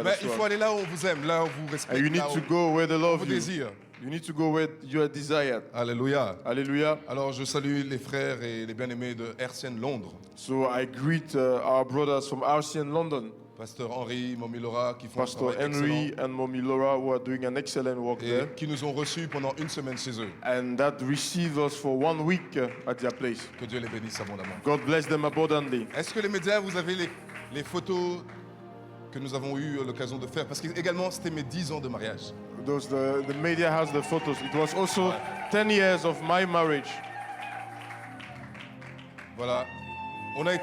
that Mais as il faut well. aller là où on vous aime, là où vous And respectez, you need là to où go where they on love vous you. désire. You need to go where you are desired. Alléluia. Hallelujah. Alors je salue les frères et les bien-aimés de RCN Londres, So I greet our brothers from RCN London, Pasteur Henri, Mommy Laura, qui font un Pastor travail Henry excellent and Mommy Laura, who are doing an excellent work there, et qui nous ont reçus pendant une semaine chez eux. and that receive us for 1 week at their place. Que Dieu les bénisse abondamment. God bless them abundantly. Est-ce que les médias, vous avez les photos que nous avons eu l'occasion de faire? Parce que également, c'était mes 10 ans de mariage. The media has the photos. It was also 10 years of my marriage. Voilà. On a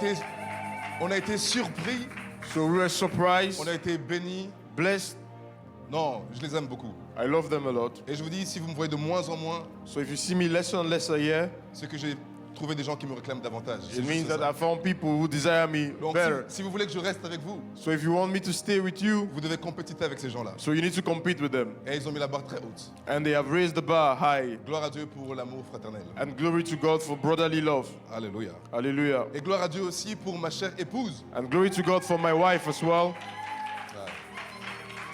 été surpris, So we were surprised, on a été bénis. blessed. Non, je les aime beaucoup. I love them a lot. Et je vous dis, si vous me voyez de moins en moins, So if you see me less and less a year, c'est que j'ai trouvé des gens qui me réclament davantage. C'est it juste means that ça. I found people who desire me Donc better. si vous voulez que je reste avec vous, So if you want me to stay with you, vous devez compétiter avec ces gens-là. so you need to compete with them. Et ils ont mis la barre très haute. And they have raised the bar high. Gloire à Dieu pour l'amour fraternel. And glory to God for brotherly love. Alléluia. Hallelujah. Et gloire à Dieu aussi pour ma chère épouse. And glory to God for my wife as well.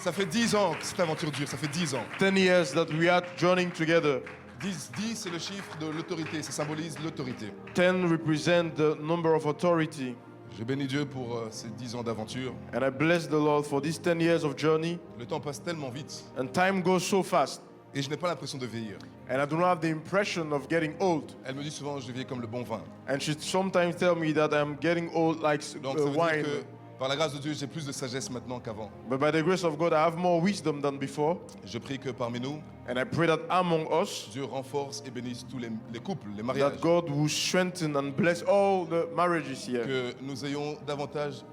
Ça fait 10 ans que cette aventure dure, ça fait 10 ans. 10 years that we are journeying together. 10 c'est le chiffre de l'autorité, ça symbolise l'autorité. 10 represent the number of authority. Je bénis Dieu pour ces 10 ans d'aventure. And I bless the Lord for these 10 years of journey. Le temps passe tellement vite And time goes so fast. et je n'ai pas l'impression de vieillir. And I do not have the impression of getting old. Elle me dit souvent je vieillis comme le bon vin. And she sometimes tell me that I'm getting old like Donc ça veut dire wine. que par la grâce de Dieu, j'ai plus de sagesse maintenant qu'avant. But by the grace of God, I have more wisdom than before. Je prie que parmi nous, And I pray that among us, Dieu renforce et bénisse tous les couples, les mariages. that God will strengthen and bless all the marriages here. Que nous ayons davantage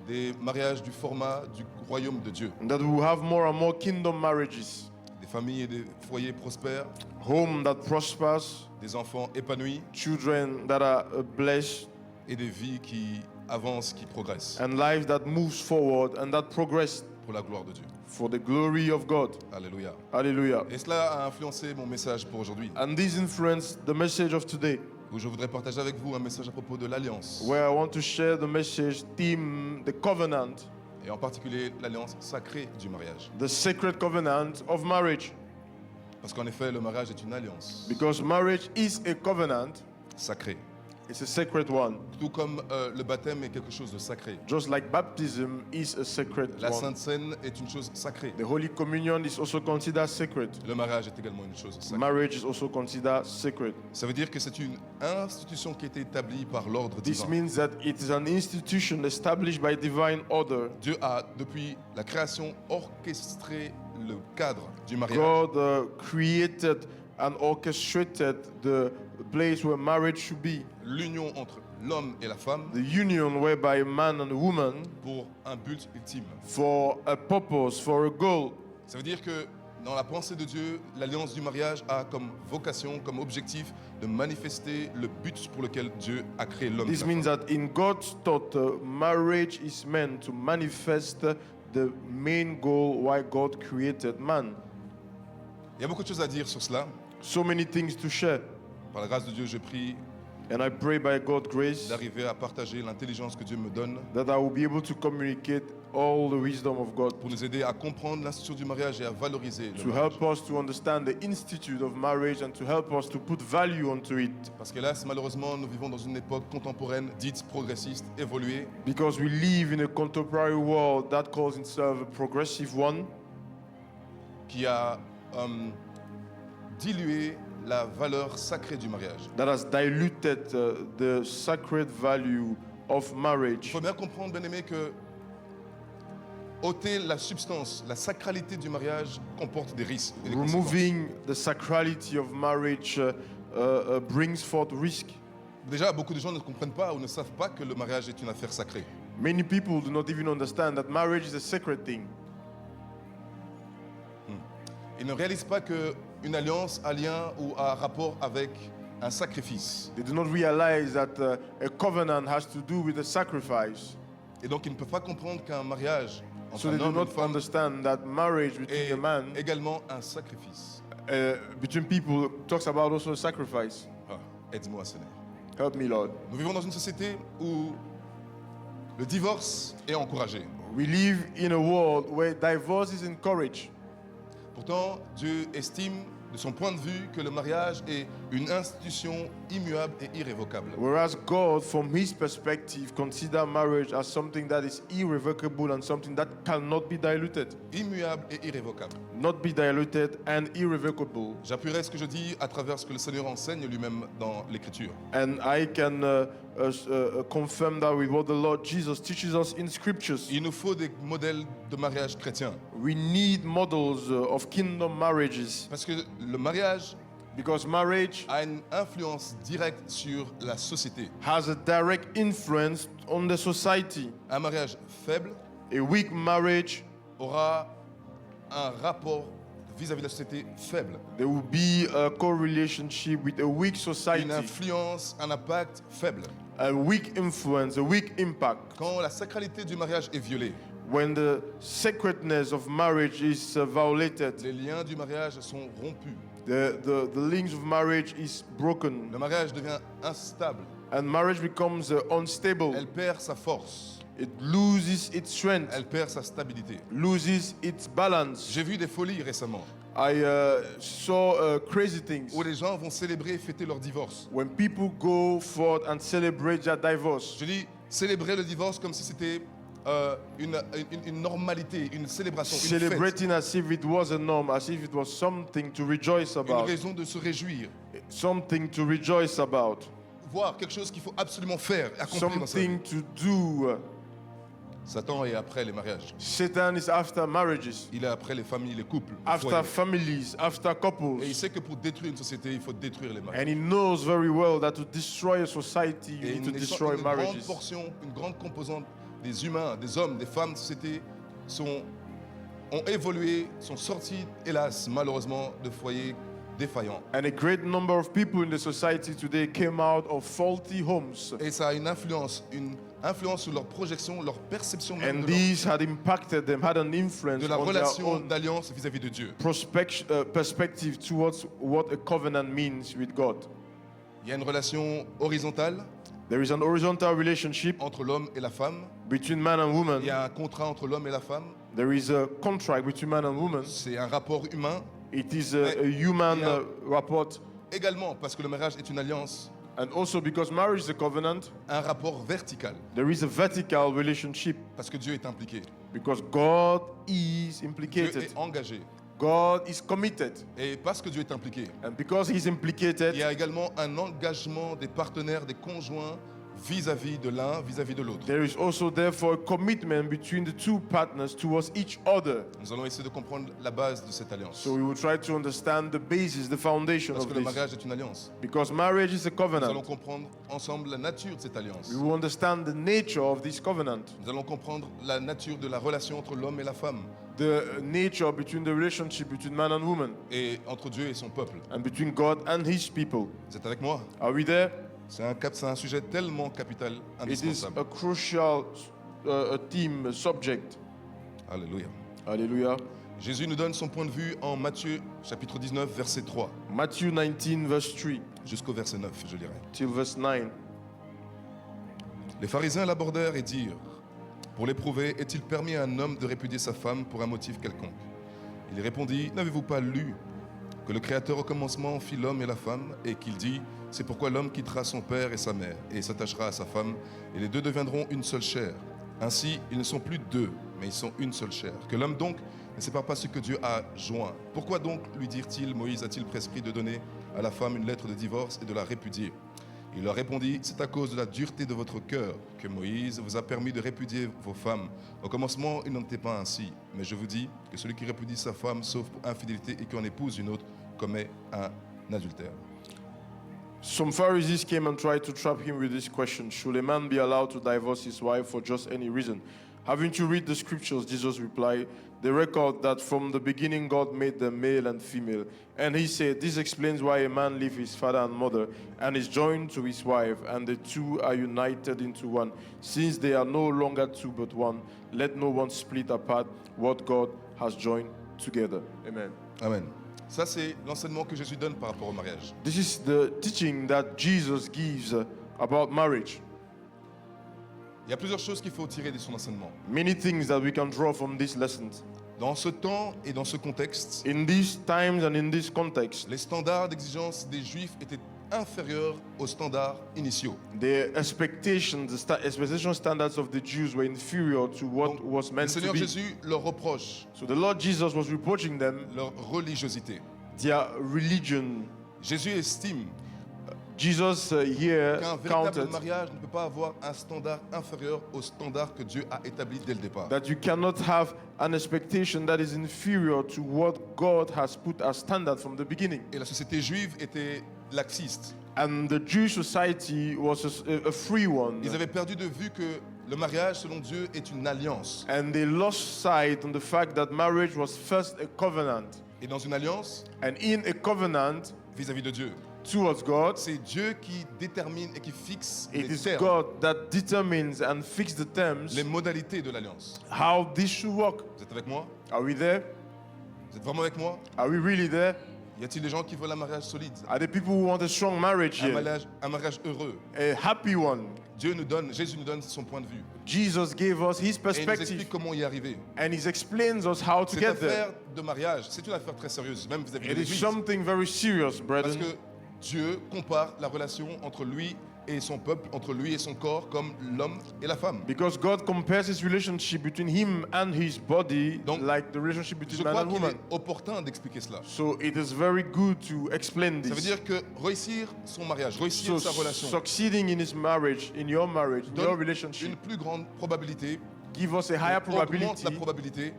des mariages du format du royaume de Dieu. And that we will have more and more kingdom marriages. Des familles et des foyers prospères, Home that prospers, des enfants épanouis children that are blessed, et des vies qui avancent, qui progressent and lives that moves forward and that progress pour la gloire de Dieu. for the glory of God. Alléluia. Hallelujah. Et cela a influencé mon message pour aujourd'hui, And this influenced the message of today, où je voudrais partager avec vous un message à propos de l'alliance, where I want to share the message theme, the covenant, et en particulier l'alliance sacrée du mariage. the sacred covenant of marriage. Parce qu'en effet, le mariage est une alliance Because marriage is a covenant, sacrée. it's a sacred one. Tout comme le baptême est quelque chose de sacré. Just like baptism is a sacred La one. Sainte Seine est une chose sacrée. The Holy Communion is also considered sacred. Le mariage est également une chose sacrée. Marriage is also considered sacred. Ça veut dire que c'est une institution qui a été établie par l'ordre This divin. means that it is an institution established by divine order. Dieu a, depuis la création, orchestré le cadre du mariage. God created and orchestrated the place where marriage should be. L'union entre l'homme et la femme The union whereby a man and a woman, pour un but ultime. for a purpose, for a goal. Ça veut dire que dans la pensée de Dieu, l'alliance du mariage a comme vocation, comme objectif de manifester le but pour lequel Dieu a créé l'homme. et This la means femme. that in God's thought, marriage is meant to manifest the main goal why God created man. Il y a beaucoup de choses à dire sur cela. So many things to share. Par la grâce de Dieu, je prie And I pray by God's grace d'arriver à partager l'intelligence que Dieu me donne that I will be able to communicate all the wisdom of God pour nous aider à comprendre l'institution du mariage et à valoriser le to mariage. help us to understand the institute of marriage and to help us to put value onto it. Parce que hélas, malheureusement, nous vivons dans une époque contemporaine dite progressiste, évoluée, Because we live in a contemporary world that calls itself a progressive one, qui a dilué la valeur sacrée du mariage. that has diluted the sacred value of Il marriage. faut bien comprendre, bien-aimé, que ôter la substance, la sacralité du mariage comporte des risques. Et des conséquences. Removing the sacrality of marriage brings forth risk. Déjà, beaucoup de gens ne comprennent pas ou ne savent pas que le mariage est une affaire sacrée. Many people do not even understand that marriage is a sacred thing. Ils ne réalisent pas qu'une alliance a lien ou a rapport avec un sacrifice. They do not realize that a covenant has to do with a sacrifice. Et donc, ils ne peuvent pas comprendre qu'un mariage entre So un they do homme et une not femme understand that marriage between est a man, également un sacrifice. between people, talks about also a sacrifice. Ah, aide-moi, Seigneur. Help me, Lord. Nous vivons dans une société où le divorce est encouragé. We live in a world where divorce is encouraged. Pourtant, Dieu estime de son point de vue que le mariage est une institution immuable et irrévocable. Whereas God, from his perspective, considers marriage as something that is irrevocable and something that cannot be diluted. Immuable et irrévocable. Not be diluted and irrevocable. J'appuierai ce que je dis à travers ce que le Seigneur enseigne lui-même dans l'Écriture. And I can confirm that with what the Lord Jesus teaches us in scriptures. Il nous faut des modèles de mariage chrétien. We need models of kingdom marriages Parce que le mariage because marriage a une influence directe sur la société. has a direct influence on the society. Un mariage faible A weak marriage, aura un rapport vis-à-vis de la société faible. there will be a co-relationship with a weak Une society, influence, un impact faible. a weak influence, a weak impact. Quand la sacralité du mariage est violée, When the sacredness of marriage is violated, les liens du mariage sont rompus. the links of marriage is broken, Le mariage devient instable. and marriage becomes unstable. Elle perd sa force. It loses its strength, Elle perd sa stabilité. loses its balance. J'ai vu des folies récemment I saw crazy things où les gens vont célébrer et fêter leur divorce. when people go forth and celebrate their divorce. Je dis célébrer le divorce comme si c'était une normalité, une célébration, une fête, Celebrating as if it was a norm, as if it was something to rejoice une about, raison de se réjouir. something to rejoice about, Voir quelque chose qu'il faut absolument faire, accomplir dans sa vie. something to do. Satan est après les mariages. Satan is after marriages, Il est après les familles, les couples, les after foyers. families, after Et il couples. sait que pour détruire une société, il faut détruire les mariages. And he knows very well that to destroy a society, you Et need to une destroy grande marriages. portion, une grande composante des humains, des hommes, des femmes de société ont évolué, sont sortis, hélas, malheureusement, de foyers défaillants. And a great number of people in the society today came out of faulty homes. Et ça a une influence sur leur projection, leur perception même And de, these had impacted them, had an influence de la on their relation own d'alliance vis-à-vis de Dieu. perspective towards what a covenant means with God. Il y a une relation horizontale There is an horizontal relationship entre l'homme et la femme. between man and Il woman. y a un contrat entre l'homme et la femme. There is a contract between man and woman. C'est un rapport humain. It is a human Yeah. rapport, Également, parce que le mariage est une alliance, and also because marriage is a covenant, un rapport vertical. there is a vertical relationship Parce que Dieu est impliqué. because God is Dieu implicated. est engagé. God is committed, Et parce que Dieu est impliqué, and because He's il implicated, y a également un engagement des partenaires, des conjoints vis-à-vis de l'un, vis-à-vis de l'autre. there is also therefore a commitment between the two partners towards each other. Nous allons essayer de comprendre la base de cette alliance. So we will try to understand the basis, the foundation Parce of que le this. mariage est une alliance. Because marriage is a Nous allons covenant. comprendre ensemble la nature de cette alliance. We will understand the nature of this covenant, Nous allons comprendre la nature de la relation entre l'homme et la femme, the nature between the relationship between man and woman, et entre Dieu et son peuple. and between God and His people. Vous êtes avec moi? Are we there? C'est un sujet tellement capital, It is indispensable. a crucial a theme, a subject. Alléluia. Hallelujah. Jésus nous donne son point de vue en Matthieu chapitre 19, verset 3, Matthew 19, verse 3 jusqu'au verset 9, je dirais. till verse 9. Les pharisiens l'abordèrent et dirent, pour l'éprouver, est-il permis à un homme de répudier sa femme pour un motif quelconque? Il répondit, n'avez-vous pas lu que le Créateur au commencement fit l'homme et la femme, et qu'il dit, c'est pourquoi l'homme quittera son père et sa mère, et s'attachera à sa femme, et les deux deviendront une seule chair. Ainsi, ils ne sont plus deux, mais ils sont une seule chair. Que l'homme donc ne sépare pas ce que Dieu a joint. Pourquoi donc, lui dirent-ils, Moïse a-t-il prescrit de donner à la femme une lettre de divorce et de la répudier? Il leur répondit, c'est à cause de la dureté de votre cœur que Moïse vous a permis de répudier vos femmes. Au commencement, il n'en était pas ainsi. Mais je vous dis que celui qui répudie sa femme, sauf pour infidélité, et qui en épouse une autre, commet un adultère. Some Pharisees came and tried to trap him with this question: should a man be allowed to divorce his wife for just any reason? Haven't you read the scriptures? Jesus replied, they record that from the beginning God made them male and female. And he said, this explains why a man leaves his father and mother and is joined to his wife, and the two are united into one. Since they are no longer two but one, let no one split apart what God has joined together. Amen. Amen. Ça, c'est l'enseignement que Jésus donne par rapport au mariage. This is the teaching that Jesus gives about marriage. Il y a plusieurs choses qu'il faut tirer de son enseignement. Many things that we can draw from these lessons. Dans ce temps et dans ce contexte, In these times and in this context, les standards d'exigence des Juifs étaient inférieurs aux standards initiaux. the expectations, expectation standards of the Jews were inferior to what Donc, was le meant to Seigneur be. Jésus leur reproche So the Lord Jesus was reproaching them leur religiosité. their religion. Jésus estime Jesus here qu'un véritable counted mariage ne peut pas avoir un standard inférieur au standard que Dieu a établi dès le départ. that you cannot have an expectation that is inferior to what God has put as standard from the beginning. Et la société juive était laxiste. And the Jewish society was a free one. Ils avaient perdu de vue que le mariage, selon Dieu, est une alliance. And they lost sight on the fact that marriage was first a covenant. Et dans une alliance, And in a covenant vis-à-vis de Dieu, towards God, c'est Dieu qui détermine et qui fixe it les is termes, God that determines and fixes the terms les modalités de l'alliance. how this should work. Vous êtes avec moi? Are we there? Vous êtes vraiment avec moi? Are we really there? Y a-t-il des gens qui veulent un mariage solide? Are the people who want a strong marriage here? Un mariage heureux? A happy one. Jésus nous donne son point de vue. Jesus gave us his Et il nous perspective explique comment y arriver. and he explains us how to Cette get there. affaire de mariage, c'est une affaire très sérieuse, même vis-à-vis de It is l'Église. something very serious, Parce brethren, que Dieu compare la relation entre lui et son peuple, entre lui et son corps, comme l'homme et la femme. because God compares his relationship between him and his body Donc, like the relationship Je between man crois and qu'il woman. est opportun d'expliquer cela. So it is very good to explain Ça veut this. dire que réussir son mariage, réussir So sa relation, succeeding in his marriage, in your marriage, in your donne relationship, une plus grande probabilité, give us a higher augmente probability la probabilité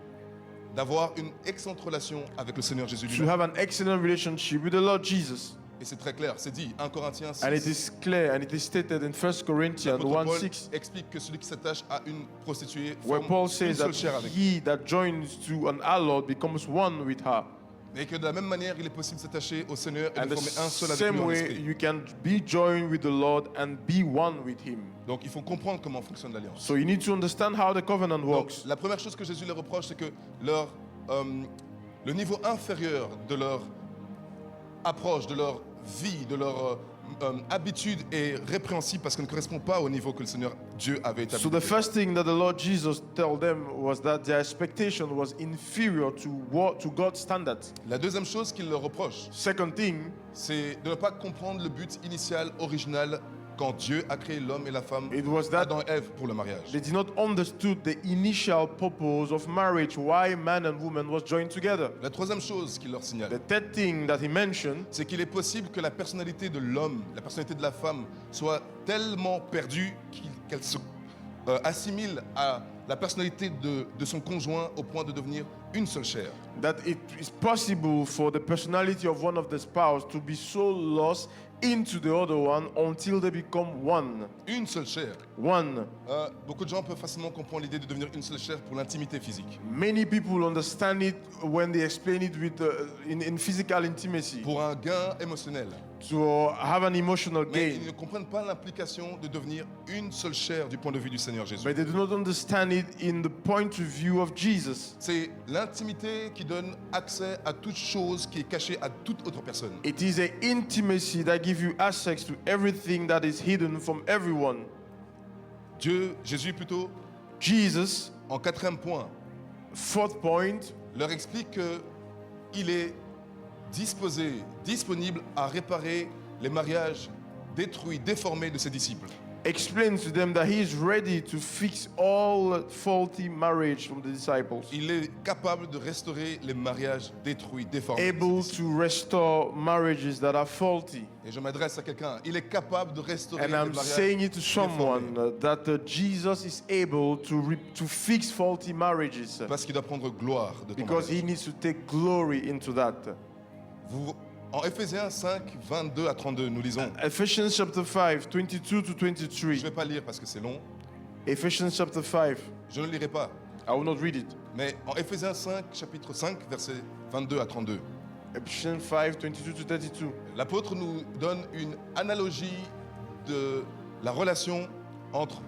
d'avoir une excellente relation avec le Seigneur Jésus to lui-même. have an excellent relationship with the Lord Jesus. Et c'est très clair, c'est dit, 1 Corinthiens 6. And it is clear and it is stated in 1 Corinthians L'apôtre Paul 1:6, explique que celui qui s'attache à une prostituée where forme Paul une says seule that chair avec. he that joins to an harlot becomes one with her. Et que de la même manière, il est possible de s'attacher au Seigneur et And de the former un seul avec same lui en way, esprit. you can be joined with the Lord and be one with him. Donc il faut comprendre comment fonctionne l'alliance. So you need to understand how the covenant Donc, works. la première chose que Jésus leur reproche, c'est que le niveau inférieur de leur approche, de leur vie, de leur habitude est répréhensible parce qu'elle ne correspond pas au niveau que le Seigneur Dieu avait établi. So the first thing that the Lord Jesus told them was that their expectation was inferior to God's standards. La deuxième chose qu'il leur reproche, Second thing, c'est de ne pas comprendre le but initial, original, quand Dieu a créé l'homme et la femme, it was that Adam et Ève, pour le mariage. they did not understood the initial purpose of marriage, why man and woman was joined together. La troisième chose qu'il leur signale, The third thing that he mentioned, c'est qu'il est possible que la personnalité de l'homme, la personnalité de la femme soit tellement perdue qu'elle se assimile à la personnalité de son conjoint au point de devenir une seule chair. that it is possible for the personality of one of the spouse to be so lost into the other one until they become one. Une seule chair. One. Beaucoup de gens peuvent facilement comprendre l'idée de devenir une seule chair pour l'intimité physique, Many people understand it when they explain it with in physical intimacy pour un gain émotionnel. to have an emotional Mais ils gain. ne comprennent pas l'implication de devenir une seule chair du point de vue du Seigneur Jésus. But they do not understand it in the point of view of Jesus. C'est l'intimité qui donne accès à toute chose qui est cachée à toute autre personne. It is a intimacy that gives you access to everything that is hidden from everyone. Jésus plutôt, Jesus, en quatrième point, fourth point, leur explique qu'il est disponible à réparer les mariages détruits, déformés de ses disciples. explains to them that he is ready to fix all faulty marriage from the disciples, Il est capable de restaurer les mariages détruits, déformés. de ses able disciples. to restore marriages that are faulty. Et je m'adresse à quelqu'un. Il est capable de restaurer And les I'm mariages saying it to someone déformés. that Jesus is able to fix faulty marriages Parce qu'il doit prendre gloire de ton because he mariage. needs to take glory into that. En Éphésiens 5, 22 à 32, nous lisons. Ephesians chapter 5, 22 to Je ne 23. vais pas lire parce que c'est long. Ephesians chapter 5. Je ne lirai pas. I will not read it. Mais en Éphésiens 5, chapitre 5, versets 22 à 32, Ephesians 5, 22 to 32. l'apôtre nous donne une analogie de la relation entre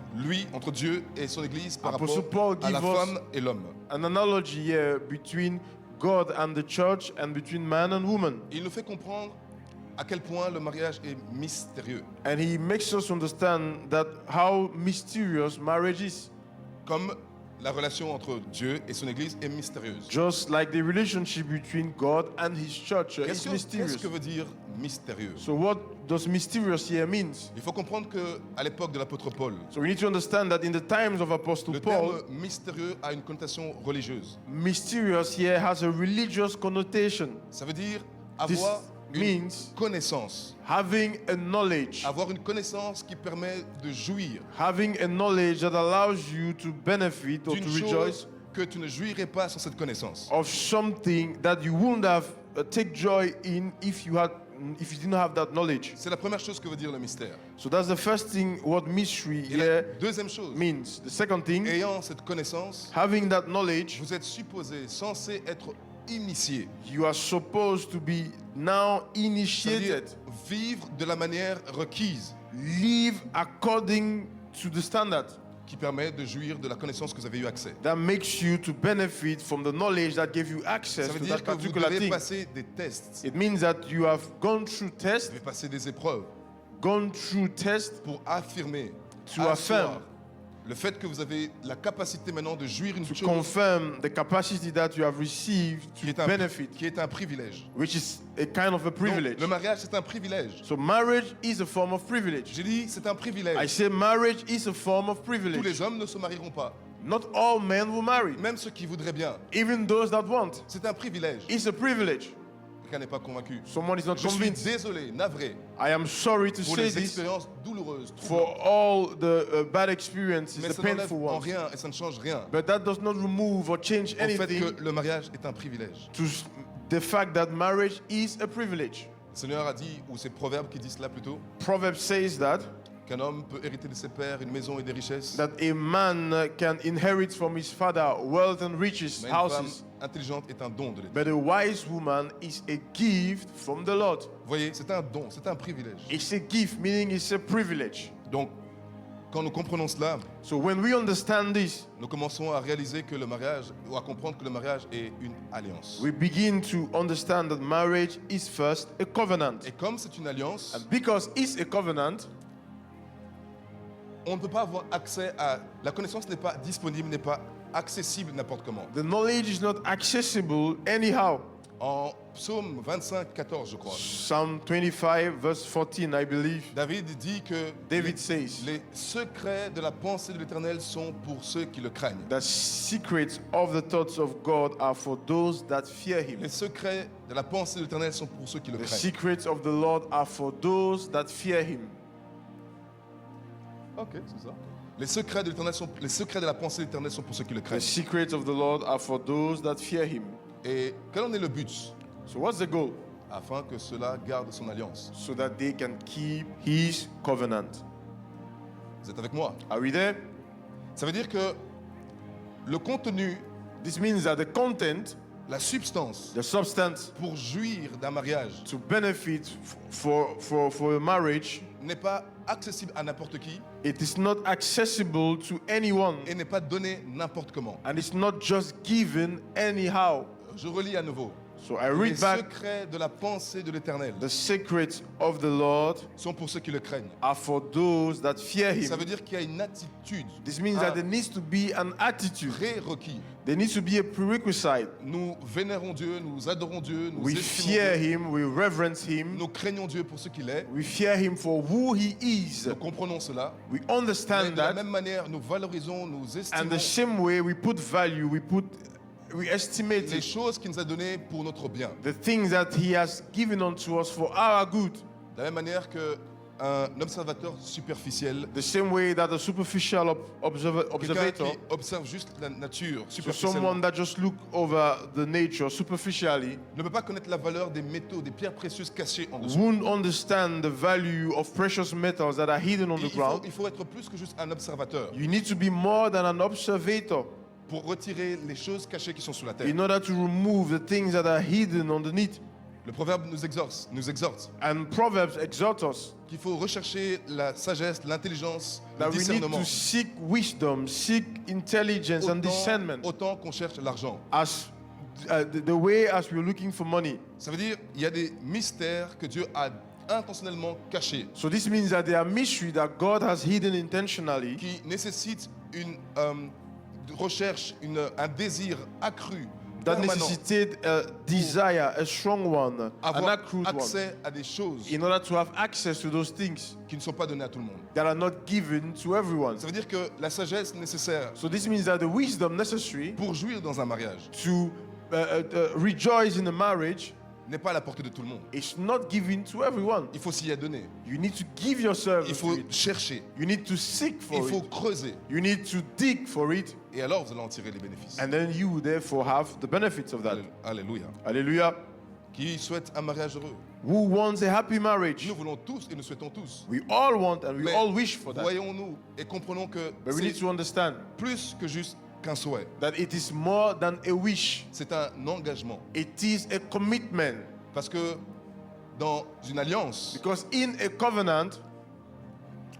Dieu et son Église par Apostle rapport Paul à la give us- femme et l'homme. An analogy here between God and the church and between man and woman. Il nous fait comprendre à quel point le mariage est mystérieux. And he makes us understand that how mysterious marriage is. Comme la relation entre Dieu et son Église est mystérieuse. Just like the relationship between God and his church is Qu'est-ce mysterious. que veut dire mystérieux? So what does mysterious here means? Il faut comprendre qu'à l'époque de l'apôtre Paul, So we need to understand that in the times of Apostle le Paul, terme mystérieux a une connotation religieuse. mysterious here has a religious connotation. Ça veut dire This avoir une means connaissance. having a knowledge. Avoir une connaissance qui permet de jouir Having a knowledge that allows you to benefit or d'une to chose rejoice que tu ne jouirais pas sans cette connaissance. of something that you wouldn't have take joy in if you didn't have that knowledge. C'est la première chose que veut dire le mystère. So that's the first thing what mystery Et la here deuxième chose, means. The second thing, ayant cette connaissance, having that knowledge, vous êtes supposé, censé être initié. you are supposed to be now C'est-à-dire initiated. vivre de la manière requise Live according to the standard qui permet de jouir de la connaissance que vous avez eu accès. that makes you to benefit from the knowledge that gave you access Ça veut to dire that que vous particular devez thing. passer des tests, It means that you have gone through vous tests, devez passer des épreuves tests pour affirmer, to affirm, asseoir le fait que vous avez la capacité maintenant de jouir une to chose confirm the capacity that you have received qui to est, benefit, qui est un privilège. which is a kind of a Donc, privilege. le mariage, c'est un privilège. So marriage is a form of privilege. J'ai dit, c'est un I privilège. say marriage is a form of Tous les privilege. hommes ne se marieront pas, Not all men will marry, même ceux qui voudraient bien. even those that want. C'est un privilège. It's a privilege. Quelqu'un n'est pas convaincu. Someone is not Je suis convinced. désolé, navré, I am sorry to pour say les this expériences douloureuses, for all the bad experiences, mais the ça n'enlève painful en ones. rien et ça ne change rien But that does not remove or change au fait anything que le mariage est un privilège. to the fact that marriage is a privilege. Le Seigneur a dit, ou c'est Proverbe qui dit cela plutôt, Proverbs says qu'un homme peut hériter de ses pères une maison et des richesses, that a man can inherit from his father wealth and riches, mais une femme houses, intelligente est un don de l'État. but a wise woman is a gift from the Lord. Vous voyez, c'est un don, c'est un privilège. It's a gift, meaning it's a privilege. Donc, quand nous comprenons cela, So when we understand this, nous commençons à réaliser que le mariage, ou à comprendre que le mariage est une alliance. we begin to understand that marriage is first a covenant. Et comme c'est une alliance, And because it's a covenant, on ne peut pas avoir accès à... La connaissance n'est pas disponible, n'est pas accessible n'importe comment. the knowledge is not accessible anyhow. En Psaume 25, 14, je crois, Psalm 25, verse 14, I believe, David dit que David says les secrets de la pensée de l'Éternel sont pour ceux qui le craignent. the secrets of the thoughts of God are for those that fear him. Les secrets de la pensée de l'Éternel sont pour ceux qui le The craignent. secrets of the Lord are for those that fear him. Ok, c'est ça. Les secrets de la pensée de l'Éternel sont pour ceux qui le The craignent. secrets of the Lord are for those that fear him. Et quel en est le but? So what's the goal? Afin que cela garde son alliance. So that they can keep his covenant. Vous êtes avec moi? Are we there? Ça veut dire que le contenu, This means that the content, la substance, the substance pour jouir d'un mariage to benefit for a marriage, n'est pas accessible à n'importe qui it is not accessible to anyone. et n'est pas donné n'importe comment. And it's not just given anyhow. Je relis à nouveau. So I Les read back, secrets de la pensée de l'Éternel the secrets of the Lord sont pour ceux qui le craignent. are for those that fear Ça him. veut dire qu'il y a une attitude This means that there needs to be an attitude. prérequis. There needs to be a prerequisite. Nous vénérons Dieu, nous adorons Dieu, nous We estimons fear Dieu, him, we reverence him, nous craignons Dieu pour ce qu'il est. we fear him for who he is. Nous comprenons cela. We Mais understand de la that. même manière, nous valorisons, nous And estimons the same way we put value, we estimate les it, choses qu'il nous a données pour notre bien. the things that he has given unto us for our good. De la même manière qu'un observateur superficiel, The same way that a superficial quelqu'un observator, qui observe juste la nature so superficiellement, someone that just look over the nature superficially, ne peut pas connaître la valeur des métaux, des pierres précieuses cachées en dessous. won't understand the value of precious metals that are hidden on the ground. Il faut être plus que juste un observateur You need to be more than an observator pour retirer les choses cachées qui sont sous la terre. in order to remove the things that are hidden underneath. Le proverbe nous exhorte And Proverbs exhort us qu'il faut rechercher la sagesse, l'intelligence, le that we need discernement, to seek wisdom, seek intelligence and discernment autant qu'on cherche l'argent. as the way as we're looking for money. Ça veut dire il y a des mystères que Dieu a intentionnellement cachés, So this means that there are mysteries that God has hidden intentionally qui nécessitent une recherche, un désir accru, that permanent, necessitated a desire, a strong one, an avoir accrued one, accès à des choses in order to have access to those things qui ne sont pas données à tout le monde. that are not given to everyone. Ça veut dire que la sagesse nécessaire So this means that the wisdom necessary pour jouir dans un mariage to rejoice in a marriage n'est pas à la portée de tout le monde. is not given to everyone. Il faut s'y adonner. You need to give yourself Il to faut it. chercher. You need to seek Il for faut it. creuser. You need to dig for it, Et alors, vous allez en tirer les bénéfices. and then you therefore have the benefits of that. Alléluia. Hallelujah. Qui souhaite un mariage heureux? Who wants a happy marriage? Nous voulons tous et nous souhaitons tous. We all want and we Mais all wish for that. voyons-nous et comprenons que But we need c'est to understand plus que juste qu'un souhait. that it is more than a wish. C'est un engagement. It is a commitment. Parce que dans une alliance, Because in a covenant,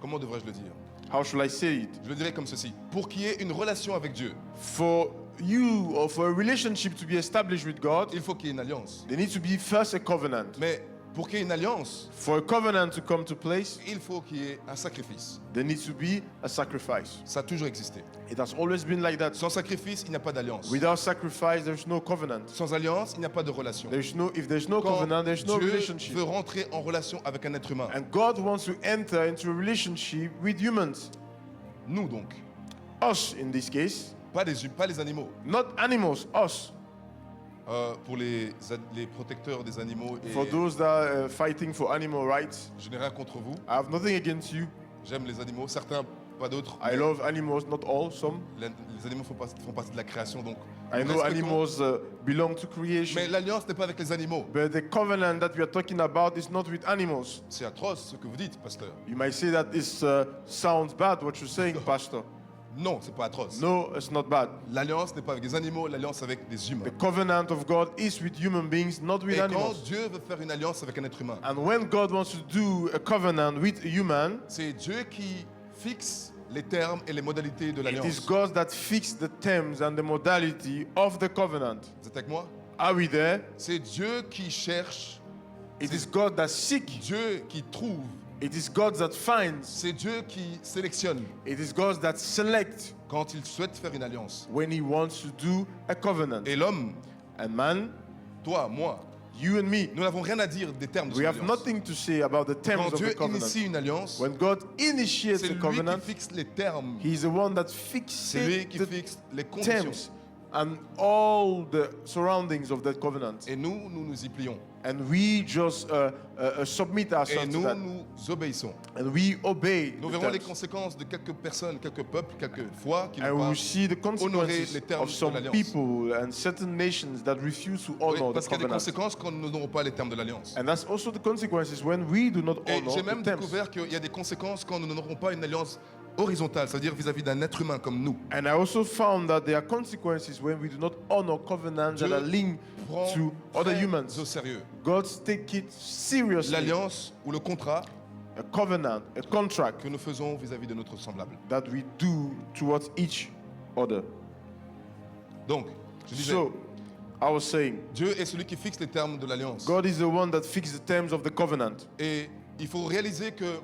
comment devrais-je le dire? how shall I say it? Je le dirais comme ceci. Pour qu'il y ait une relation avec Dieu, For you or for a relationship to be established with God, il faut qu'il y ait une alliance. there needs to be first a covenant. Mais pour qu'il y ait une alliance, For a covenant to come to place, il faut qu'il y ait un sacrifice. there needs to be a sacrifice. Ça a toujours existé. It has always been like that. Sans sacrifice, il n'y a pas d'alliance. Without sacrifice, there's no covenant. Sans alliance, il n'y a pas de relation. If there's no Quand covenant, there's no Dieu relationship. veut rentrer en relation avec un être humain, And God wants to enter into a relationship with humans. nous donc, Us, in this case. pas les animaux. Not animals, us. Pour les protecteurs des animaux, et For those that are fighting for animal rights, je n'ai rien contre vous. I have nothing against you. J'aime les animaux, certains pas d'autres. I love animals, not all, some. Les animaux font partie de la création, donc I know respectons. animals belong to creation. Mais l'alliance n'est pas avec les animaux. But the covenant that we are talking about is not with animals. C'est atroce ce que vous dites, pasteur. You might say that this sounds bad, what you're saying, Pastor. Non, c'est pas atroce. No, it's not bad. L'alliance n'est pas avec des animaux, l'alliance avec des humains. The covenant of God is with human beings, not with Et quand animals. Dieu veut faire une alliance avec un être humain, And when God wants to do a covenant with a human, c'est Dieu qui fixe les termes et les modalités de it is l'alliance. God that fixes the terms and the modality of the covenant. Vous êtes avec moi? Are we there? C'est Dieu qui cherche, It is God that seeks. Dieu qui trouve, It is God that finds. c'est Dieu qui sélectionne It is God that selects quand il souhaite faire une alliance. when He wants to do a covenant. Et l'homme, And man, toi, moi, you and me, nous n'avons rien à dire des termes de we cette have alliance. nothing to say about the terms Quand of Dieu the covenant. initie une alliance, When God initiates c'est a lui covenant, qui fixe les termes, He is the one that c'est lui fixes qui the fixe les conditions. terms and all the surroundings of that covenant. Et nous nous y plions. And we just submit Et ourselves to nous that. nous obéissons. And we obey Nous the verrons les terms. conséquences de quelques personnes, quelques peuples, quelques fois qui And n'ont we pas will see the consequences les termes of de some l'alliance. people and certain nations that refuse to Oui, honor the parce qu'il y a des covenant. conséquences quand nous n'aurons pas les termes de l'alliance. And that's also the consequences when we do not Et honor j'ai même the terms. découvert qu'il y a des conséquences quand nous n'aurons pas une alliance horizontale, c'est-à-dire vis-à-vis d'un être humain comme nous. And I also found that there are consequences when we do not honor covenants that Dieu are linked Prends to other très humans. au sérieux God take it seriously. l'alliance ou le contrat A covenant, a contract que nous faisons vis-à-vis de notre semblable. that we do towards each other. Donc, je disais, So, I was saying, Dieu est celui qui fixe les termes de l'alliance. God is the one that fixes the terms of the covenant. Et il faut réaliser que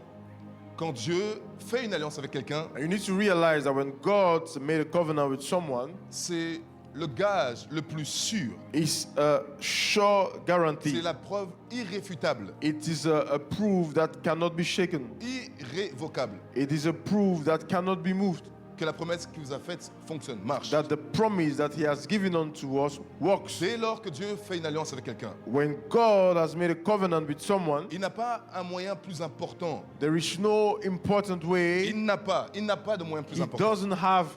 quand Dieu fait une alliance avec quelqu'un, And you need to realize that when God made a covenant with someone, c'est le gage le plus sûr. it's a sure C'est guarantee. la preuve irréfutable, It is a proof that cannot be shaken. irrévocable, It is a proof that cannot be moved. que la promesse qu'il vous a faite fonctionne, marche. That the promise that He has given unto us works. Dès lors que Dieu fait une alliance avec quelqu'un, When God has made a covenant with someone, il n'a pas un moyen plus important. there is no important way. Il n'a pas de moyen plus He important doesn't have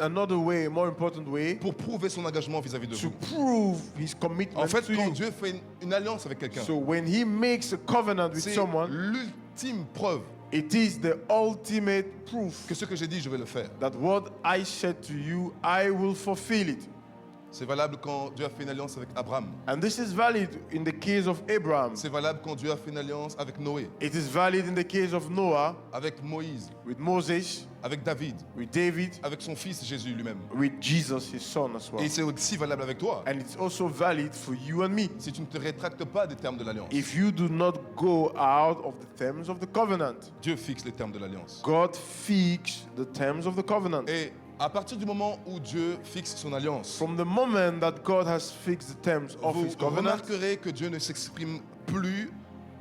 another way, a more important way, pour prouver son engagement vis-à-vis de to vous. prove His commitment En fait, to quand you. Dieu fait une alliance avec quelqu'un, So when He makes a covenant with c'est someone, l'ultime preuve it is the ultimate proof que ce que j'ai dit, je vais le faire. that what I said to you, I will fulfill it. C'est valable quand Dieu a fait une alliance avec Abraham. And this is valid in the case of Abraham. C'est valable quand Dieu a fait une alliance avec Noé, It is valid in the case of Noah, avec Moïse, with Moses, avec David, with David, avec son fils Jésus lui-même. with Jesus, his son as well. Et c'est aussi valable avec toi. And it's also valid for you and me. Si tu ne te rétractes pas des termes de l'alliance, If you do not go out of the terms of the covenant, Dieu fixe les termes de l'alliance. God fixed the terms of the covenant. Et à partir du moment où Dieu fixe son alliance, From the moment that God has fixed the terms of vous his covenant, remarquerez que Dieu ne s'exprime plus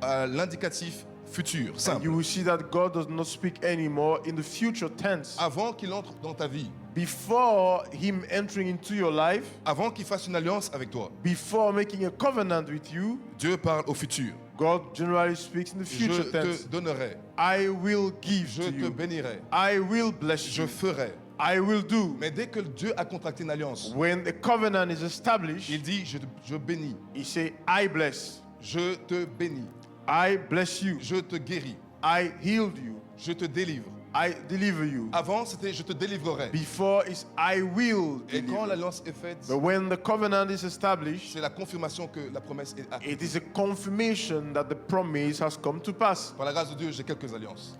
à l'indicatif futur, and simple. you will see that God does not speak anymore in the future tense. Avant qu'il entre dans ta vie, Before him entering into your life, avant qu'il fasse une alliance avec toi, before making a covenant with you, Dieu parle au futur. God generally speaks in the Je future tense. te donnerai, I will give je to te you. bénirai, I will bless je you. ferai. I will do. Mais dès que Dieu a contracté une alliance, When the covenant is established, il dit je bénis, he say, I bless. je te bénis, I bless you. je te guéris, I healed you. je te délivre. I deliver you. Avant, c'était je te délivrerai. Before is I will Et quand deliver. l'alliance est faite, But when the covenant is established, c'est la confirmation que la promesse est acquise. it is a confirmation that the promise has come to pass. Par la grâce de Dieu, j'ai quelques alliances.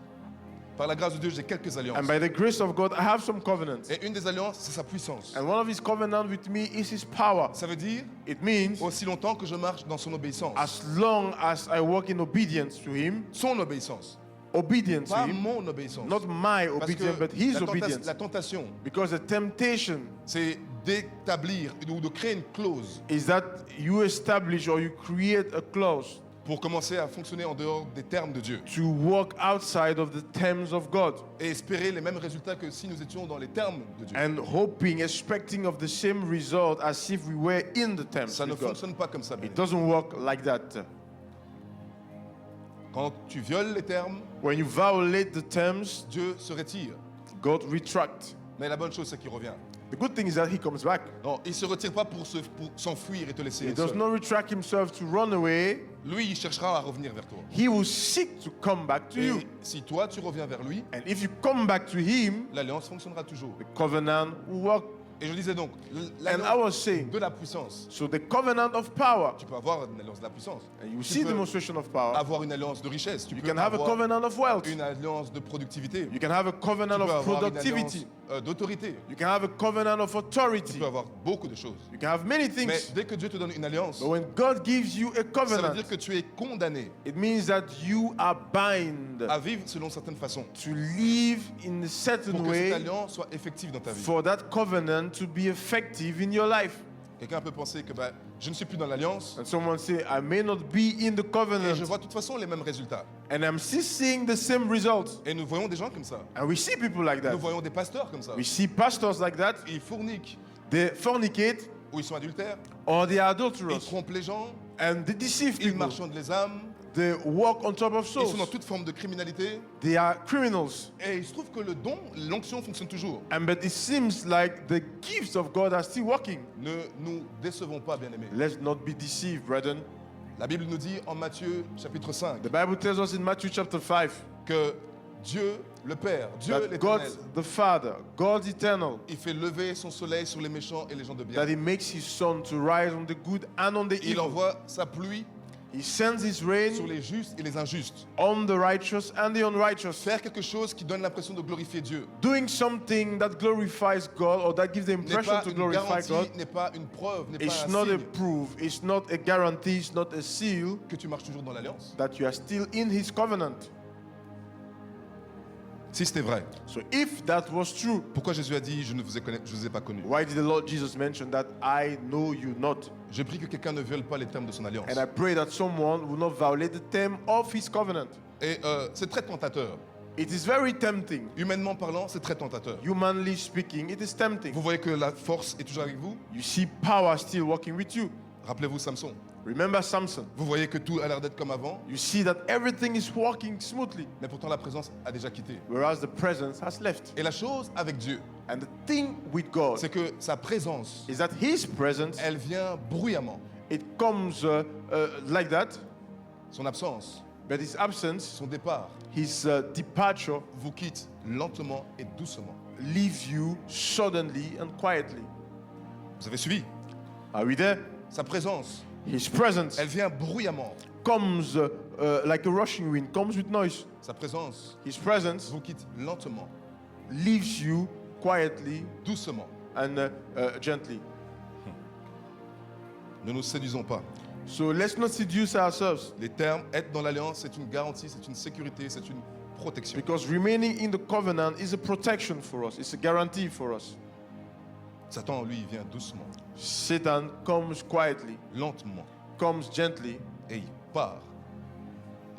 Par la grâce de Dieu, j'ai quelques alliances. And by the grace of God, I have some covenants. Et une des alliances, c'est sa puissance. And one of his covenants with me is his power. Ça veut dire, It means aussi longtemps que je marche dans son obéissance. as long as I walk in obedience to him, Son obéissance. obedience to Pas him, mon obéissance. not my Parce obedience, que but his la obedience. la tentation, Because the temptation c'est d'établir ou de créer une clause is that you establish or you create a clause pour commencer à fonctionner en dehors des termes de Dieu to walk outside of the terms of God et espérer les mêmes résultats que si nous étions dans les termes de Dieu. and hoping, expecting of the same result as if we were in the terms Ça ne of God. fonctionne pas comme ça. It bien-aimé. doesn't work like that. Quand tu violes les termes, When you violate the terms, Dieu se retire. God retracts. Mais la bonne chose, c'est qu'il revient. The good thing is that he comes back. Non, il ne se retire pas pour s'enfuir et te laisser He être does seul. not retract himself to run away. Lui, il cherchera à revenir vers toi. He will seek to come back to you. Et si toi, tu reviens vers lui, And if you come back to him, l'alliance fonctionnera toujours. the covenant will work. Et je disais donc, And I l'alliance was saying, de la puissance. so the covenant of power, Tu peux avoir une alliance de la puissance. and you Tu see peux demonstration of power. avoir une alliance de richesse. Tu You peux can have a avoir covenant of wealth. une alliance de productivité. You can have a Tu covenant peux of avoir une productivity. alliance d'autorité. You can have a covenant of Tu authority. peux avoir beaucoup de choses. You can have many Mais things. dès que Dieu te donne une alliance, But when God gives you a ça veut covenant, dire que tu es condamné it means that you are bound à vivre selon certaines façons to live in a certain pour que cette way alliance soit effective dans ta vie. for that covenant to be effective in your life. Quelqu'un peut penser que je ne suis plus dans l'alliance And someone say, I may not be in the et je covenant, vois de toute façon les mêmes résultats. and I'm still seeing the same results. Et nous voyons des gens comme ça. And we see people like that. Nous voyons des pasteurs comme ça. We see pastors like that. Ils fourniquent They fornicate ou ils sont adultères. or they are Ils adulterous. trompent les gens. And they deceive Ils people. marchandent les âmes. They walk on top of Ils sont dans souls. toute forme de criminalité. They are criminals. Et il se trouve que le don, l'onction fonctionne toujours. And but it seems like the gifts of God are still working. Ne nous décevons pas, bien-aimés. Let's not be deceived, brethren. La Bible nous dit en Matthieu chapitre 5 The Bible tells us in Matthew chapter 5 que Dieu, le Père, Dieu that God l'éternel, the Father, God eternal, il fait lever son soleil sur les méchants et les gens de bien. that He makes His sun to rise on the good and on the Il evil. envoie sa pluie He sends His sur rain les justes et les injustes. on the righteous and the unrighteous. Faire quelque chose qui donne l'impression de glorifier Dieu Doing something that glorifies God or that gives the n'est impression pas to une glorify garantie, God. n'est pas une preuve, n'est It's pas not un a signe proof, it's not a guarantee, it's not a seal que tu marches toujours dans l'alliance. that you are still in His covenant. Si c'était vrai, So if that was true, pourquoi Jésus a dit je ne vous ai pas connu? why did the Lord Jesus mention that I know you not? Je prie que quelqu'un ne viole pas les termes de son alliance. And I pray that someone will not violate the term of His covenant. Et c'est très tentateur. It is very tempting. Humainement parlant, c'est très tentateur. Humanly speaking, it is tempting. Vous voyez que la force est toujours avec vous. You see power still working with you. Rappelez-vous Samson. Remember Samson. Vous voyez que tout a l'air d'être comme avant, You see that everything is working smoothly, mais pourtant la présence a déjà quitté. whereas the presence has left. Et la chose avec Dieu, And the thing with God c'est que sa présence, is that His presence, elle vient bruyamment. it comes like that, Son absence, but His absence, son départ, His departure, vous quitte lentement et doucement. leaves you suddenly and quietly. Vous avez suivi? Are we there? Sa présence, His presence elle vient bruyamment. comes like a rushing wind, comes with noise. Sa présence His presence vous quitte lentement, leaves you quietly doucement. and gently. Ne nous séduisons pas. So let's not seduce ourselves, Les termes être dans l'alliance, c'est une garantie, c'est une sécurité, c'est une protection. because remaining in the covenant is a protection for us. It's a guarantee for us. Satan, lui, il vient doucement, Satan comes quietly, lentement, comes gently, et il part.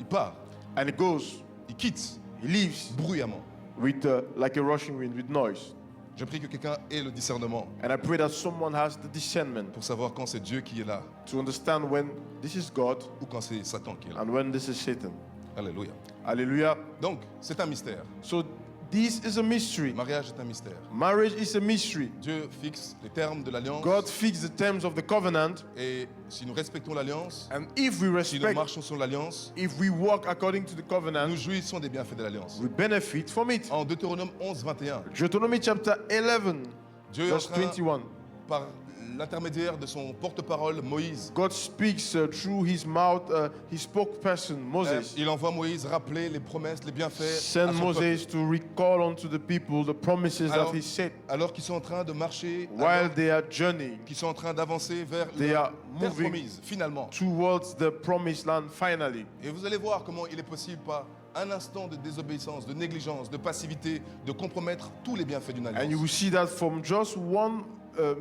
Il part, and he goes. il quitte He leaves bruyamment. with like a rushing wind, with noise. Je prie que quelqu'un ait le discernement And I pray that someone has the discernment pour savoir quand c'est Dieu qui est là to understand when this is God ou quand c'est Satan qui est là. and when this is Satan. Alléluia. Hallelujah. Donc, c'est un mystère. So this is a mystery. Le mariage est un mystère. Marriage is a mystery. Dieu fixe les termes de l'alliance. God fixed the terms of the covenant, Et si nous respectons l'alliance, and if we si nous respect, marchons sur l'alliance, if we walk according to the nous covenant, jouissons des bienfaits de l'alliance. we benefit from it. En Deutéronome 11, 21, Deuteronomy chapter 11, Dieu est en verse train, 21. par l'intermédiaire de son porte-parole Moïse, God speaks through his mouth, his spokesperson, Moses. il envoie Moïse rappeler les promesses, les bienfaits à Send son peuple. Moses to recall unto the people the promises Alors, that he said alors qu'ils sont en train de marcher, while alors they are journeying qu'ils sont en train d'avancer vers They la are terre moving promise, finalement. towards the promised land finally. Et vous allez voir comment il est possible, par un instant de désobéissance, de négligence, de passivité, de compromettre tous les bienfaits d'une And you alliance. will see that from just one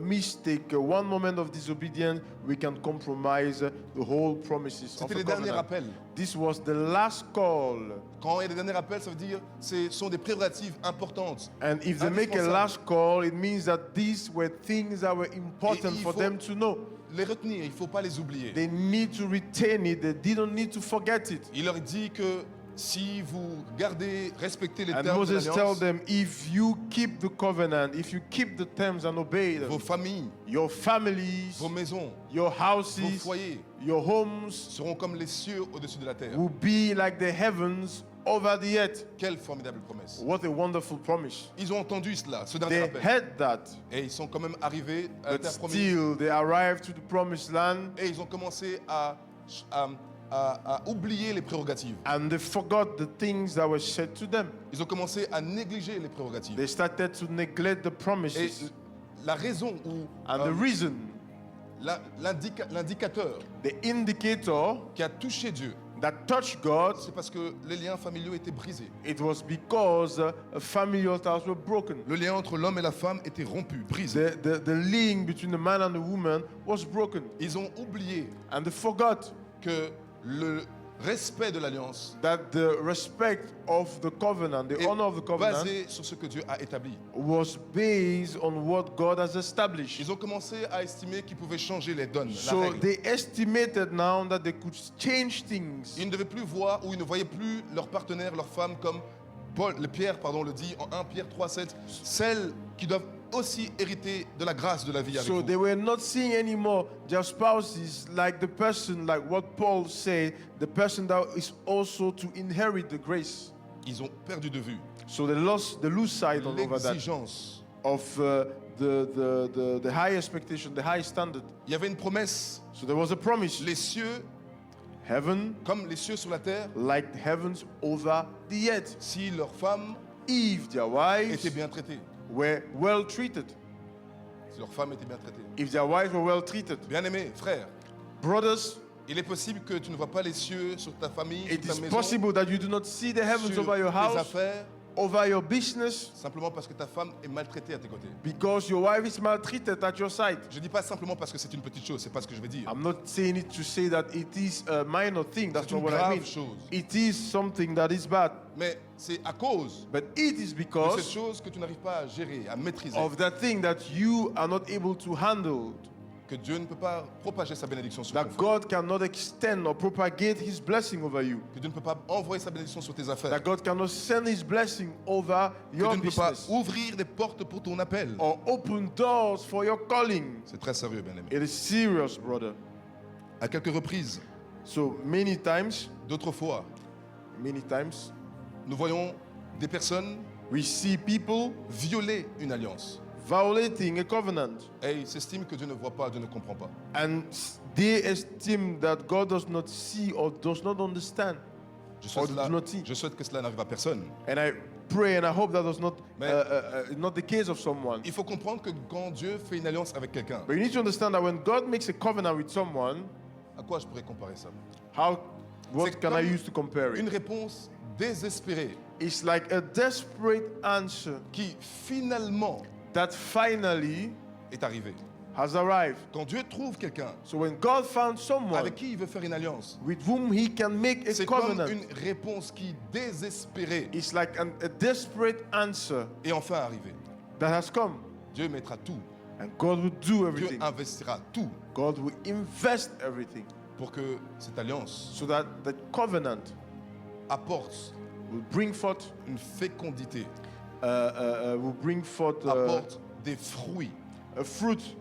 mistake, one moment of disobedience, we can compromise the whole promises of C'était the les derniers covenant. rappels. This was the last call. Quand il y a des derniers rappels, ça veut dire que ce sont des prérogatives importantes. And if they make a Indispensable. last call, it means that these were things that were important Et il for faut- them to know. Les retenir, il ne faut pas les oublier. They need to retain it. They didn't need to forget it. Il leur dit que si vous gardez, respectez les And termes de Moses tells l'alliance, them, if you keep the covenant, if you keep the terms and obey them, vos familles, your families, vos maisons, your vos houses, foyers your homes seront comme les cieux au-dessus de la terre. will be like the heavens over the earth. Quelle formidable promesse. What a wonderful promise. Ils ont entendu cela, ce dernier They rappel. heard that, Et ils sont quand même arrivés à la but terre promise. still they arrived to the promised land Et ils ont commencé à oublier les prérogatives. and they forgot the things that were said to them. Ils ont commencé à négliger les prérogatives. They started to neglect the Et promises. la raison ou And the reason, l'indicateur the indicator qui a touché Dieu, that touched God, c'est parce que les liens familiaux étaient brisés. it was because familial ties were broken. Le lien entre l'homme et la femme était rompu, brisé. The link between the man and the woman was broken. Ils ont oublié And they forgot que le respect de l'alliance that the respect of the covenant, the est honor of the covenant, basé sur ce que Dieu a établi. was based on what God has established. Ils ont commencé à estimer qu'ils pouvaient changer les donnes, la So règle. they estimated now that they could change things. Ils ne devaient plus voir ou ils ne voyaient plus leur partenaire, leur femme comme Pierre le dit en 1 Pierre 3,7, celles qui doivent aussi hériter de la grâce de la vie avec So vous. they were not seeing anymore their spouses like the person, like what Paul said, the person that is also to inherit the grace. Ils ont perdu de vue So they lose sight on over that l'exigence. of the high expectation, the high standard. Il y avait une promesse, So there was a promise. les cieux, Heaven comme les cieux sur la terre, like the heavens over the earth. si leurs femmes If their étaient wives bien traitées. were well treated, Si leurs femmes étaient bien traitées. if their wives were well treated, Bien-aimés, frères, brothers, il est possible que tu ne vois pas les cieux sur ta famille, sur it ta is maison, possible that you do not see the heavens sur over your tes house, affaires, over your business, simplement parce que ta femme est maltraitée à tes côtés. because your wife is maltreated at your side. Je ne dis pas simplement parce que c'est une petite chose, c'est pas ce que je vais dire. I'm not saying it to say that it is a minor thing. That's C'est not une what I grave mean. chose. It is something that is bad. Mais c'est à cause But it is de cette because chose que tu n'arrives pas à gérer, à maîtriser, of that thing that you are not able to handle, que Dieu ne peut pas propager sa bénédiction sur that ton feu, God cannot extend or propagate His blessing over you, que Dieu ne peut pas envoyer sa bénédiction sur tes affaires, that God cannot send His blessing over que your Dieu ne peut pas business ouvrir des portes pour ton appel. or open doors for your calling. C'est très sérieux, bien-aimé. It is serious, brother. À quelques reprises, So many times, d'autres fois, nous nous voyons des personnes we see people violer une alliance. violating a covenant. Et ils s'estiment que Dieu ne voit pas, Dieu ne comprend pas. And they esteem that God does not see or does not understand. Or does not see. Je souhaite que cela n'arrive à personne. And I pray and I hope that was not, Mais- not the case of someone. Il faut comprendre que quand Dieu fait une alliance avec quelqu'un, But you need to understand that when God makes a covenant with someone, à quoi je pourrais comparer ça? what C'est can I comme use to compare Une it? réponse désespérée It's like a desperate answer qui finalement that finally est arrivée. has arrived. Quand Dieu trouve quelqu'un So when God found someone avec qui il veut faire une alliance, with whom he can make a c'est comme covenant, une réponse qui désespérée it's like a desperate answer est enfin arrivée. that has come. Dieu mettra tout. And God will do Dieu everything. investira tout God will invest everything pour que cette alliance so that the covenant apporte will bring forth, une fécondité, will bring forth apporte des fruits a fruit,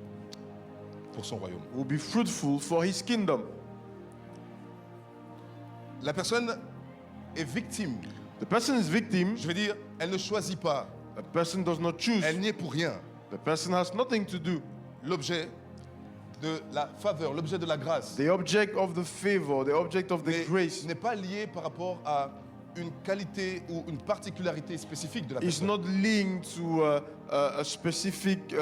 pour son royaume. will be fruitful for his kingdom. La personne est victime. The person is victim. Je veux dire, elle ne choisit pas. The person does not choose. Elle n'y est pour rien. The person has nothing to do. L'objet de la faveur, l'objet de la grâce The object of the favor, the object of the grace n'est pas lié par rapport à une qualité ou une particularité spécifique de la is personne. not linked to a specific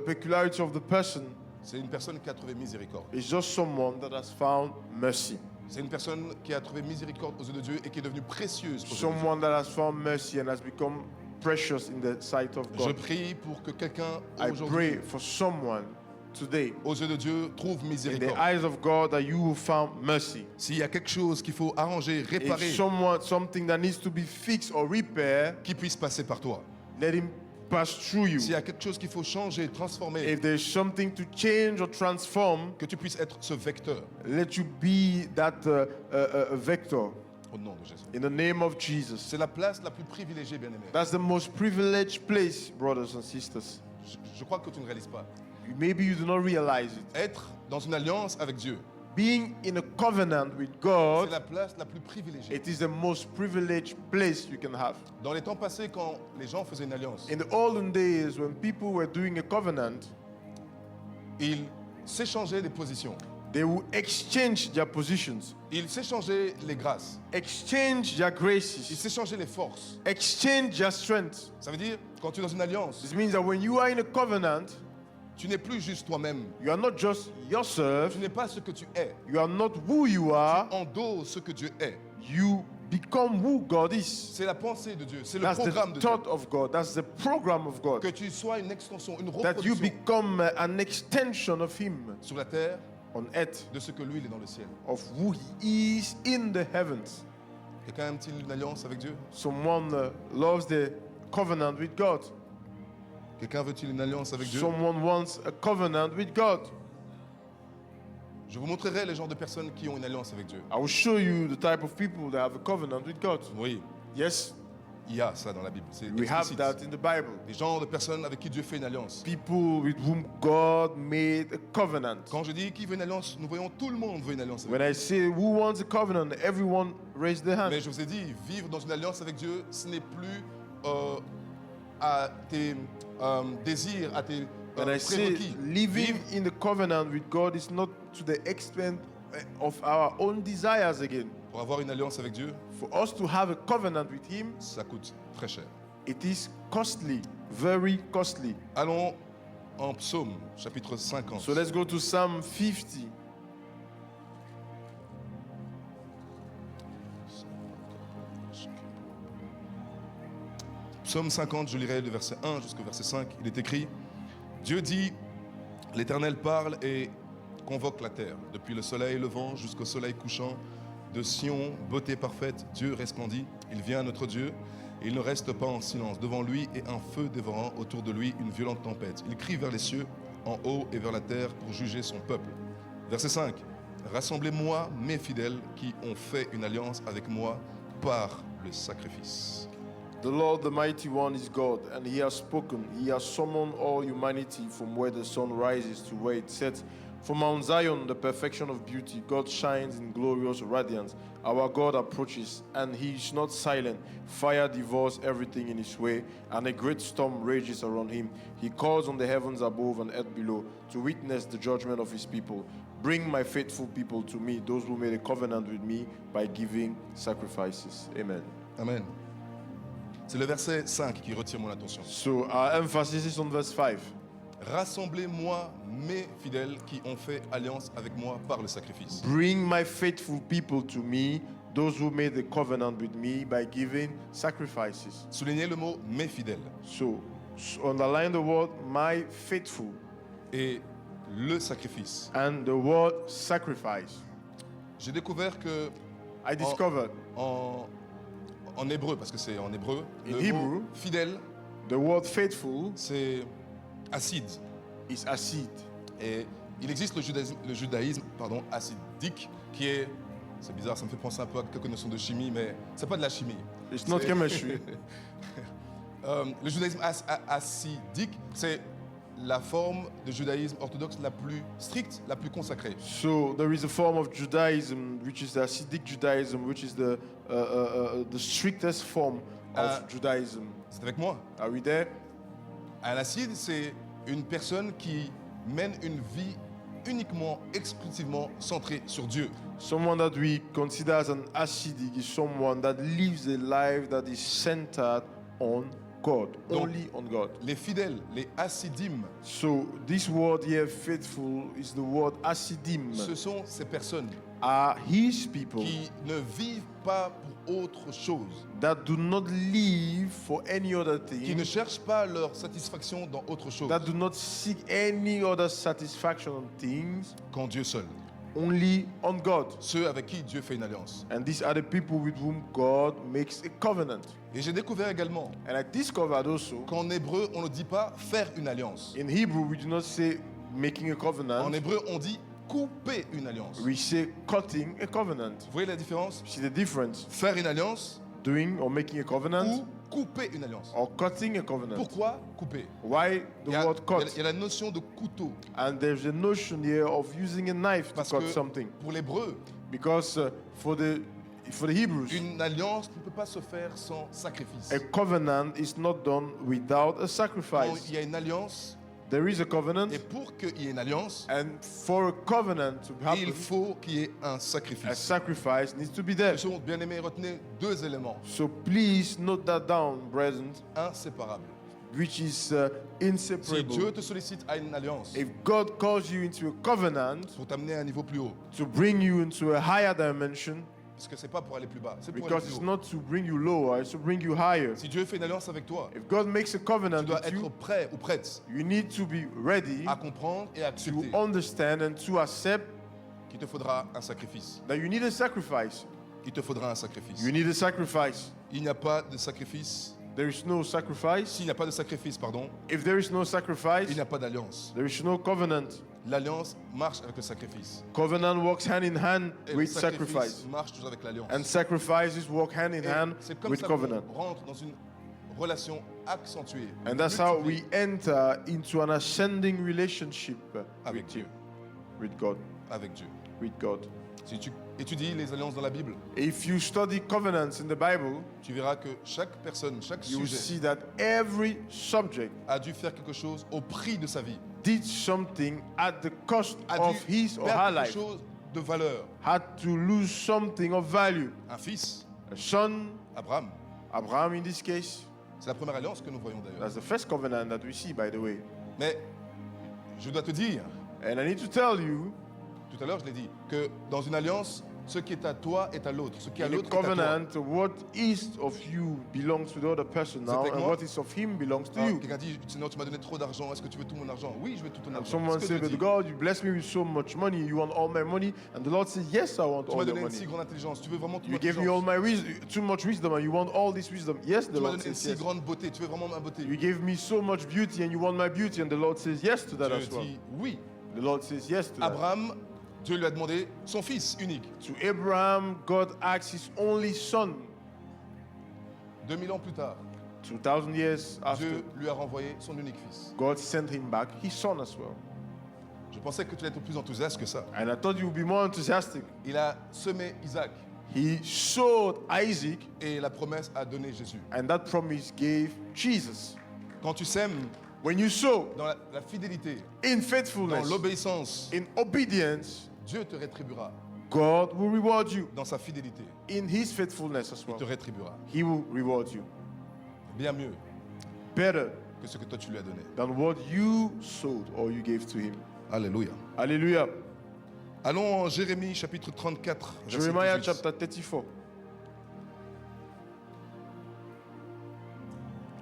peculiarity of the person. C'est une personne qui a trouvé miséricorde. It's just someone that has found mercy. C'est une personne qui a trouvé miséricorde aux yeux de Dieu et qui est devenue précieuse aux yeux de Dieu. Someone that has found mercy and has become precious in the sight of Je God. prie pour que quelqu'un I aujourd'hui, pray for someone today, aux yeux de Dieu, trouve in the miséricorde. eyes of God, that you will find mercy. S'il y a quelque chose qu'il faut arranger, If réparer, something that needs to be fixed or repaired, qui puisse passer par toi. let him pass through S'il y you. a quelque chose qu'il faut changer, transformer, If there's something to change or transform, que tu puisses être ce vecteur let you be that vector au nom de Jésus. in the name of Jesus. C'est la place la plus privilégiée, bien-aimé. That's the most privileged place, brothers and sisters. Je crois que tu ne réalises pas. Maybe you do not realize it. Être dans une alliance avec Dieu, Being in a covenant with c'est God, la place la plus privilégiée. it is the most privileged place you can have. Dans les temps passés, quand les gens faisaient une alliance, In the olden days, when people were doing a covenant, ils s'échangeaient des positions. they would exchange their positions, Ils s'échangeaient les grâces. exchange their Ils graces, s'échangeaient les forces. exchange their strength. Ça veut dire, quand tu es dans une alliance, This means that when you are in a covenant, tu n'es plus juste toi-même. you are not just yourself, Tu n'es pas ce que tu es. you are not who you are, Endose ce que Dieu est. you become who God is. C'est la pensée de Dieu. C'est le That's programme the de Dieu. thought of God. That's the program of God. Que tu sois une extension, une That you reproduction become an extension of Him sur la terre on earth, de ce que lui, il est dans le ciel. of who He is in the heavens. Quelqu'un aime-t-il une alliance avec Dieu? Someone loves the covenant with God. Quelqu'un veut-il une alliance avec Dieu? Someone wants a covenant with God. Je vous montrerai les genres de personnes qui ont une alliance avec Dieu. I will show you the type of people that have a covenant with God. Oui, Yes, il y a ça dans la Bible. C'est we have explicite. that in the Bible. Les genres de personnes avec qui Dieu fait une alliance. People with whom God made a covenant. Quand je dis qui veut une alliance, nous voyons tout le monde veut une alliance avec When I say who wants a covenant, everyone raise their hand. Mais je vous ai dit, vivre dans une alliance avec Dieu, ce n'est plus à tes désirs, à tes When I say prérequis. living Vivre, in the covenant with God is not to the extent of our own desires again. pour avoir une alliance avec Dieu, For us to have a covenant with Him, ça coûte très cher. it is costly, very costly. Allons en Psaume, chapitre 50. So let's go to Psalm 50. Psaume 50, je lirai le verset 1 jusqu'au verset 5. Il est écrit, Dieu dit, l'Éternel parle et convoque la terre. Depuis le soleil levant jusqu'au soleil couchant, de Sion, beauté parfaite, Dieu resplendit. Il vient à notre Dieu et il ne reste pas en silence. Devant lui est un feu dévorant, autour de lui une violente tempête. Il crie vers les cieux, en haut et vers la terre pour juger son peuple. Verset 5. Rassemblez-moi, mes fidèles, qui ont fait une alliance avec moi par le sacrifice. The Lord, the mighty one, is God, and He has spoken. He has summoned all humanity from where the sun rises to where it sets, From Mount Zion, the perfection of beauty, God shines in glorious radiance. Our God approaches, and he is not silent. Fire devours everything in his way, and a great storm rages around him. He calls on the heavens above and earth below to witness the judgment of his people. Bring my faithful people to me, those who made a covenant with me by giving sacrifices. Amen. Amen. C'est le verset 5 qui retire mon attention. So our emphasis is on verse 5. Rassemblez-moi mes fidèles qui ont fait alliance avec moi par le sacrifice. Bring my faithful people to me, those who made the covenant with me by giving sacrifices. Soulignez le mot mes fidèles So underline the word my faithful et le sacrifice. and the word sacrifice. J'ai découvert que I discovered en hébreu, parce que c'est en hébreu, In le Hebrew, mot fidèle, the word faithful c'est acide. is acid. Et il existe le judaïsme acidique qui est, c'est bizarre, ça me fait penser un peu à quelques notions de chimie, mais c'est pas de la chimie. It's not C'est- chemistry. Le judaïsme acidique, c'est la forme de judaïsme orthodoxe la plus stricte, la plus consacrée. So there is a form of Judaism which is the Hasidic Judaism, which is the strictest form of Judaism. C'est avec moi. Are we there? Un acide, c'est une personne qui mène une vie uniquement, exclusivement centrée sur Dieu. Someone that we consider as an Hasidic is someone that lives a life that is centered on God, Donc- only on God. Les fidèles, les hassidim, So this word here, faithful, is the word Hasidim, ce sont ces personnes are His people qui ne vivent pas pour autre chose, that do not live for any other qui ne thing, cherchent pas leur satisfaction dans autre chose that do not seek any other satisfaction on things, qu'en Dieu seul. only on God. Ceux avec qui Dieu fait une alliance. And these are the people with whom God makes a covenant. Et j'ai découvert également And I discovered also, qu'en hébreu, on ne dit pas faire une alliance. in Hebrew, we do not say making a En covenant, hébreu, on dit couper une alliance. we say cutting a covenant. Vous voyez la différence? See the difference? Faire une alliance Doing or making a ou covenant couper une alliance. or cutting a covenant. Pourquoi couper? Why the Il y a, word il y a- cut? il y a la notion de couteau. And there's a notion here of using a knife to Parce cut que something. pour l'hébreu, Because for the Hebrews, une alliance ne peut pas se faire sans sacrifice. a covenant is not done without a Quand sacrifice. il y a une alliance, There is a covenant, et pour qu'il y ait une alliance, and for a covenant to il happen, faut qu'il y ait un a sacrifice. sacrifice needs to be there. Mes chers bien-aimés, retenez deux éléments So please note that down, brethren, inséparables. which is Si inseparable. Dieu te sollicite à une alliance If God calls you into a covenant pour t'amener à un niveau plus haut, to bring you into a higher dimension, parce que c'est pas pour aller plus bas, c'est pour aller because plus it's haut. not to bring you lower, it's to bring you higher. Si Dieu fait une alliance avec toi, If God makes a tu covenant dois with être you, prêt ou prête you need to be ready à comprendre et à to accepter understand and to accept qu'il te faudra un sacrifice. that you need a sacrifice. Il te faudra un sacrifice. You need a sacrifice. Il n'y a pas de sacrifice. There is no sacrifice. S'il n'y a pas de sacrifice, pardon, If there is no il sacrifice, n'y a pas d'alliance. there is no covenant. L'alliance marche avec le sacrifice. Covenant works hand in hand Et le with sacrifice sacrifice. marche toujours avec l'alliance. And sacrifices work hand in Et hand c'est comme with ça covenant. qu'on rentre dans une relation accentuée. And that's how multipliée we enter into an ascending relationship avec with Dieu. you, with God, Avec Dieu. with God. Si tu étudies les alliances dans la Bible, If you study covenants in the Bible, tu verras que chaque personne, chaque you will sujet see that every subject a dû faire quelque chose au prix de sa vie. did something at the cost A of dû his or her perdre quelque life, chose de valeur. had to lose something of value. Un fils, A son, Abraham. Abraham in this case, C'est la première alliance que nous voyons d'ailleurs. that's the first covenant that we see, by the way. Mais je dois te dire, And I need to tell you, tout à l'heure je l'ai dit, que dans une alliance, ce qui est à toi est à l'autre. Ce qui est à in a l'autre est à toi. covenant, what is of you belongs to the other person now, avec and moi? what is of him belongs to Ah, you. quelqu'un dit, Seigneur, tu m'as donné trop d'argent, est-ce que tu veux tout mon argent? Oui, je veux tout ton And argent. someone C'est ce que said, Dieu but dit. God, you bless me with so much money. You want all my money? And the Lord says, yes, I want Tu all m'as your donné une si money. grande intelligence, tu veux vraiment toute You mon gave me all intelligence. my too much wisdom, and you want all this wisdom. Yes, the Tu m'as Lord donné une says si yes. grande beauté, tu veux vraiment ma beauté. You gave me so much beauty, and you want my beauty, and the Lord says yes to that Dieu as well. dit oui. The Lord says yes to that. Abraham, Dieu lui a demandé son fils unique. To Abraham, God asked his only son. 2000 ans plus tard, 2,000 years after, Dieu lui a renvoyé son unique fils. God sent him back his son as well. Je Je pensais que tu allais être plus enthousiaste que ça. And I thought you would be more enthusiastic. Il a semé Isaac He sowed Isaac, et la promesse a donné Jésus. and that promise gave Jesus. Quand tu sèmes When you sow dans la fidélité, in dans faithfulness, l'obéissance, in obedience, Dieu te rétribuera. God will reward you. Dans sa fidélité, In His faithfulness as il te well, rétribuera. He will reward you. Bien mieux Better que ce que toi tu lui as donné. than what you sowed or you gave to Him. Alléluia. Hallelujah. Allons en Jérémie chapitre 34. verset Jeremiah 18. chapter 34.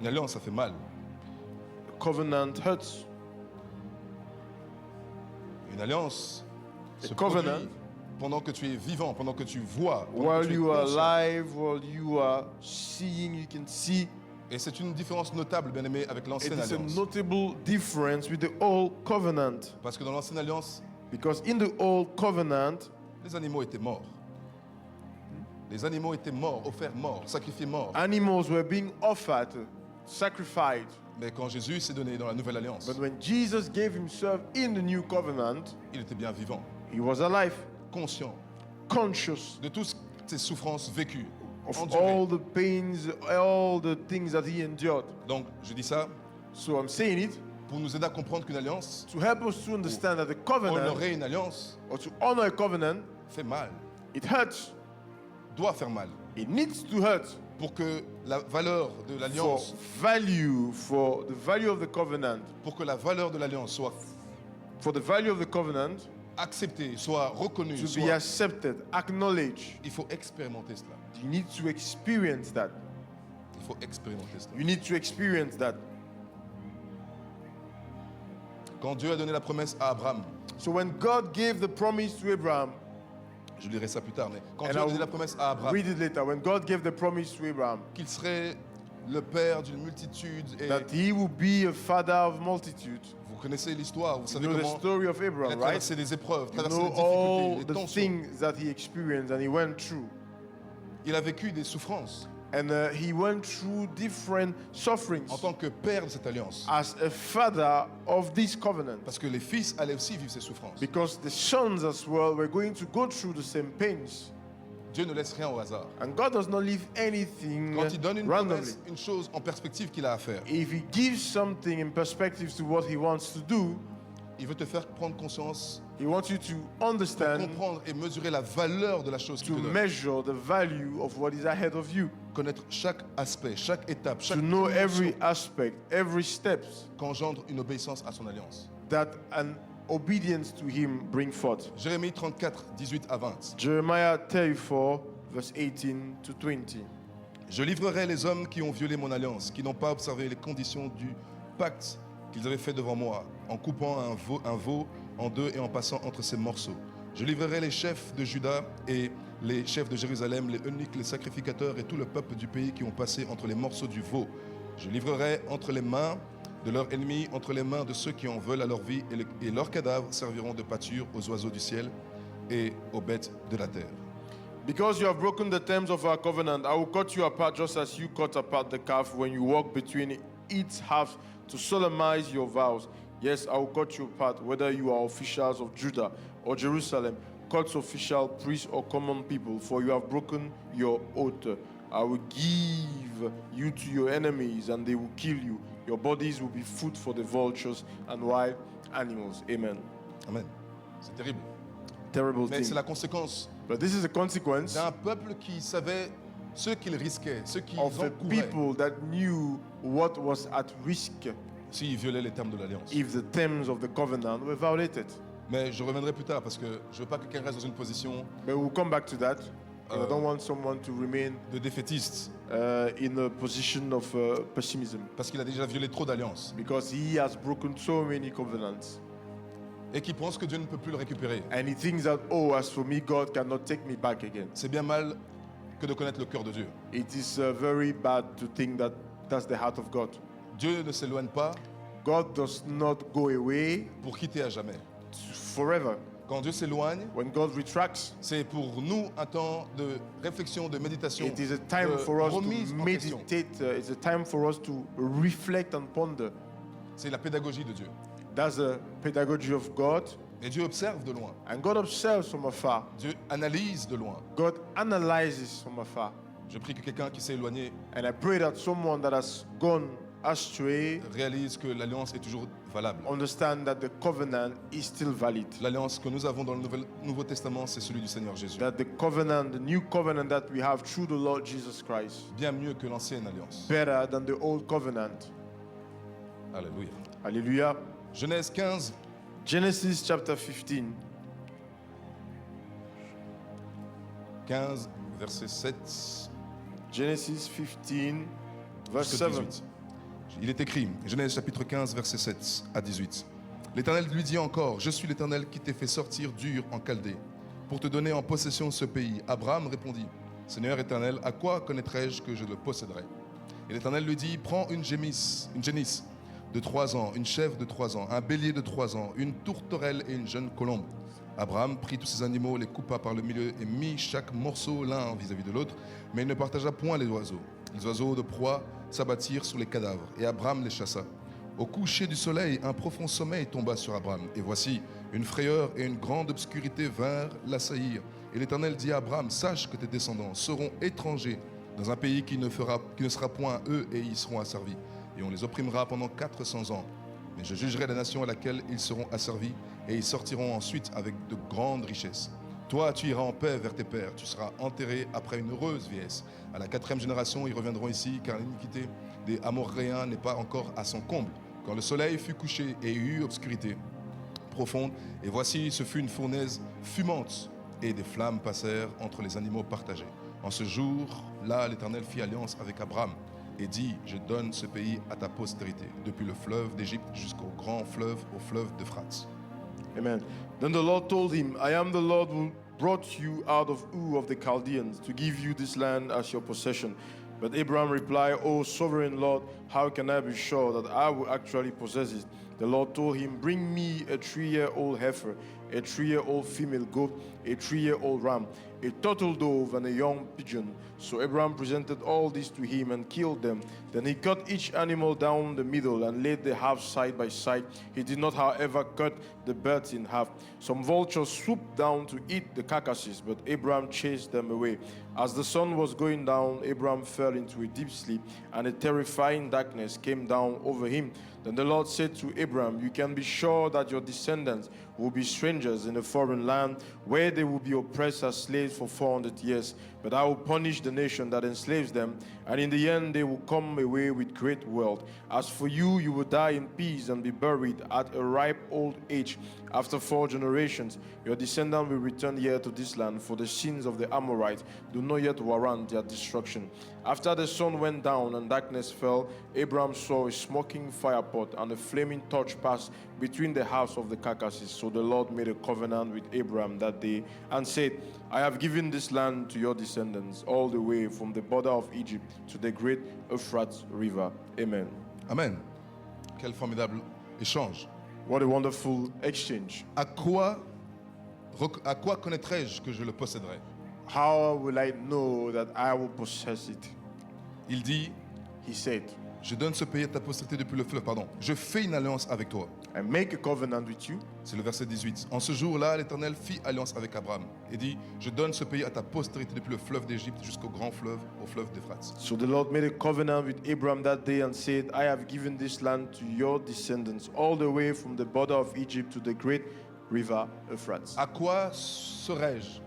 Une alliance, ça fait mal. Covenant hurts. Une alliance se covenant, produit pendant que tu es vivant, pendant que tu vois, pendant que While tu es you are conscient. alive, while you are seeing, you can see. Et c'est une différence notable, bien aimé, avec It l'ancienne is a alliance. notable difference with the old covenant. Parce que dans l'ancienne alliance, Because in the old covenant, les animaux étaient morts. Les animaux étaient morts, offerts morts, sacrifiés morts. animals were being offered, sacrificed. Mais quand Jésus s'est donné dans la nouvelle alliance, But when Jesus gave himself in the new covenant, il était bien vivant, he was alive, conscient conscious de toutes ces souffrances vécues, of endurées. all the pains, all the things that he endured. Donc, je dis ça So I'm saying it pour nous aider à comprendre qu'une alliance, to help us to understand that the covenant, honorer une alliance, or to honor a covenant, fait mal, it hurts. doit faire mal. It needs to hurt Pour que la valeur de for l'alliance, for the value of the covenant, pour que la valeur de l'alliance soit for the value of the covenant acceptée, soit reconnue, to be soit... accepted, acknowledged. Il faut expérimenter cela. You need to experience that. Il faut expérimenter cela. You need to experience that. Quand Dieu a donné la promesse à Abraham, So when God gave the promise to Abraham, je lirai ça plus tard, mais quand and Dieu a I'll donné la promesse à Abraham, read it later, when God gave the promise to Abraham, qu'il serait le père d'une multitude, et that he would be a father of multitude. vous connaissez l'histoire, vous You savez know the comment story of il a Abraham, right? traversé des épreuves, You traversé know des all difficultés, des the tensions. things that he experienced and he went through. Il a vécu des souffrances And he went through different sufferings en tant que père de cette alliance. as a father of this covenant. Parce que les fils allaient aussi vivre ces souffrances. Because the sons as well were going to go through the same pains. Dieu ne laisse rien au hasard. And God does not leave anything Quand il donne une randomly. promesse, une chose en perspective qu'il a à faire, If he gives something in perspective to what he wants to do, il veut te faire prendre conscience, he wants you to pour understand, comprendre et mesurer la valeur de la chose qu'il to te donne. measure the value of what is ahead of you, Connaître chaque aspect, chaque étape, chaque to know dimension every aspect, every steps qu'engendre une obéissance à son alliance. that an obedience to him bring forth. Jérémie 34, 18 à 20. Jeremiah 34, verse 18 to 20. Je livrerai les hommes qui ont violé mon alliance, qui n'ont pas observé les conditions du pacte qu'ils avaient fait devant moi, en coupant un veau en deux et en passant entre ses morceaux. Je livrerai les chefs de Juda et les chefs de Jérusalem, les eunuques, les sacrificateurs et tout le peuple du pays qui ont passé entre les morceaux du veau. Je livrerai entre les mains de leurs ennemis, entre les mains de ceux qui en veulent à leur vie, et leurs cadavres serviront de pâture aux oiseaux du ciel et aux bêtes de la terre. Because you have broken the terms of our covenant, I will cut you apart just as you cut apart the calf when you walk between its halves to solemnize your vows. Yes, I will cut you apart, whether you are officials of Judah or Jerusalem, God's official priests or common people, for you have broken your oath. I will give you to your enemies, and they will kill you. Your bodies will be food for the vultures and wild animals. Amen. Amen. C'est terrible. Terrible Mais thing. c'est la conséquence But this is a consequence d'un peuple qui savait ce qu'il risquait, ce qu'ils of a encouraient people that knew what was at risk s'ils violaient les termes de l'alliance. if the terms of the covenant were violated. Mais je reviendrai plus tard parce que je ne veux pas que quelqu'un reste dans une position But we'll come back to that. I don't want someone to remain de défaitiste in a position of pessimism parce qu'il a déjà violé trop d'alliances because he has broken so many covenants. et qui pense que Dieu ne peut plus le récupérer. And he thinks that, oh, as for me, God cannot take me back again. C'est bien mal que de connaître le cœur de Dieu. It is very bad to think that that's the heart of God. Dieu ne s'éloigne pas God does not go away pour quitter à jamais. forever. Quand Dieu s'éloigne, When God retracts, c'est pour nous un temps de réflexion, de méditation, it is a time de for us remise to en question. meditate. It's a time for us to reflect and ponder. C'est la pédagogie de Dieu. That's the pedagogy of God. Et Dieu observe de loin. And God observes from afar. Dieu analyse de loin. God analyzes from afar. Je prie que quelqu'un qui s'est éloigné And I pray that someone that has gone astray réalise que l'alliance est toujours valable. understand that the covenant is still valid. L'alliance que nous avons dans le Nouveau Testament, c'est celui du Seigneur Jésus. That the covenant, the new covenant that we have through the Lord Jesus Christ, Bien mieux que l'ancienne alliance. better than the old covenant. Alléluia. Hallelujah. Genèse 15, Genesis chapter 15, 15, verset 7 Genesis 15, verse jusqu'à 7. 18. Il est écrit, Genèse chapitre 15, verset 7 à 18. L'Éternel lui dit encore, je suis l'Éternel qui t'ai fait sortir d'Ur en Chaldée, pour te donner en possession ce pays. Abraham répondit, Seigneur Éternel, à quoi connaîtrai-je que je le posséderai? Et l'Éternel lui dit, prends une génisse de 3 ans, une chèvre de 3 ans, un bélier de 3 ans, une tourterelle et une jeune colombe. Abraham prit tous ces animaux, les coupa par le milieu et mit chaque morceau l'un vis-à-vis de l'autre, mais il ne partagea point les oiseaux. Les oiseaux de proie s'abattirent sur les cadavres, et Abraham les chassa. Au coucher du soleil, un profond sommeil tomba sur Abraham, et voici, une frayeur et une grande obscurité vinrent l'assaillir. Et l'Éternel dit à Abraham, sache que tes descendants seront étrangers dans un pays qui ne sera point eux, et y seront asservis. Et on les opprimera pendant 400 ans. Mais je jugerai la nation à laquelle ils seront asservis, et ils sortiront ensuite avec de grandes richesses. Toi, tu iras en paix vers tes pères, tu seras enterré après une heureuse vieillesse. À la 4e génération, ils reviendront ici, car l'iniquité des Amoréens n'est pas encore à son comble. Quand le soleil fut couché et eut obscurité profonde, et voici, ce fut une fournaise fumante, et des flammes passèrent entre les animaux partagés. En ce jour-là, l'Éternel fit alliance avec Abraham, et dit, je donne ce pays à ta postérité, depuis le fleuve d'Égypte jusqu'au grand fleuve, au fleuve d'Euphrate. Amen. Then the Lord told him, I am the Lord who brought you out of Ur of the Chaldeans to give you this land as your possession. But Abraham replied, O sovereign Lord, how can I be sure that I will actually possess it? The Lord told him, bring me a 3-year-old heifer, a 3-year-old female goat, a 3-year-old ram, a turtle dove, and a young pigeon. So Abraham presented all this to him and killed them. Then he cut each animal down the middle and laid the halves side by side. He did not, however, cut the birds in half. Some vultures swooped down to eat the carcasses, but Abraham chased them away. As the sun was going down, Abraham fell into a deep sleep, and a terrifying darkness came down over him. Then the Lord said to Abraham, you can be sure that your descendants will be strangers in a foreign land, where they will be oppressed as slaves for 400 years. But I will punish the nation that enslaves them, and in the end they will come away with great wealth. As for you, you will die in peace and be buried at a ripe old age. After 4 generations, your descendants will return here to this land, for the sins of the Amorites do not yet warrant their destruction. After the sun went down and darkness fell, Abraham saw a smoking firepot and a flaming torch pass between the halves of the carcasses. So the Lord made a covenant with Abraham that day and said, I have given this land to your descendants all the way from the border of Egypt to the great Euphrates River. Amen. Amen. Quel formidable échange. What a wonderful exchange. À quoi connaîtrai-je que je le posséderai? How will I know that I will possess it? Il dit, He said, je donne ce pays à ta postérité depuis le fleuve, je fais une alliance avec toi. I make a covenant with you. C'est le verset 18. En ce jour-là, l'Éternel fit alliance avec Abraham et dit, je donne ce pays à ta postérité depuis le fleuve d'Égypte jusqu'au grand fleuve, au fleuve d'Euphrate. So the Lord made a covenant with Abraham that day and said, I have given this land to your descendants all the way from the border of Egypt to the great river Euphrates. À quoi serais-je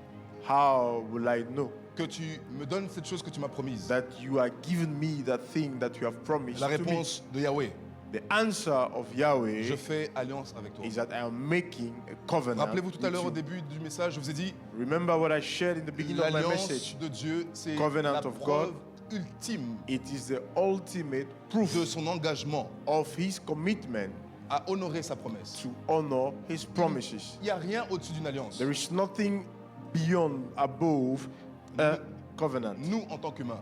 How will I know que tu me donnes cette chose que tu m'as promise? that you are giving me that thing that you have promised La to me? réponse de Yahweh, The answer of Yahweh je fais alliance avec toi. is that I am making a covenant. Rappelez-vous tout à with l'heure you. au début du message, je vous ai dit, Remember what I shared in the beginning of my l'alliance message. de Dieu, c'est Covenant la of preuve ultime It is the ultimate proof de son engagement of his commitment à honorer sa promesse. to honor his promises. Il n'y a rien au-dessus d'une alliance. There is nothing beyond, above a covenant. Nous, en tant qu'humains,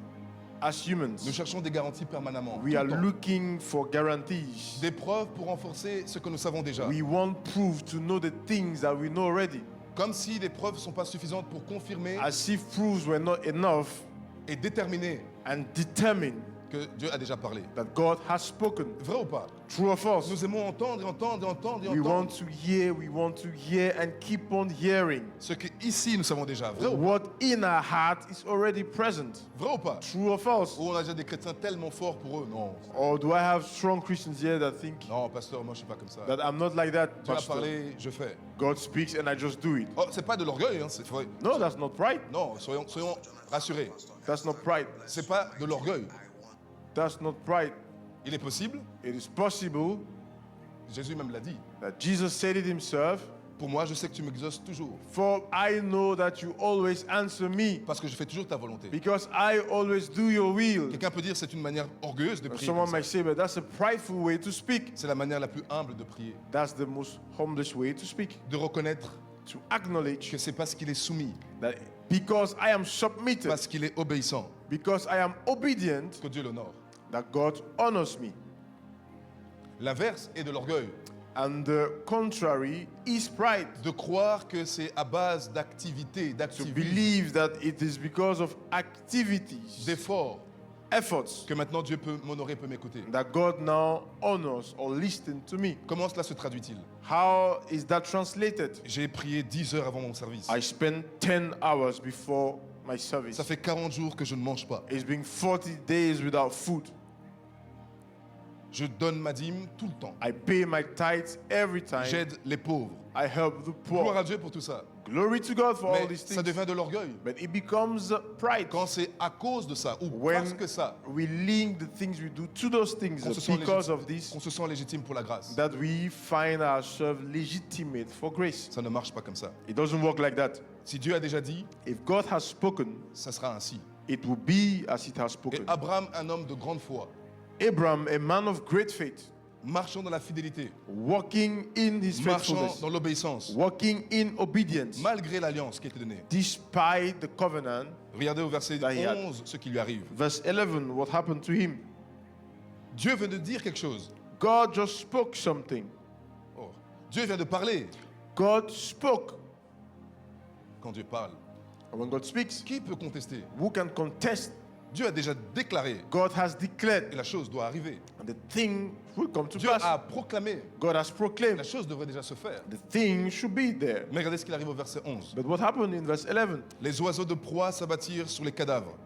As nous humans, cherchons des garanties permanemment. we tout are le temps. looking for guarantees. Des preuves pour renforcer ce que nous savons déjà. We want proof to know the things that we know already. Comme si les preuves ne sont pas suffisantes pour confirmer As if proofs were not enough et déterminer and determine que Dieu a déjà parlé. that God has spoken. Vrai ou pas? True or false? Nous aimons entendre et entendre et entendre et We want entendre. we want to hear and keep on hearing. Ce que ici nous savons déjà. Vrai ou pas? What in our heart is already present. Vrai ou pas? True or false? Ou on a déjà des chrétiens tellement forts pour eux? Non. Or do I have strong Christians here that think Non, pasteur, moi je suis pas comme ça. that I'm not like that, Dieu a pastor? parlé, je fais. God speaks and I just do it. Oh, c'est pas de l'orgueil, hein, c'est vrai. No, that's not pride. Non, soyons rassurés. That's not pride. C'est pas de l'orgueil. That's not pride. Il est possible, It is possible Jésus même l'a dit. that Jesus said it himself. Pour moi, je sais que tu m'exauces toujours. For I know that you always answer me, Parce que je fais toujours ta volonté. because I always do your will. Quelqu'un peut dire c'est une manière orgueilleuse de prier. Someone comme ça. might say, but that's a prideful way to speak. C'est la manière la plus humble de prier. That's the most humblest way to speak. De reconnaître To acknowledge que c'est parce qu'il est soumis, that because I am submitted, parce qu'il est obéissant, because I am obedient, que Dieu l'honore. that God honors me. L'inverse est de l'orgueil. And the contrary is pride. De croire que c'est à base d'activité, To d'activisme, believe that it is because of activities, d'efforts, efforts, que maintenant Dieu peut m'honorer, peut m'écouter. that God now honors or listens to me. Comment cela se traduit-il? How is that translated? J'ai prié 10 heures avant mon service. I spend 10 hours before my service. Ça fait 40 jours que je ne mange pas. It's been 40 days without food. Je donne ma dîme tout le temps. I pay my tithes every time. J'aide les pauvres. I help the Gloire poor. à Dieu pour tout ça. Glory to God for all Mais these ça things. devient de l'orgueil. But it becomes pride Quand c'est à cause de ça ou parce when que ça, we link the things we do to those things qu'on se sent because of légitime, this, qu'on se sent légitime pour la grâce. that we find ourselves legitimate for grace. Ça ne marche pas comme ça. It doesn't work like that. Si Dieu a déjà dit, If God has spoken, ça sera ainsi. it will be as it has Et spoken. Abraham, un homme de grande foi, Abraham, a man of great faith, marchant dans la fidélité, walking in his marchant faithfulness, dans l'obéissance, walking in obedience, malgré l'alliance qui a été donnée. despite the covenant. Regardez au verset That he had. 11 ce qui lui arrive. Verse 11, what happened to him? Dieu vient de dire quelque chose. God just spoke something. Oh. Dieu vient de parler. God spoke. Quand Dieu parle, And when God speaks, qui peut contester? who can contest? Dieu a déjà déclaré God has et declared, la chose doit arriver. and the thing will come to Dieu pass. a proclamé. God has La proclaimed, chose devrait déjà se faire. the thing should be there. Mais regardez ce qu'il arrive au verset 11. But what happened in verse 11? Les oiseaux de proie s'abattirent sur les cadavres.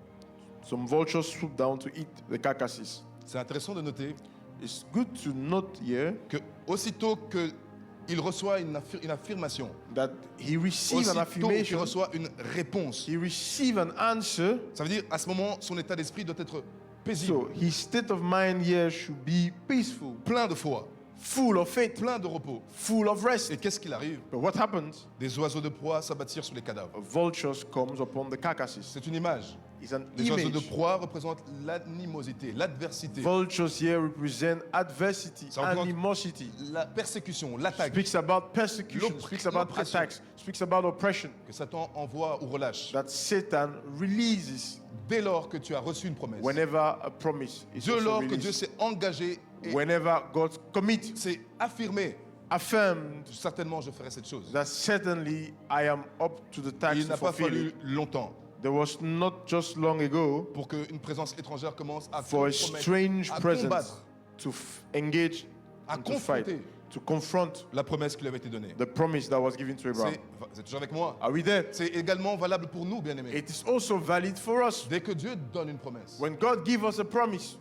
Some vultures swooped down to eat the carcasses. C'est intéressant de noter It's good to note here que aussitôt qu'il reçoit une affirmation, that he received an aussitôt qu'il affirmation, reçoit une réponse, he received an answer. ça veut dire à ce moment, son état d'esprit doit être paisible, So his state of mind here should be peaceful, plein de foi, full of faith, plein de repos. full of rest. Et qu'est-ce qu'il arrive? But what happens? Des oiseaux de proie s'abattirent sur les cadavres. Vultures comes upon the carcasses. C'est une image. It's an Les oiseaux de image. proie représentent l'animosité, l'adversité, Vultures here represent adversity, Ça représente- animosity. la persécution, l'attaque Speaks about persecution, speaks about l'oppression. attacks, speaks about oppression que Satan envoie ou relâche that Satan releases dès lors que tu as reçu une promesse. whenever a promise is Dès also lors que Dieu released. s'est engagé et Whenever God commits, s'est affirmé, affirmed certainement je ferai cette chose. that certainly I am up to the Et task il to n'a pas fulfill fallu it. longtemps There was not just long ago pour qu'une présence étrangère commence à for a compromettre, strange à presence combattre to engage À and to fight, confronter. to confront la promesse qui lui avait été donnée. the promise that was given to Abraham. Vous êtes toujours avec moi? Are we there? C'est également valable pour nous, bien-aimés. It is also valid for us. Dès que Dieu donne une promesse, When God gives us a promise,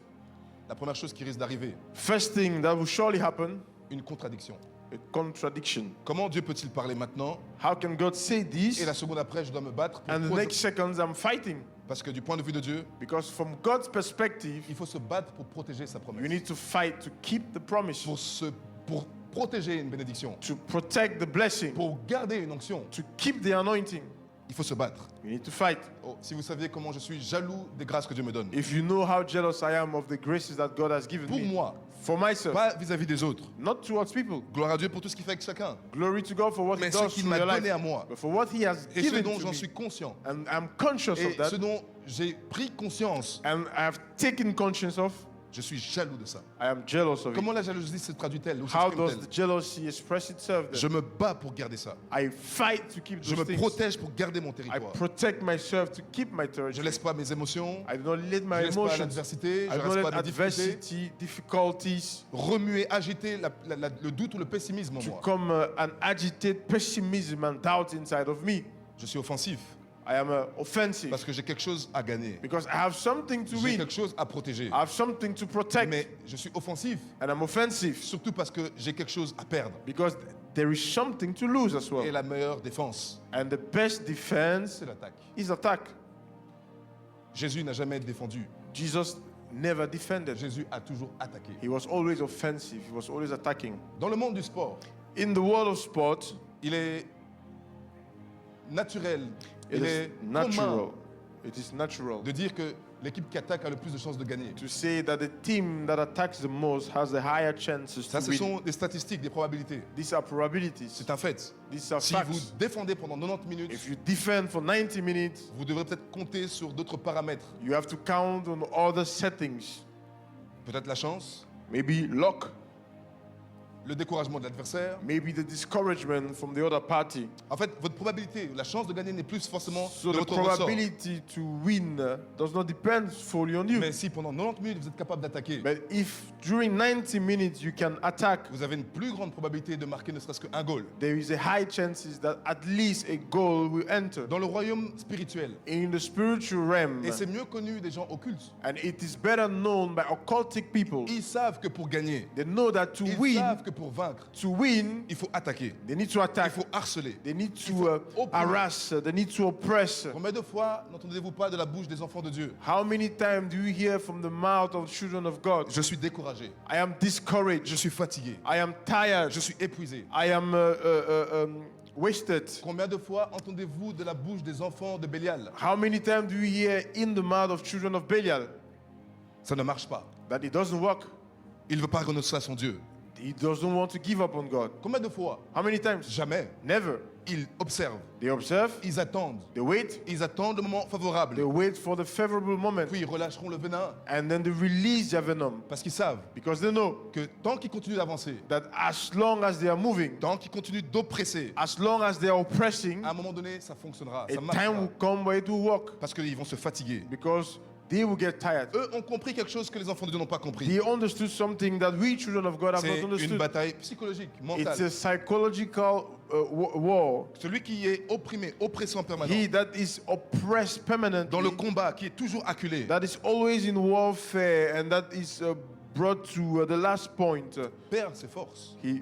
la première chose qui risque d'arriver, first thing that will surely happen, une contradiction. a contradiction. Comment Dieu peut-il parler maintenant How can God say this et la seconde après je dois me battre pour and the cause- next seconds I'm fighting? Parce que du point de vue de Dieu, Because from God's perspective, il faut se battre pour protéger sa you promesse. need to fight to keep the promise, Pour protéger une bénédiction, to protect the blessing, pour garder une onction, to keep the anointing. il faut se battre. You need to fight. Oh, si vous saviez comment je suis jaloux des grâces que Dieu me donne. If you know how jealous I am of the graces that God has given Pour me, moi, for myself, pas vis-à-vis des autres. not towards people. Gloire à Dieu pour tout ce qu'il fait avec chacun. Glory to God for what Mais He ce does qu'il through m'a your donné life, à moi. but for what He has Et ce given dont to j'en me. suis conscient. And I'm conscious Et of that, ce dont j'ai pris conscience, and I've taken conscience of, Je suis jaloux de ça. I am jealous of it. Comment la jalousie se traduit-elle ou How does s'exprime-t-elle? the jealousy express itself then? Je me bats pour garder ça. I fight to keep Je those me things. protège pour garder mon I territoire. protect myself to keep my Je territory. ne laisse pas mes émotions, I do not let je my ne laisse pas emotions, l'adversité, I je do ne not laisse let pas mes difficultés adversity, difficulties remuer, agiter le doute ou le pessimisme en to moi. come and agitate pessimism and doubt inside of me. Je suis offensif I am offensive parce que j'ai quelque chose à gagner. because I have something to J'ai win. quelque chose à protéger. I have something to protect. Mais je suis offensif And I'm offensive surtout parce que j'ai quelque chose à perdre. because there is something to lose as Et well. la meilleure défense, And the best defense c'est l'attaque. is attack. Jésus n'a jamais défendu. Jesus never defended. Jésus a toujours attaqué. He was always offensive. He was always attacking. Dans le monde du sport, In the world of sport, il est naturel, it il is est natural. commun It is natural de dire que l'équipe qui attaque a le plus de chances de gagner. to say that the team that attacks the most has the higher chances Ça, to ce win. sont des statistiques, des probabilités. These are probabilities. C'est un fait. These are Si vous facts. défendez pendant 90 minutes, If you defend for 90 minutes, vous devrez peut-être compter sur d'autres paramètres. you have to count on other settings. Peut-être la chance, Maybe luck, le découragement de l'adversaire. maybe the discouragement from the other party. En fait, votre probabilité, la chance de gagner n'est plus forcément So de the votre ressort. probability to win does not depend fully on you. Mais si pendant 90 minutes vous êtes capable d'attaquer, But if during 90 minutes you can attack, vous avez une plus grande probabilité de marquer ne serait-ce qu'un goal. there is a high chances that at least a goal will enter. Dans le royaume spirituel, In the spiritual realm, et c'est mieux connu des gens occultes, and it is better known by occultic people, ils savent que pour gagner, they know that to ils win, savent que pour vaincre, il faut attaquer, they need to il attack, faut harceler. they need to opprimer. harass, they need to oppress. Combien de fois n'entendez-vous pas de la bouche des enfants de Dieu? How many times do you hear from the mouth of children of God, Je suis découragé, I am je discouraged, suis fatigué, I am tired, je suis épuisé. I am wasted. Combien de fois entendez-vous de la bouche des enfants de Bélial? How many times do you hear in the mouth of children of Belial Ça ne marche pas. that it doesn't work? Il ne veut pas renoncer à son Dieu. He doesn't want to give up on God. Combien de fois? How many times? Jamais. Never. Ils observent, They observe, ils attendent, they wait, ils attendent le moment favorable. they wait for the favorable moment, Puis ils relâcheront le venin and then they release their venom parce qu'ils savent because they know que tant qu'ils continuent d'avancer, that as long as they are moving, tant qu'ils continuent d'oppresser, as long as they are oppressing, à un moment donné, ça fonctionnera, a ça time marchera. will come where it will work Parce qu'ils vont se fatiguer. because they will get tired. Eux ont compris quelque chose que les enfants de Dieu n'ont pas compris. They understood something that we children of God have C'est not une understood. bataille psychologique, It's mentale. a psychological war. Celui qui est opprimé, oppressé en permanence, He that is oppressed dans le permanently, combat, qui est toujours acculé, that is always in warfare, and that is brought to the last point. perd ses forces. He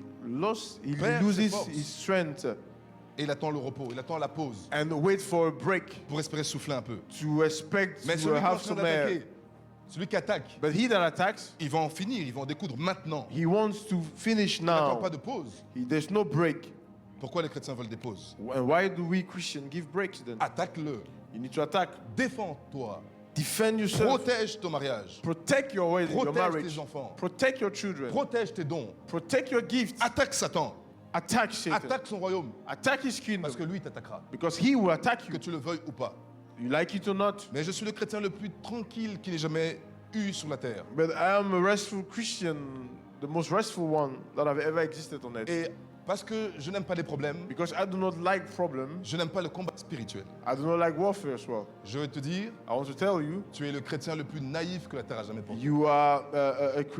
Perd loses ses forces. his strength Et il attend le repos, il attend la pause and wait for a break pour espérer souffler un peu. to expect Mais to celui qui est en have train some air. d'attaquer, celui qui attaque, But he that attacks, il va en finir, il va en découdre maintenant. he wants to finish Il n'attend now. pas de pause. There's no break. Pourquoi les chrétiens veulent des pauses? And why do we Christians give breaks then? Attaque-le, You need to attack. défends-toi, Defend yourself. protège ton mariage, Protect your wedding, your protège marriage. tes enfants, Protect your children. protège tes dons, Protect your gifts. attaque Satan, Attack Satan. attaque son royaume, Attack his kingdom. parce que lui t'attaquera, Because he will attack que you. tu le veuilles ou pas. You like it or not. Mais je suis le chrétien le plus tranquille qu'il ait jamais eu sur la terre. But I am a restful Christian, the most restful one that have ever existed on earth. Et parce que je n'aime pas les problèmes, Because I do not like problems. je n'aime pas le combat spirituel. I do not like warfare as well. Je vais te dire, I want to tell you, tu es le chrétien le plus naïf que la terre a jamais porté. you are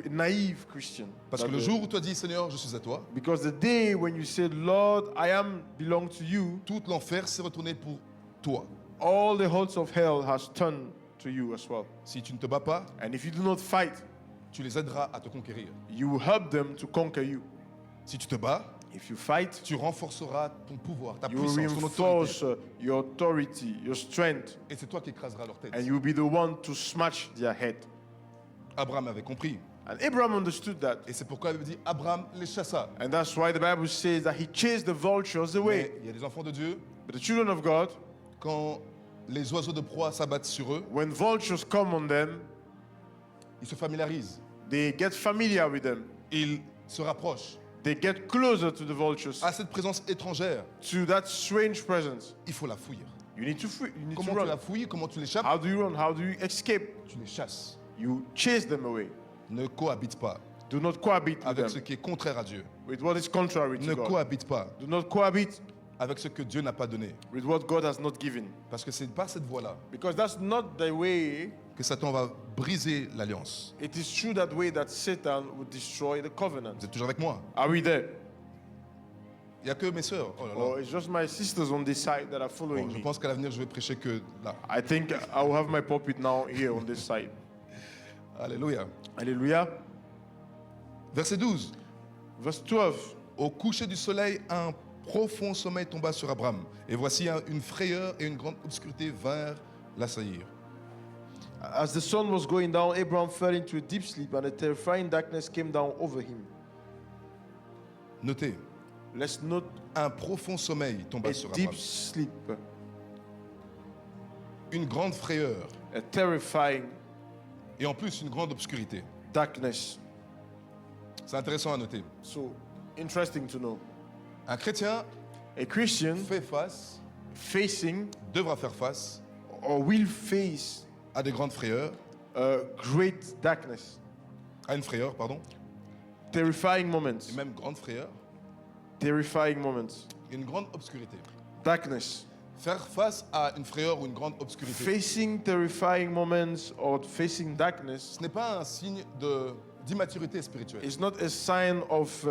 naive Christian. Parce que That le the- jour où tu as dit Seigneur, je suis à toi, Because the day when you said, Lord, I am belong to you, tout l'enfer s'est retourné pour toi. all the hosts of hell has turned to you as well. Si tu ne te bats pas, And if you do not fight, tu les aideras à te conquérir. you will help them to conquer you. Si tu te bats, If you fight, tu renforceras ton pouvoir, ta you will puissance, ton reinforce autorité. your authority, your strength, Et c'est toi qui écraseras leur tête. and you will be the one to smash their head. Abraham avait compris. And Abraham understood that. Et c'est pourquoi il avait dit Abraham les chassa. And that's why the Bible says that he chased the vultures away. Mais il y a des enfants de Dieu, But the children of God, quand les oiseaux de proie s'abattent sur eux, when vultures come on them, ils se familiarisent. they get familiar with them. Ils se rapprochent. They get closer to the vultures, À cette présence étrangère, to that strange presence. il faut la fuir. You need to you need to Comment tu la run. fouilles, comment tu l'échappes? How do you run? How do you escape? Tu les chasses. You chase them away. Ne cohabite pas Do not cohabit with avec ce them, qui est contraire à Dieu. with what is contrary Ne to God. cohabite pas Do not cohabit avec ce que Dieu n'a pas donné. with what God has not given. Parce que c'est par cette voie-là Because that's not the way. que Satan va briser l'alliance. It is through that way that Satan would destroy the Vous covenant. êtes toujours avec moi? Are we there? Il n'y a que mes sœurs. Oh là là. Or it's just my sisters on this side that are following Bon, je me? pense qu'à l'avenir, je vais prêcher que là. I think I will have my pulpit now here on this side. Alléluia. Hallelujah. Verset 12. Verse 12. Au coucher du soleil, un profond sommeil tomba sur Abraham. Et voici une frayeur et une grande obscurité vinrent l'assaillir. As the sun was going down, Abraham fell into a deep sleep, and a terrifying darkness came down over him. Notez, Let's note un profond sommeil tomba a sur deep Abraham. sleep, Une grande frayeur a terrifying et en plus une grande obscurité. darkness. C'est intéressant à noter. So, interesting to know. Un chrétien A Christian fait face, devra faire face or will face à des grandes frayeurs, a great darkness, à une frayeur, pardon, terrifying moments, et même grande frayeur, terrifying moments, et une grande obscurité. darkness. Faire face à une frayeur ou une grande obscurité, Facing terrifying moments or facing darkness ce n'est pas un signe d'immaturité spirituelle. is not a sign of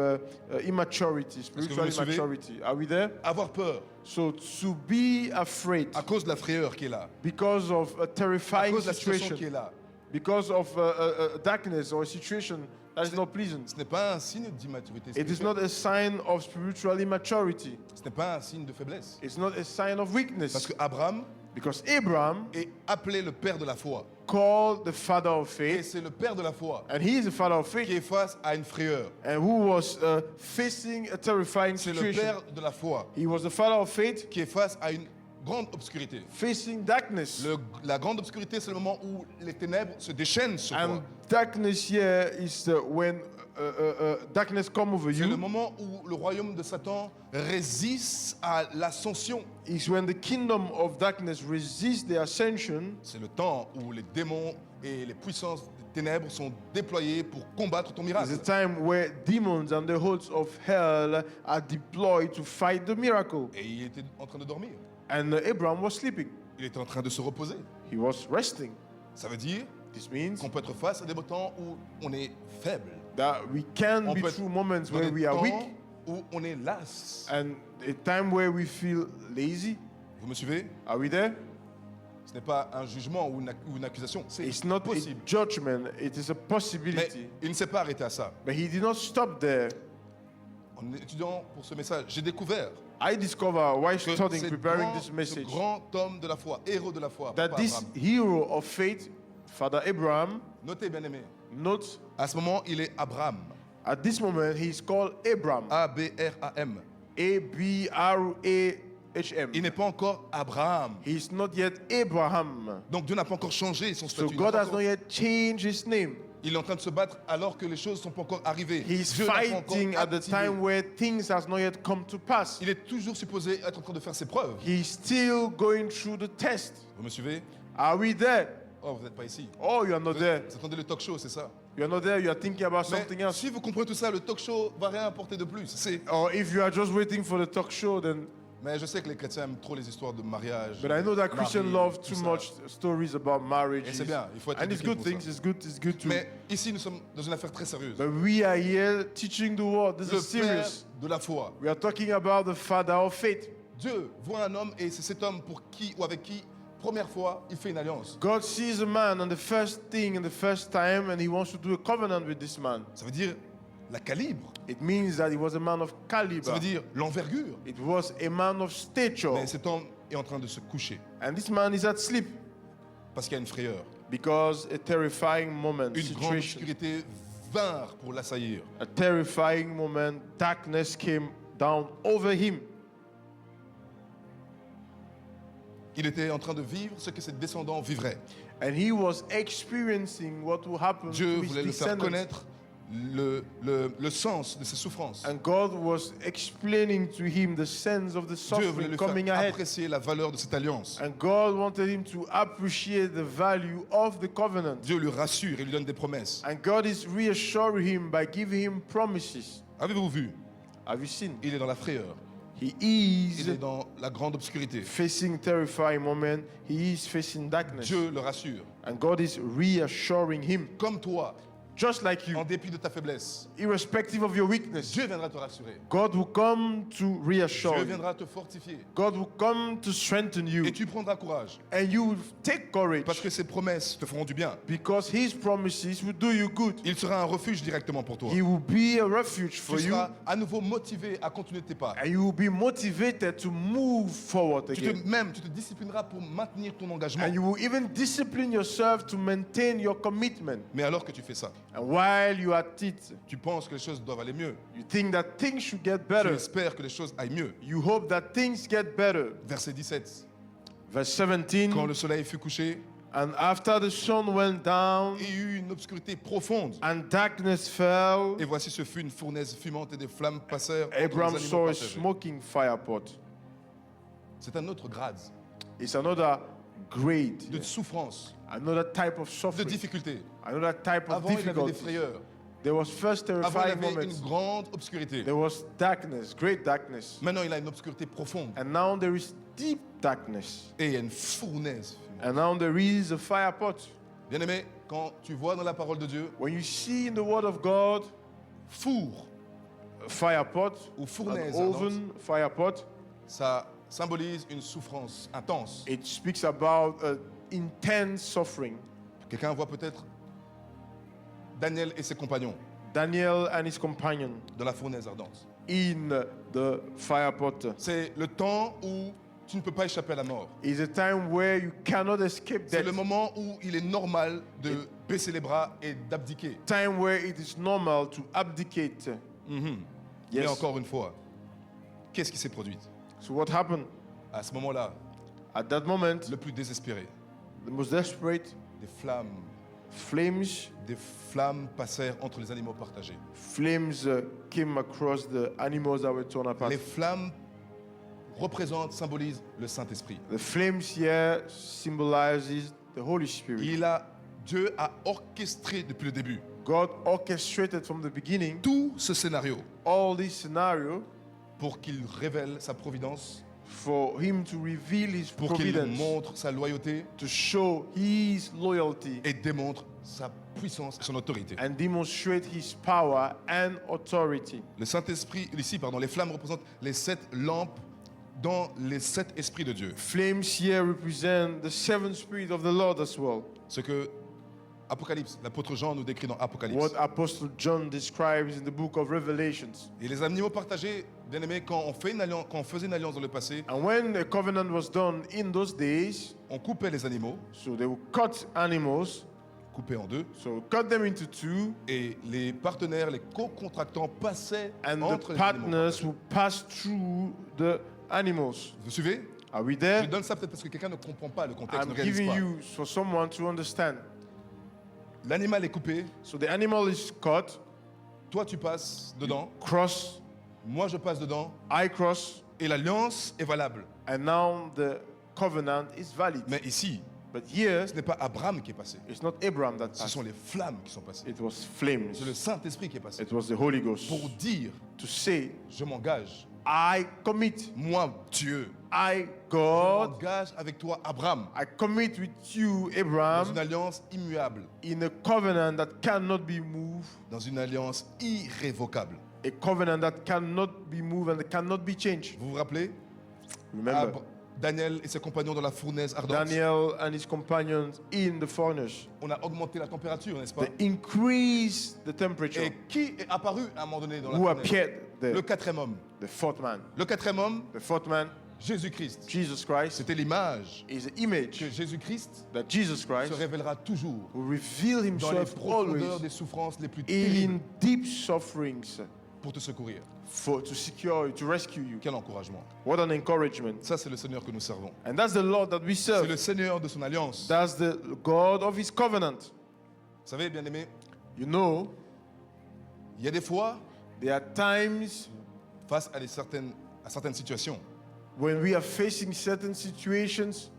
immaturity, que vous spiritual me suivez? immaturity. Are we there? Avoir peur So to be afraid à cause de la frayeur qui est là, because of a à terrifying cause de la situation qui est situation, là, because of a darkness or a situation that is not pleasant, ce n'est pas un signe d'immaturité it is spirituelle. not a sign of spiritual immaturity. Ce n'est pas un signe de faiblesse. It's not a sign of Parce weakness. que Abraham Because Abraham est appelé le père de la foi. called the father of Et faith, c'est le père de la foi and he is the father of qui faith, est face à une frayeur. and who was facing a terrifying C'est le situation. père de la foi He was the father of faith qui est face à une grande obscurité. facing darkness. La grande obscurité, c'est le moment où les ténèbres se déchaînent sur toi. And darkness here is when darkness come over C'est le you. moment où le royaume de Satan résiste à l'ascension. Is when the kingdom of darkness resists the ascension. C'est le temps où les démons et les puissances des ténèbres sont déployés pour combattre ton It's miracle. a time where demons and the hosts of hell are deployed to fight the miracle. Et il était en train de dormir. And Abraham was sleeping. Il était en train de se reposer. He was resting. Ça veut dire This means qu'on peut être face à des temps où on est faible. that we can On be peut être through moments dans where des we are temps weak où on est las. and a time where we feel lazy. Vous me suivez? Are we there? Ce n'est pas un jugement ou une accusation. C'est It's not a possible. judgment, it is a Mais possibility. il ne s'est pas arrêté à ça. But he did not stop there. En étudiant pour ce message, j'ai découvert I discover while que studying, ce preparing grand, this ce message, grand homme de la foi, héros de la foi, that Papa this Abraham, hero of faith, Father Abraham, notez bien aimé, note à ce moment il est Abraham, at this moment he is called Abram. A-B-R-A-M. A-B-R-A-H-M. Il n'est pas encore Abraham. He is not yet Abraham. Donc Dieu n'a pas encore changé son So statut. God has not yet changed his name. Il est en train de se battre alors que les choses ne sont pas encore arrivées. He is Dieu n'a pas encore fighting at the activé. time where things has not yet come to pass. Il est toujours supposé être en train de faire ses preuves. He is still going through the test. Vous me suivez? Are we there? Oh, vous n'êtes pas ici. Oh, you are not there. Vous attendez le talk show, c'est ça? You are not there. You are thinking about something Mais else. si vous comprenez tout ça, le talk show va rien apporter de plus. Or if you are just waiting for the talk show, then. Mais je sais que les chrétiens aiment trop les histoires de mariage. But I know that Christians mari, love tout too ça. much stories about marriage. Et c'est bien, il faut être And it's éduqué good pour things. ça. It's good too. Mais ici, nous sommes dans une affaire très sérieuse. But we are here teaching the world. This Le is père serious. de la foi. We are talking about the Father of faith. Dieu voit un homme et c'est cet homme pour qui ou avec qui, première fois, il fait une alliance. God sees a man, and the first thing and the first time, and He wants to do a covenant with this man. Ça veut dire la calibre. It means that he was a man of Ça caliber. veut dire l'envergure. It was a man of stature. Mais cet homme est en train de se coucher And this man is at sleep parce qu'il y a une frayeur. because a terrifying moment, Une grande situation, obscurité vint pour l'assaillir. a terrifying moment, darkness came down over him. Il était en train de vivre ce que ses descendants vivraient. And he was experiencing what will happen Dieu to his voulait le faire descendants. connaître le sens de ses souffrances. And God was explaining to him the sense of the Dieu voulait suffering lui coming faire ahead. apprécier la valeur de cette alliance. And God wanted him to appreciate the value of the covenant. Dieu lui rassure et lui donne des promesses. And God is reassuring him by giving him promises. Avez-vous vu? Have you seen? Il est dans la frayeur. He Il is est dans la grande obscurité. facing terrifying moment. He is facing darkness. Dieu le rassure. And God is reassuring him. Comme toi, Just like you, en dépit de ta faiblesse, irrespective of your weakness, Dieu viendra te rassurer. God will come to reassure Dieu you. viendra te fortifier. God will come to strengthen you. Et tu prendras courage. And you will take courage Parce que ses promesses te feront du bien. because his promises will do you good. Il sera un refuge directement pour toi. He will be a refuge for Tu you. seras à nouveau motivé à continuer tes pas. And you will be motivated to move forward again. Tu te disciplineras pour maintenir ton engagement. And you will even discipline yourself to maintain your commitment. Mais alors que tu fais ça, And while you are at it, tu penses que les choses doivent aller mieux. you think that things should get Tu better. espères que les choses aillent mieux. You hope that things get better. Verset 17. Verse Quand 17, le soleil fut couché, and after the sun went down il y eut une obscurité profonde. and darkness fell, Et voici ce fut une fournaise fumante et des flammes passèrent entre Abraham les animaux saw a partagés. smoking fire pot. C'est un autre grade It's another grade, de souffrance, another type of de suffering, difficulté. another type of Avant, il avait des difficulty. frayeurs. There was first Avant, il terrifying avait moments. une grande obscurité. There was darkness, great darkness. Maintenant, il a une obscurité profonde. And now there is deep darkness. Et il y a une fournaise fumante. And now there is a fire pot. Bien-aimé, quand tu vois dans la parole de Dieu, When you see in the Word of God four, a fire pot, ou an fournaise oven fire pot, ça symbolise une souffrance intense. it speaks about intense suffering. Quelqu'un voit peut-être Daniel et ses compagnons Daniel and his companion dans la fournaise ardente. in the fire pot C'est le temps où tu ne peux pas échapper à la mort. is a time where you cannot escape C'est death. le moment où il est normal de baisser les bras et d'abdiquer. Time where it is normal to abdicate. Mais Yes. encore une fois, qu'est-ce qui s'est produit? So what happened? À ce moment-là, At that moment, le plus désespéré, the most desperate des flammes passèrent entre les animaux partagés. flames came across the animals that were torn apart. Les flammes représentent, symbolisent le Saint-Esprit. The flames here symbolizes the Holy Spirit. Dieu a orchestré depuis le début God orchestrated from the beginning tout ce scénario all this scenario pour qu'il révèle sa providence, for him to reveal his pour qu'il providence, montre sa loyauté to show his loyalty et démontre sa puissance et son autorité. and demonstrate his power and authority. Le Saint-Esprit, les flammes représentent les 7 lampes dans les 7 esprits de Dieu. Flames here represent the seven spirits of the Lord as well. Ce que Apocalypse, l'apôtre Jean nous décrit dans Apocalypse. What Apostle John describes in the book of Revelations. Et les animaux partagés, bien aimés, quand on faisait une alliance dans le passé, And when a covenant was done in those days, on coupait les animaux, so they would cut animals, coupés en deux, so cut them into two, et les partenaires, les co-contractants passaient and entre the les animaux partners partagés. would pass through the animals. Vous suivez? Are we Je there? donne ça peut-être parce que quelqu'un ne comprend pas le contexte, I'm ne réalise giving pas. you for someone to understand. L'animal est coupé, So the animal is cut, toi tu passes dedans, cross, moi je passe dedans, I cross, et l'alliance est valable. and now the covenant is valid. Mais ici, But here, ce n'est pas Abraham qui est passé, it's not Abraham that ce passed. sont les flammes qui sont passées. It was flames. C'est le Saint-Esprit qui est passé. It was the Holy Ghost. Pour dire, To say, je m'engage, I commit. moi Dieu, I, je God, m'engage avec toi Abraham, I commit with you, dans Abraham, une alliance immuable, in a covenant that cannot be moved, dans une alliance irrévocable. a covenant that cannot be moved and that cannot be changed. Vous vous rappelez? Remember, Daniel et ses compagnons dans la fournaise ardente. Daniel and his companions in the furnace. On a augmenté la température, n'est-ce pas? They increased the temperature. Et qui est apparu à un moment donné dans la Who fournaise? appeared Le there? quatrième homme. The fourth man. Le quatrième homme, The fourth man, Jésus-Christ. Jesus Christ, C'était l'image is the image que Jésus-Christ that Jesus Christ se révélera toujours will reveal dans les himself profondeurs always des souffrances les plus in terribles deep sufferings pour te secourir. to secure you, to rescue you. Quel encouragement. What an encouragement. Ça, c'est le Seigneur que nous servons. And that's the Lord that we C'est serve. le Seigneur de son alliance. That's the God of his covenant. Vous savez, bien-aimés, You know, Il y a des fois, There are times face à certaines situations, when we are facing certain situations,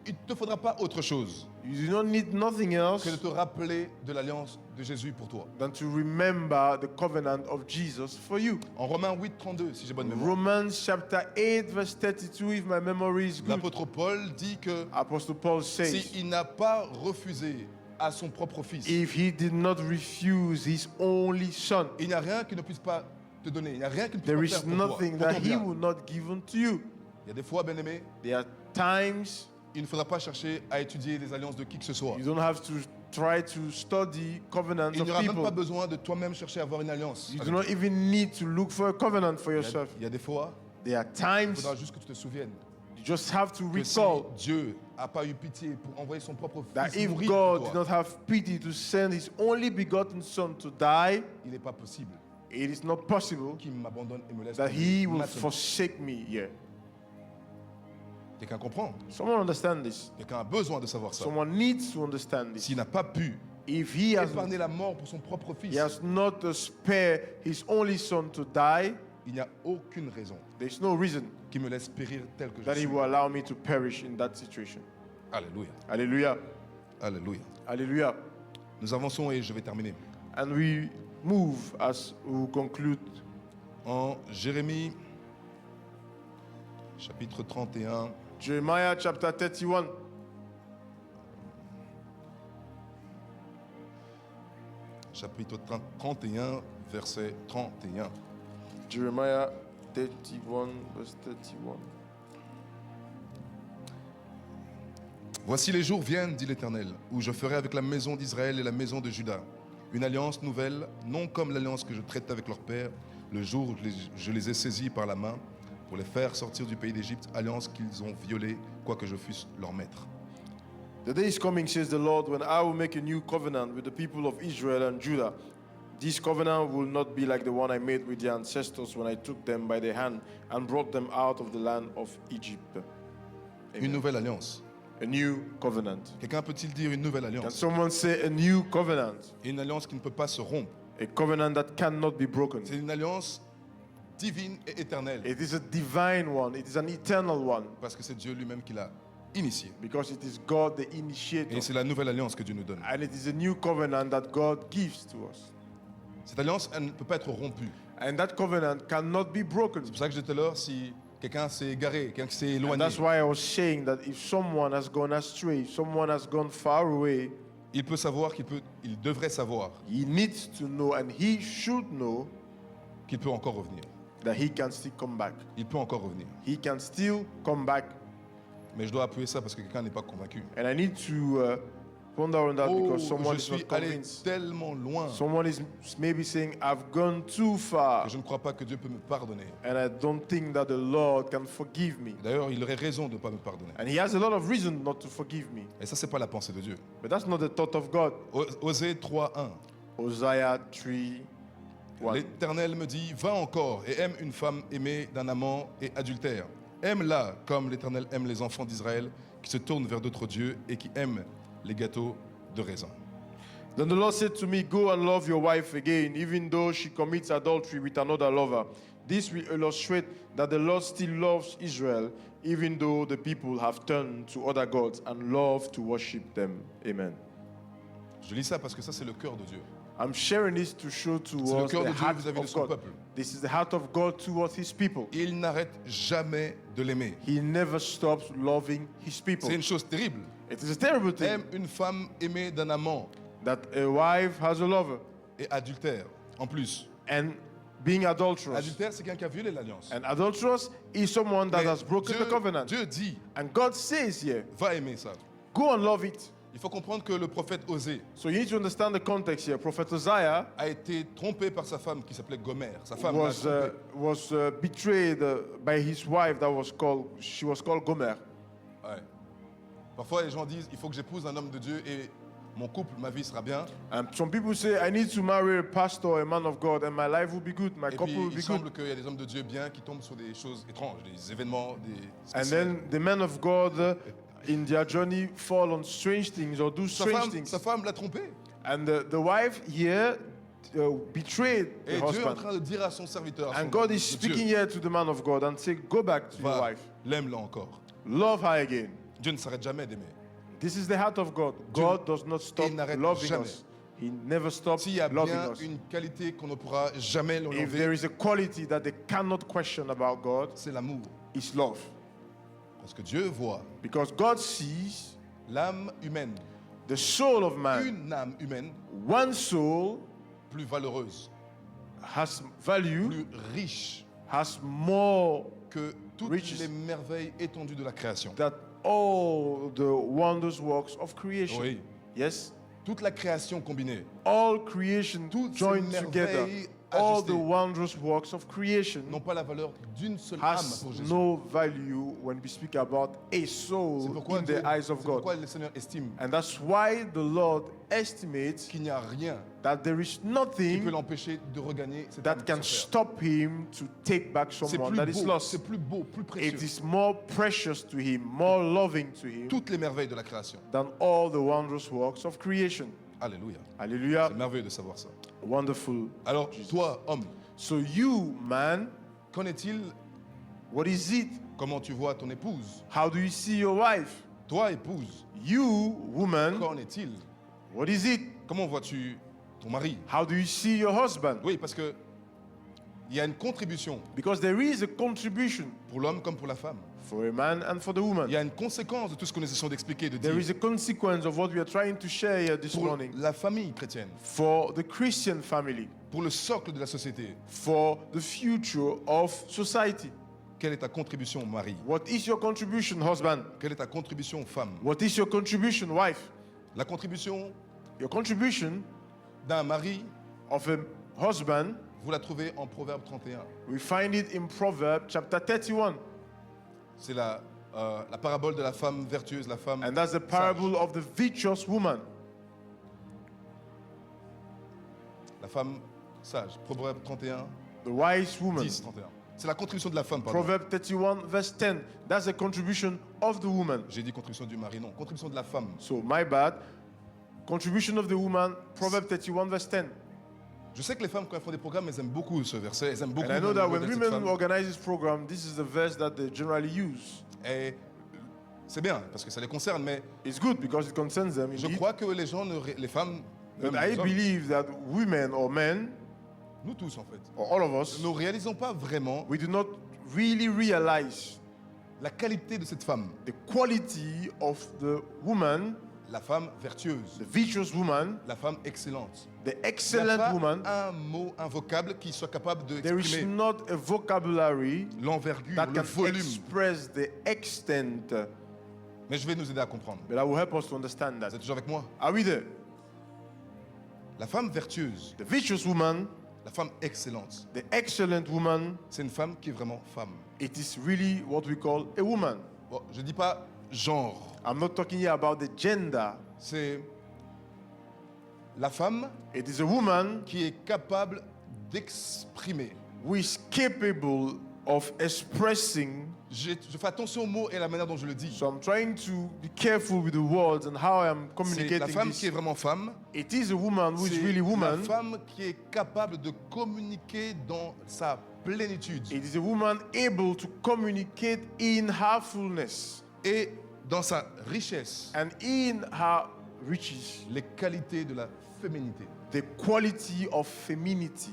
il ne te faudra pas autre chose you do not need nothing else que de te rappeler de l'alliance de Jésus pour toi. than to remember the covenant of Jesus for you. En Romains 8, 32, si j'ai bonne mémoire, Romans chapter 8 verse 32, if my memory is good, l'apôtre Paul dit que Apostle Paul says, s'il n'a pas refusé à son propre fils, if he did not refuse his only son, il n'y a rien qu'il ne puisse pas te donner. Il n'y a rien qu'il ne there puisse pas is faire pour toi, nothing pour that ton he bien. will not give unto you. Il y a des fois, bien-aimé, There are times il ne faudra pas chercher à étudier les alliances de qui que ce soit. you don't have to try to study covenants Il of n'y aura même pas people. besoin de toi-même chercher à avoir une alliance. You avec do not Dieu. even need to look for a covenant for yourself. Il y a des fois, There are il times faudra juste que tu te souviennes you just have to que si recall Dieu n'a pas eu pitié pour envoyer son propre that fils if mourir God pour did toi, not have pity to send his only begotten son to die, il n'est pas possible it is not possible qu'il m'abandonne et me laisse that he will maintenant. forsake me here. Quelqu'un comprend? Someone understand this. Quelqu'un a besoin de savoir ça. Someone needs to understand this. S'il n'a pas pu If he has, épargner la mort pour son propre fils, he has not spared his only son to die, il n'y a aucune raison there's no reason qui me laisse périr tel que je that he suis. will allow me to perish in that situation. Alléluia. Hallelujah. Alléluia. Hallelujah. Nous avançons et je vais terminer. And we move as we conclude En Jérémie, chapitre 31, Jeremiah chapter 31. chapitre 31, verset 31. Jeremiah 31, verse 31. Voici les jours viennent, dit l'Éternel, où je ferai avec la maison d'Israël et la maison de Juda une alliance nouvelle, non comme l'alliance que je traite avec leur père, le jour où je les ai saisis par la main pour les faire sortir du pays d'Égypte, alliance qu'ils ont violée, quoique je fusse leur maître. The day is coming, says the Lord, when I will make a new covenant with the people of Israel and Judah. This covenant will not be like the one I made with their ancestors when I took them by the hand and brought them out of the land of Egypt. Une nouvelle alliance. A new covenant. Quelqu'un peut-il dire une nouvelle Can alliance? someone say a new covenant? Une alliance qui ne peut pas se rompre. A covenant that cannot be broken. C'est une alliance divine et éternelle, It is a divine one. It is an eternal one parce que c'est Dieu lui-même qui l'a initiée. because it is God the initiator. Et c'est la nouvelle alliance que Dieu nous donne. And it is a new covenant that God gives to us. Cette alliance, elle ne peut pas être rompue. And that covenant cannot be broken. C'est pour ça que je disais tout à l'heure, si quelqu'un s'est égaré, quelqu'un qui s'est And éloigné, that's why I was saying that if someone has gone astray, if someone has gone far away, il peut savoir il devrait savoir he needs to know and he should know qu'il peut encore revenir. that he can still come back. Il peut encore revenir. He can still come back. Mais je dois appuyer ça parce que quelqu'un n'est pas convaincu. And I need to ponder on that Oh, because someone je is not suis allé convinced. tellement loin Someone is maybe saying, I've gone too far. que je ne crois pas que Dieu peut me pardonner. And I don't think that the Lord can forgive me. D'ailleurs, il aurait raison de ne pas me pardonner. And he has a lot of reason not to forgive me. Et ça, c'est pas la pensée de Dieu. But that's not the thought of God. Osée 3:1. Hosea 3, 1. L'Éternel me dit, va encore et aime une femme aimée d'un amant et adultère. Aime-la comme l'Éternel aime les enfants d'Israël qui se tournent vers d'autres dieux et qui aiment les gâteaux de raisin. Then the Lord said to me, go and love your wife again, even though she commits adultery with another lover. This will illustrate that the Lord still loves Israel, even though the people have turned to other gods and love to worship them. Amen. Je lis ça parce que ça, c'est le cœur de Dieu. I'm sharing this to show to C'est le us cœur the de Dieu heart vis-à-vis de of son God. peuple. This is the heart of God towards his people. Il n'arrête jamais de l'aimer. He never stops loving his people. C'est une chose terrible. It is a terrible thing Aime une femme aimée d'un amant that a wife has a lover et adultère, en plus. and being adulterous. Adultère, c'est quelqu'un qui a violé l'alliance. And adulterous is someone that Mais has broken the covenant. Dieu dit, And God says here, va aimer ça. go and love it. Il faut comprendre que le prophète Osée So you need to understand the context here. Prophet Isaiah a été trompé par sa femme qui s'appelait Gomer. Sa femme l'a was trompé. betrayed by his wife she was called Gomer. Ouais. Parfois, les gens disent, il faut que j'épouse un homme de Dieu et mon couple, ma vie sera bien. And some people say, I need to marry a pastor, a man of God, and my life will be good, my Et couple puis, will il be semble good. qu'il y a des hommes de Dieu bien qui tombent sur des choses étranges, des événements, des And spéciales. then the men of God in their journey fall on strange things or do strange things. Sa femme l'a trompé. And the wife here betrayed the Et Dieu est en husband. train de dire à son serviteur, à son And God is de speaking Dieu, here to the man of God and say, go back to your va, wife. l'aime-la encore. Love her again. Dieu ne s'arrête jamais d'aimer. This is the heart of God. God does not stop il n'arrête loving jamais. us. He never stops S'il y a loving bien us. une qualité qu'on ne pourra jamais lui If there enlever, is a quality that they cannot question about God, c'est l'amour. it's love. Parce que Dieu voit Because God sees l'âme humaine, the soul of man. une âme humaine One soul plus valeureuse, has value, plus riche has more que toutes Riches. les merveilles étendues de la création. than all the wondrous works of creation. Oui, Yes? toute la création combinée, All creation toutes ces joined together. merveilles All the ajustées wondrous works of creation n'ont pas la valeur d'une seule âme has pour Jésus. no value when we speak about a C'est soul pourquoi, in Dieu- the eyes of c'est God. pourquoi le Seigneur estime And that's why the Lord estimates qu'il n'y a rien that there is qui peut nothing l'empêcher de regagner cette that âme can sur terre. stop him to take back C'est someone plus that is beau, lost. c'est plus beau, plus It précieux. is more precious to him, more loving to him Toutes les merveilles de la création. than all the wondrous works of creation. Alléluia. Hallelujah. C'est merveilleux de savoir ça. Wonderful. Alors, toi, homme, So you, man, qu'en est-il? what is it? Comment tu vois ton épouse? How do you see your wife? Toi, épouse, You, woman, qu'en est-il? what is it? Comment vois-tu ton mari? How do you see your husband? Oui, parce que il y a une contribution Because there is a contribution pour l'homme comme pour la femme. for a man and for the woman. Il y a une conséquence de tout ce que nous essayons d'expliquer, de There dire is a consequence of what we are trying to share here this pour morning la famille chrétienne, for the Christian family, pour le socle de la société. for the future of society. Quelle est ta contribution, mari? What is your contribution, husband? Quelle est ta contribution, femme? What is your contribution, wife? La contribution Your contribution d'un mari, of a husband, vous la trouvez en Proverbe 31. we find it in Proverbs chapter 31. C'est la parabole de la femme vertueuse, la femme And that's the parable of the virtuous woman, la femme sage. Proverbe 31, the wise woman. 10, 31. C'est la contribution de la femme, pardon. Proverbs 31 verse 10. That's the contribution of the woman. J'ai dit contribution du mari, non. Contribution de la femme. So my bad. Contribution of the woman, Proverbs 31 verse 10. Je sais que les femmes, quand elles font des programmes, elles aiment beaucoup ce verset. Elles aiment beaucoup And I know le that when modèle de cette women femme. organize this program, this is the verse that they generally use. Et c'est bien, parce que ça les concerne, mais It's good because it concerns them. je Indeed. crois que les gens, les femmes, But même I les hommes, believe that women or men, nous tous en fait, or all of us, ne réalisons pas vraiment we do not really realize la qualité de cette femme. the quality of the woman, La femme vertueuse, the virtuous woman, la femme excellente. the Il n'y a excellent pas woman. un mot, un vocable qui soit capable There is d'exprimer not a vocabulary l'envergure, that le can volume. express the extent, Mais je vais nous aider à comprendre. but I will help us to understand Vous that. êtes toujours avec moi? Are we there? La femme vertueuse, The virtuous woman, la femme excellente, the excellent woman, c'est une femme qui est vraiment femme. it is really what we call a woman. Bon, je ne dis pas genre, I'm not talking here about the gender. c'est la femme It is a woman qui est capable d'exprimer. who is capable of expressing. Je fais attention aux mots et à la manière dont je le dis. So I'm trying to be careful with the words and how I'm C'est la communicating femme qui est this. vraiment femme. It is a woman who is C'est really la woman. femme qui est capable de communiquer dans sa plénitude It is a woman able to communicate in her fullness et dans sa richesse and in her riches, les qualités de la féminité. the quality of femininity.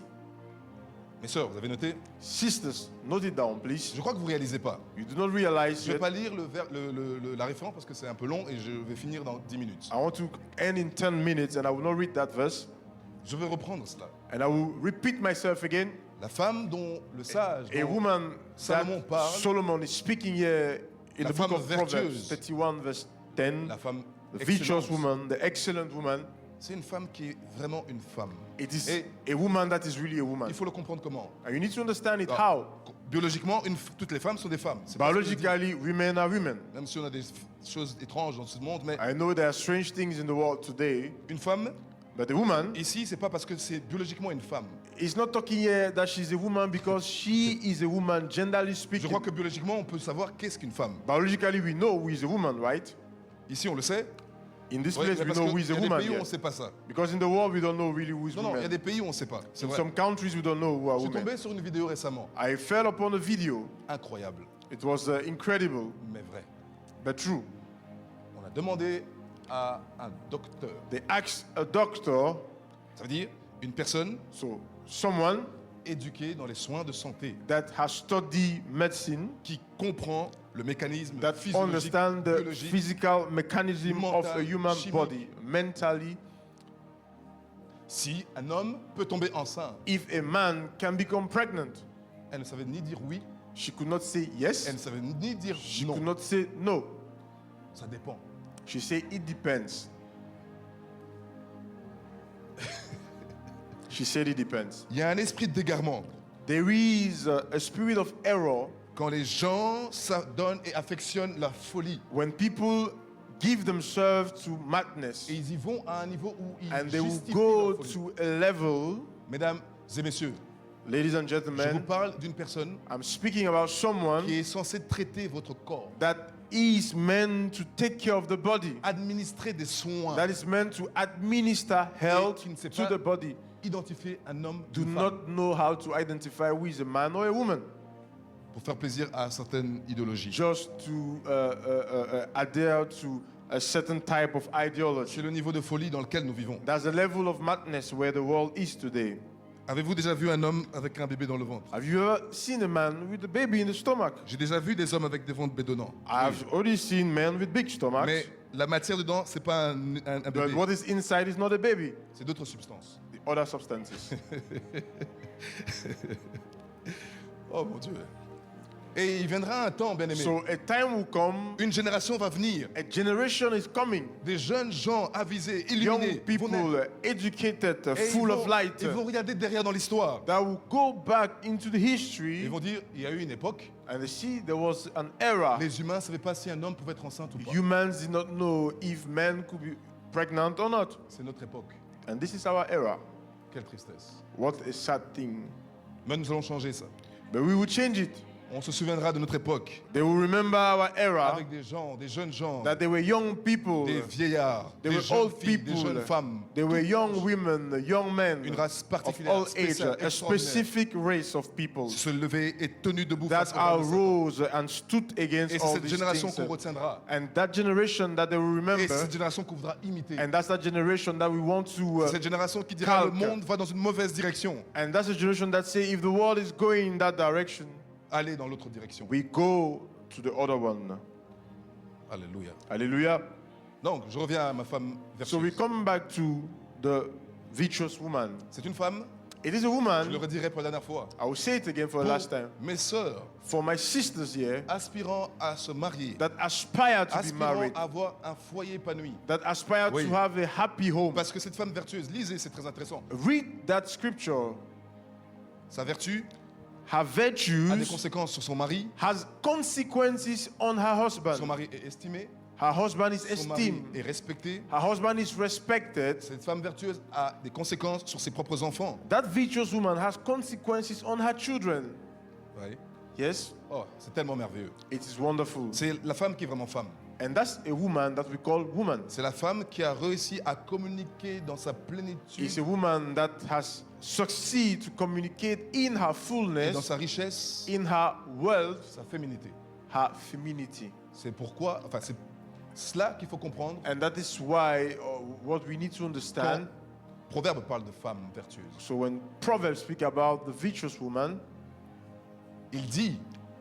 Mes sœurs, vous avez noté? Sisters, note it down, please. Je crois que vous ne réalisez pas. You do not realize Je ne vais yet. pas lire la référence parce que c'est un peu long et je vais finir dans 10 minutes. I want to end in 10 minutes and I will not read that verse. Je vais reprendre cela. And I will repeat myself again. La femme dont le sage, A dont woman Salomon that parle, Solomon is speaking here in La the book femme of Proverbs vertueuse. 31 verse 10. la femme The virtuous excellente, woman, the excellent woman, c'est une femme qui est vraiment une femme. it is Et a woman that is really a woman. il faut le comprendre comment. And you need to understand it Alors, how. Biologiquement, toutes les femmes sont des femmes. C'est pas ce que je dis. Biologically, women are women. Même si on a des choses étranges dans ce monde, mais I know there are strange things in the world today, une femme, but a woman ici, c'est pas parce que c'est biologiquement une femme. is not talking here that she's a woman because she is a woman, generally Je speaking. crois que biologiquement, on peut savoir qu'est-ce qu'une femme. Biologically, we know who is a woman, right? Ici, on le sait. In this Ouais, place, mais we parce know que who is il y a a des woman pays où on yet. ne sait pas ça. Because in the world, we don't know really who is Non, non, il y a woman. des pays où on ne sait pas. C'est In vrai. some countries, we don't know who are Je suis women. tombé sur une vidéo récemment. I fell upon a video. Incroyable, It was incredible, mais vrai. but true. On a demandé à un docteur, They asked a doctor, ça veut dire une personne so someone éduquée dans les soins de santé, that has studied medicine, qui comprend le mécanisme that physiologique, understand the biologique, physical mechanism of a mental, human chimique. body, mentally, si un homme peut tomber enceinte. if a man can become pregnant. Elle ne savait ni dire oui, She could not say yes. elle ne savait ni dire She non. could not say no. Ça dépend. She said it depends. She said it depends. Il y a un esprit d'égarement There is a spirit of error quand les gens s'adonnent et affectionnent la folie. when people give themselves to madness Et ils y vont à un niveau où ils and they will justifient go leur folie. to a level. Mesdames et messieurs, Ladies and je vous gentlemen, parle d'une personne I'm speaking about someone qui est censée traiter votre corps, that is meant to take care of the body, administrer des soins, that is meant to administer health qui ne sait to pas the body, identifier un homme do d'une not femme know how to identify who is a man or a woman, pour faire plaisir à certaines idéologies. just to adhere to a certain type of ideology. C'est le niveau de folie dans lequel nous vivons. That's the level of madness where the world is today. Avez-vous déjà vu un homme avec un bébé dans le ventre? Have you ever seen a man with a baby in the stomach? J'ai déjà vu des hommes avec des ventres bédonnants. I've already seen men with big stomachs, Mais la matière dedans, c'est pas un but bébé, what is inside is not a baby, c'est d'autres substances. the other substances. Oh mon Dieu. Et il viendra un temps, bien aimé. So a time will come, Une génération va venir. a generation is coming, Des jeunes gens avisés, young illuminés, people, vont naître. educated, Et full of light, ils vont regarder derrière dans l'histoire. that will go back into the Ils history vont dire, il y a eu une époque, and they see there was an era. les humains ne savaient pas si un homme pouvait être enceinte ou pas. Humans did not know if men could be pregnant or not. C'est notre époque. And this is our era. Quelle tristesse. What a sad thing. Mais nous allons changer ça. But we will change it. On se souviendra de notre époque They will remember our era, avec des gens, des jeunes gens, that they were young people, des vieillards, they des were jeunes old filles, des people, jeunes femmes. they were young women, young men Une race of particulière, all ages, spéciale, a extraordinaire. specific race of people Se lever et tenu debout that face au roi de Satan. arose and stood against Et c'est all cette these génération things. qu'on retiendra. And that generation that they will Et remember, c'est cette génération qu'on voudra imiter. and that's that generation that we want to, C'est cette génération qui dira le calque. monde va dans une mauvaise direction. and that's the generation that say if the world is going in that direction, Allez dans l'autre direction. we go to the other one. Alléluia. Hallelujah. Donc, je reviens à ma femme So we vertueuse. come back to the virtuous woman. C'est une femme, It is a je le woman, redirai pour la dernière fois. I will say it again for the Pour last time, mes sœurs, for my sisters here aspirant à se marier, that aspire to be aspirant married, à avoir un foyer épanoui. that aspire Oui. to have a happy home. Parce que cette femme vertueuse, lisez, c'est très intéressant. Read that scripture. Sa vertu Her a des virtues conséquences sur son mari. has consequences on her Son husband. mari est estimé, Her husband is son mari esteemed. est respecté. Her husband is respected. Cette femme vertueuse a des conséquences sur ses propres enfants. That virtuous woman has consequences on her children. Oui. Yes, Oh, c'est tellement merveilleux. it is wonderful. C'est la femme qui est vraiment femme. And that's a woman that we call woman. C'est la femme qui a réussi à communiquer dans sa plénitude It's a woman that has succeeded to communicate in her et dans fullness, sa richesse, in her wealth, sa féminité. her femininity. C'est pourquoi, enfin, c'est cela qu'il faut comprendre. And that is why what we need to Quand understand. Proverbe parle de femme vertueuse. So when Proverbs speak about the virtuous woman, Il dit,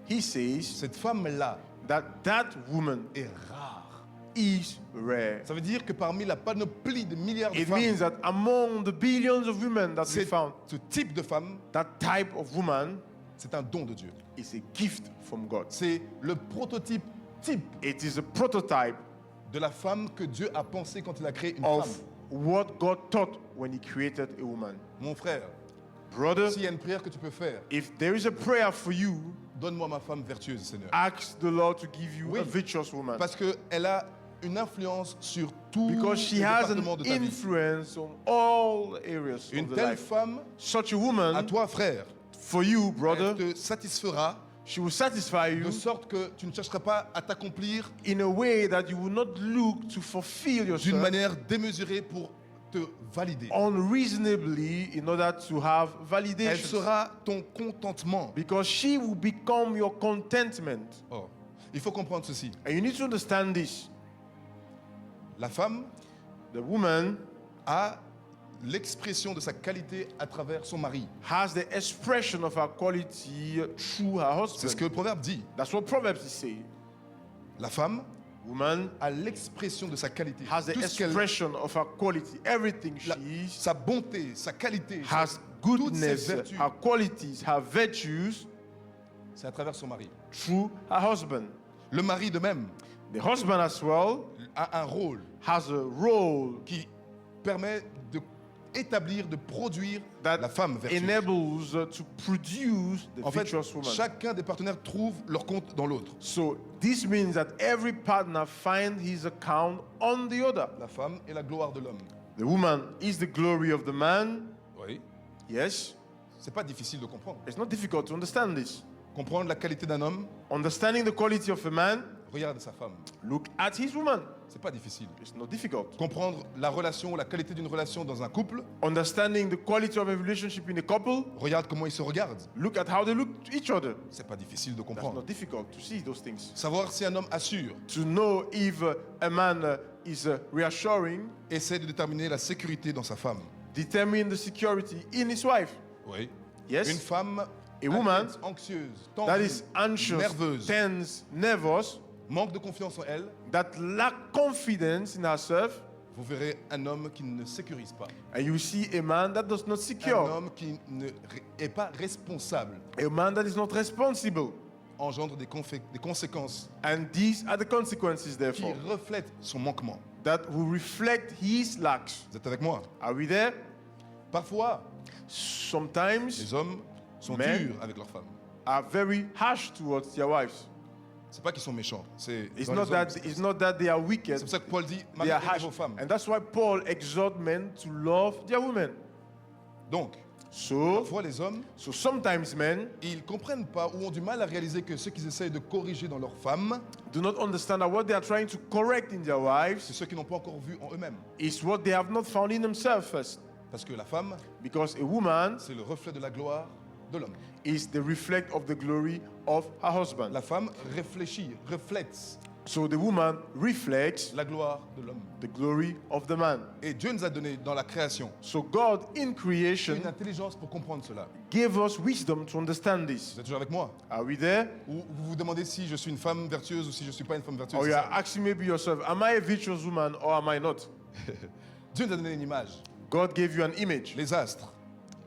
he says cette femme-là that woman est rare. is rare. Ça veut dire que parmi la panoplie de milliards de It femmes, means that among the billions of women that we found, ce type de femme, that type of woman c'est un don de Dieu. is a gift from God. C'est le prototype type It is a prototype de la femme que Dieu a pensé quand il a créé une of femme. what God thought when he created a woman. Mon frère, Brother, s'il y a une prière que tu peux faire, if there is a prayer for you, donne-moi ma femme vertueuse, Seigneur. ask the Lord to give you Oui. a virtuous woman. Parce qu'elle a une influence sur tout Because she les has an départements de ta vie. influence on all areas Une of the telle life. femme, Such a à woman, toi frère, for you, brother, elle te satisfera She will satisfy de you sorte que tu ne chercheras pas à t'accomplir in a way that you will not look to fulfill d'une yourself manière démesurée pour te valider. unreasonably in order to have Elle validation. sera ton contentement. Because she will become your contentment. Oh, il faut comprendre ceci. And you need to understand this. La femme The woman a l'expression de sa qualité à travers son mari. has the expression of her quality through her C'est ce husband. que le proverbe dit. That's what Proverbs is saying. La femme Woman a l'expression de sa qualité. has the Tout ce qu'elle- expression of her quality. Everything la- she is sa bonté, sa qualité, has toutes ses goodness, vertus, her qualities, her virtues c'est à travers son mari. through her husband. Le mari de même The husband as well a un rôle has a role qui permet de établir, de produire that la femme vertueuse. enables to produce the En fait, virtuous woman. chacun des partenaires trouve leur compte dans l'autre. So this means that every partner finds his account on the other. La femme est la gloire de l'homme. The woman is the glory of the man. Oui. Yes, C'est pas difficile de comprendre. it's not difficult to understand this. Comprendre la qualité d'un homme, Understanding the quality of a man, regarde sa femme. look at his woman. C'est pas difficile. It's not difficult. Comprendre la relation, la qualité d'une relation dans un couple, Understanding the quality of a relationship in a couple, regarde comment ils se regardent. look at how they look to each other. C'est pas difficile de That's comprendre. not difficult to see those things. Savoir si un homme assure, To know if a man is reassuring, essaie de déterminer la sécurité dans sa femme. determine the security in his wife. Oui. Yes. Une femme A woman inquiète, anxieuse, That tendue, is anxious, nerveuse, tense, nervous, manque de confiance en elle, that lack confidence in herself, vous verrez un homme qui ne sécurise pas. and you see a man that does not Un secure, homme qui n'est pas responsable a man that is not responsible. engendre des conséquences And these are the consequences, qui therefore, reflètent son manquement. that will reflect his lacks. Vous êtes avec moi? Are we there? Parfois, Sometimes les hommes sont Men durs avec leurs femmes. are very harsh towards their wives. C'est pas qu'ils sont méchants. C'est It's dans not les hommes, that c'est- it's not that they are c'est wicked, pour ça que Paul dit they mariez are harsh. vos femmes. And that's why Paul exhorts men to love their women. Donc, So, parfois les hommes, sometimes men ils comprennent pas ou ont du mal à réaliser que ce qu'ils essayent de corriger dans leurs femmes, do not understand that what they are trying to correct in their wives c'est ce qu'ils n'ont pas encore vu en eux-mêmes. is what they have not found in themselves first. Parce que la femme, Because a woman c'est le reflet de la gloire de l'homme. is the reflect of the glory of her husband. La femme réfléchit, reflète So the woman reflects la gloire de l'homme. the glory of the man. Et Dieu nous a donné dans la création So God in creation une intelligence pour comprendre cela. gave us wisdom to understand this. Vous êtes toujours avec moi? Are we there? Ou vous vous demandez si je suis une femme vertueuse ou si je ne suis pas une femme vertueuse. Or c'est you ça? are asking maybe yourself, am I a virtuous woman or am I not? Dieu nous a donné une image. God gave you an image Les astres.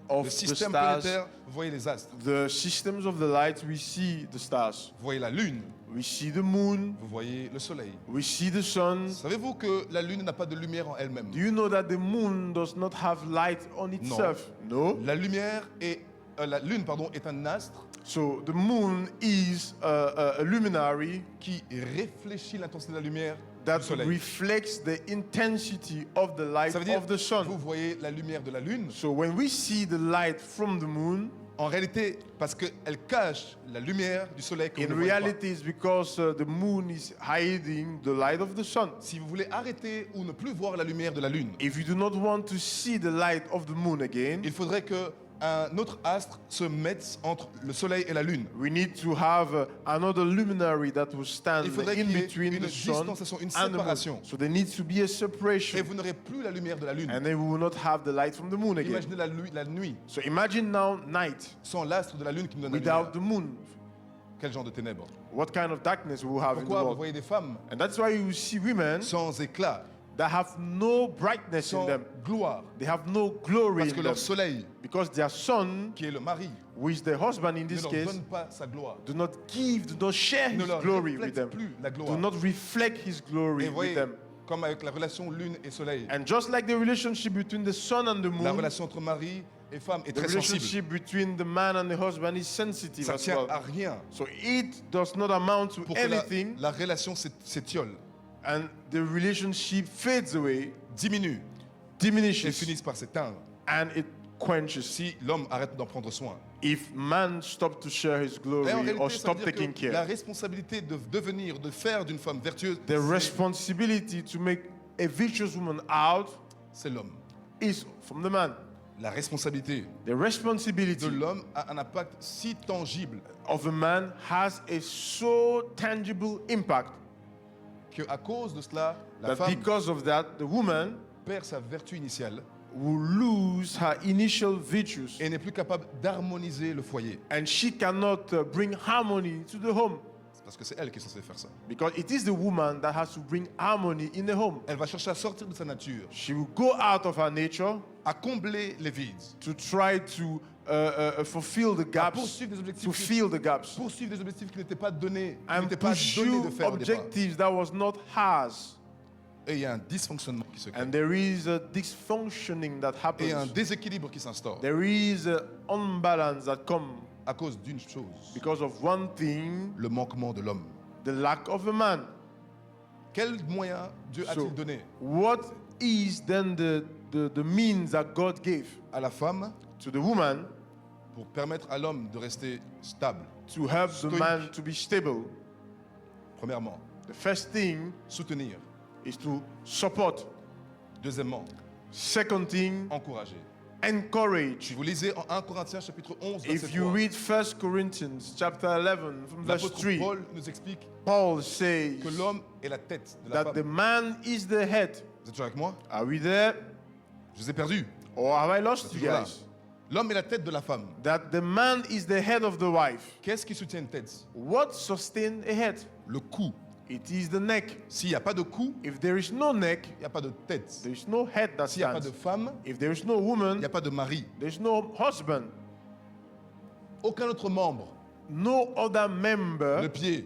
of Le the système stars, planétaire, vous voyez les astres. the systems of the light. We see the stars. Vous voyez la lune. We see the moon. Vous voyez le soleil. We see the sun. Savez-vous que la lune n'a pas de lumière en elle-même? Do you know that the moon does not have light on itself? No. La lumière est la lune est un astre So the moon is a luminary qui réfléchit l'intensité de la lumière that du soleil. reflects the intensity of the light Ça veut dire of the sun. vous voyez la lumière de la lune. So when we see the light from the moon, En réalité, parce qu'elle cache la lumière du soleil que vous in ne voyez pas. reality it's because the moon is hiding the light of the sun. Si vous voulez arrêter ou ne plus voir la lumière de la lune, If you do not want to see the light of the moon again, il faudrait que un autre astre se mette entre le soleil et la lune. we need to have another luminary that will stand Il faudrait in qu'il y ait between une the sun distanciation, une and the moon. séparation. So there needs to be a Et separation, vous n'aurez plus la lumière de la lune. and then we will not have the light from the moon again. Imaginez la nuit So imagine now night sans l'astre de la lune qui nous donne la without lumière. the moon. Quel genre de ténèbres? What kind of darkness we will have in the Pourquoi vous world? voyez des femmes And that's why you see women sans éclat, that have no brightness in sans them. gloire? They have no glory Parce in que them. leur soleil, Because their son, qui est le mari, who is their husband in ne this leur case, donne pas sa gloire. do not share Ne his leur glory with reflète them. plus la Do gloire. not reflect his glory Et vous with voyez, them. comme avec la relation lune et soleil, And just like the relationship between the sun and the la moon, relation entre mari et femme est the très sensible. relationship between the man and the husband is sensitive Ça as tient well. à rien So it does not amount to pour que anything, la relation s'étiole, and the relationship fades away, diminue et diminishes, finisse par s'éteindre. and it quenches si l'homme arrête d'en prendre soin. if man stopped to share his Et en glory réalité, or ça stop veut dire taking que la care. responsabilité de devenir, de faire d'une femme vertueuse, The responsibility to make a virtuous woman out c'est l'homme. is from the man. La responsabilité The de responsibility l'homme a un impact si tangible of a man has a so tangible impact qu'à cause de cela, la that femme because of that, the woman perd sa vertu initiale will lose her initial virtues et n'est plus capable d'harmoniser le foyer. and she cannot bring harmony to the home C'est parce que c'est elle qui est censée faire ça. because it is the woman that has to bring harmony in the home. Elle va chercher à sortir de sa nature, She will go out of her nature à combler les vides, to try to fulfill the à gaps, poursuivre des objectifs, to fill the gaps, poursuivre des objectifs qui n'étaient pas donnés, qui and n'étaient pas donnés de pursue faire au départ. objectives that was not hers. Et il y a un dysfonctionnement qui se crée. And there is a dysfunctioning that Et un happens. déséquilibre qui s'instaure There is an unbalance that comes à cause d'une chose, because of one thing, le manquement de l'homme. the lack of a man. Quel moyen Dieu So, a-t-il donné what is then the means that God gave à la femme to the woman pour permettre à l'homme de rester stable? to help the Stoïque. man to be stable? Premièrement, The first thing soutenir. is to support. Deuxièmement, Second thing, encourager. encourage. Si vous lisez en 1 Corinthiens chapitre 11, verset If you 3, read 1 Corinthians chapter 11 from verse l'apôtre 3, Paul nous explique Paul says que l'homme est la tête de la that the femme. man is the head. Vous êtes toujours avec moi? Are we there? Je vous ai perdu. Or have I lost Vous êtes you toujours là. guys? L'homme est la tête de la femme. That the man is the head of the wife. Qu'est-ce qui soutient une tête? What sustains a head? Le cou. It is the neck. S'il n'y a pas de cou, If there is no neck, il n'y a pas de tête. there is no head that S'il n'y a pas de stands. femme, If there is no il n'y woman, a pas de mari. there is no husband. Aucun autre membre, No other le member, pied,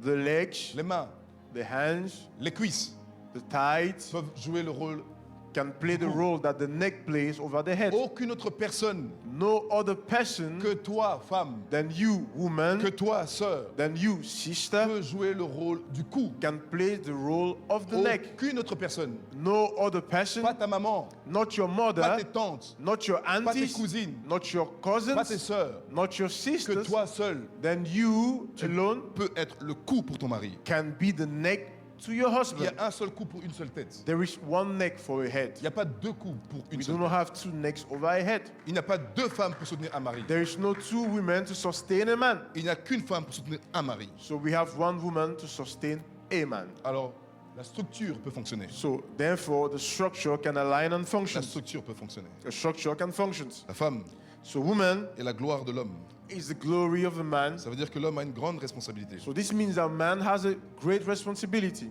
the legs, les mains, the hands, les cuisses, the thighs, peuvent jouer le rôle. can play the role that the neck plays over the head. Aucune autre personne No other person que toi, femme, than you, woman, que toi, sœur, than you, sister, peut jouer le rôle du cou. can play the role of the neck. Aucune autre personne, No other person, pas ta maman, not your pas mother, tes tantes, not your pas tes aunties, cousines, not your pas tes cousins, sœurs, not your que sisters, toi seul then you alone peut être le cou pour ton mari. can be the neck to your Il y husband. a un seul cou pour une seule tête. There is one neck for a head. Il n'y a pas deux coups pour une We seule do not tête. have two necks over a head. Il n'y a pas deux femmes pour soutenir un mari. There is no two women to sustain a man. Il n'y a qu'une femme pour soutenir un mari. So we have one woman to sustain a man. Alors, la structure peut fonctionner. So therefore, the structure can align and La function. structure peut fonctionner. The structure can function. La femme So woman est la gloire de l'homme. is the glory of a man. Ça veut dire que l'homme a une grande responsabilité. So this means that man has a great responsibility.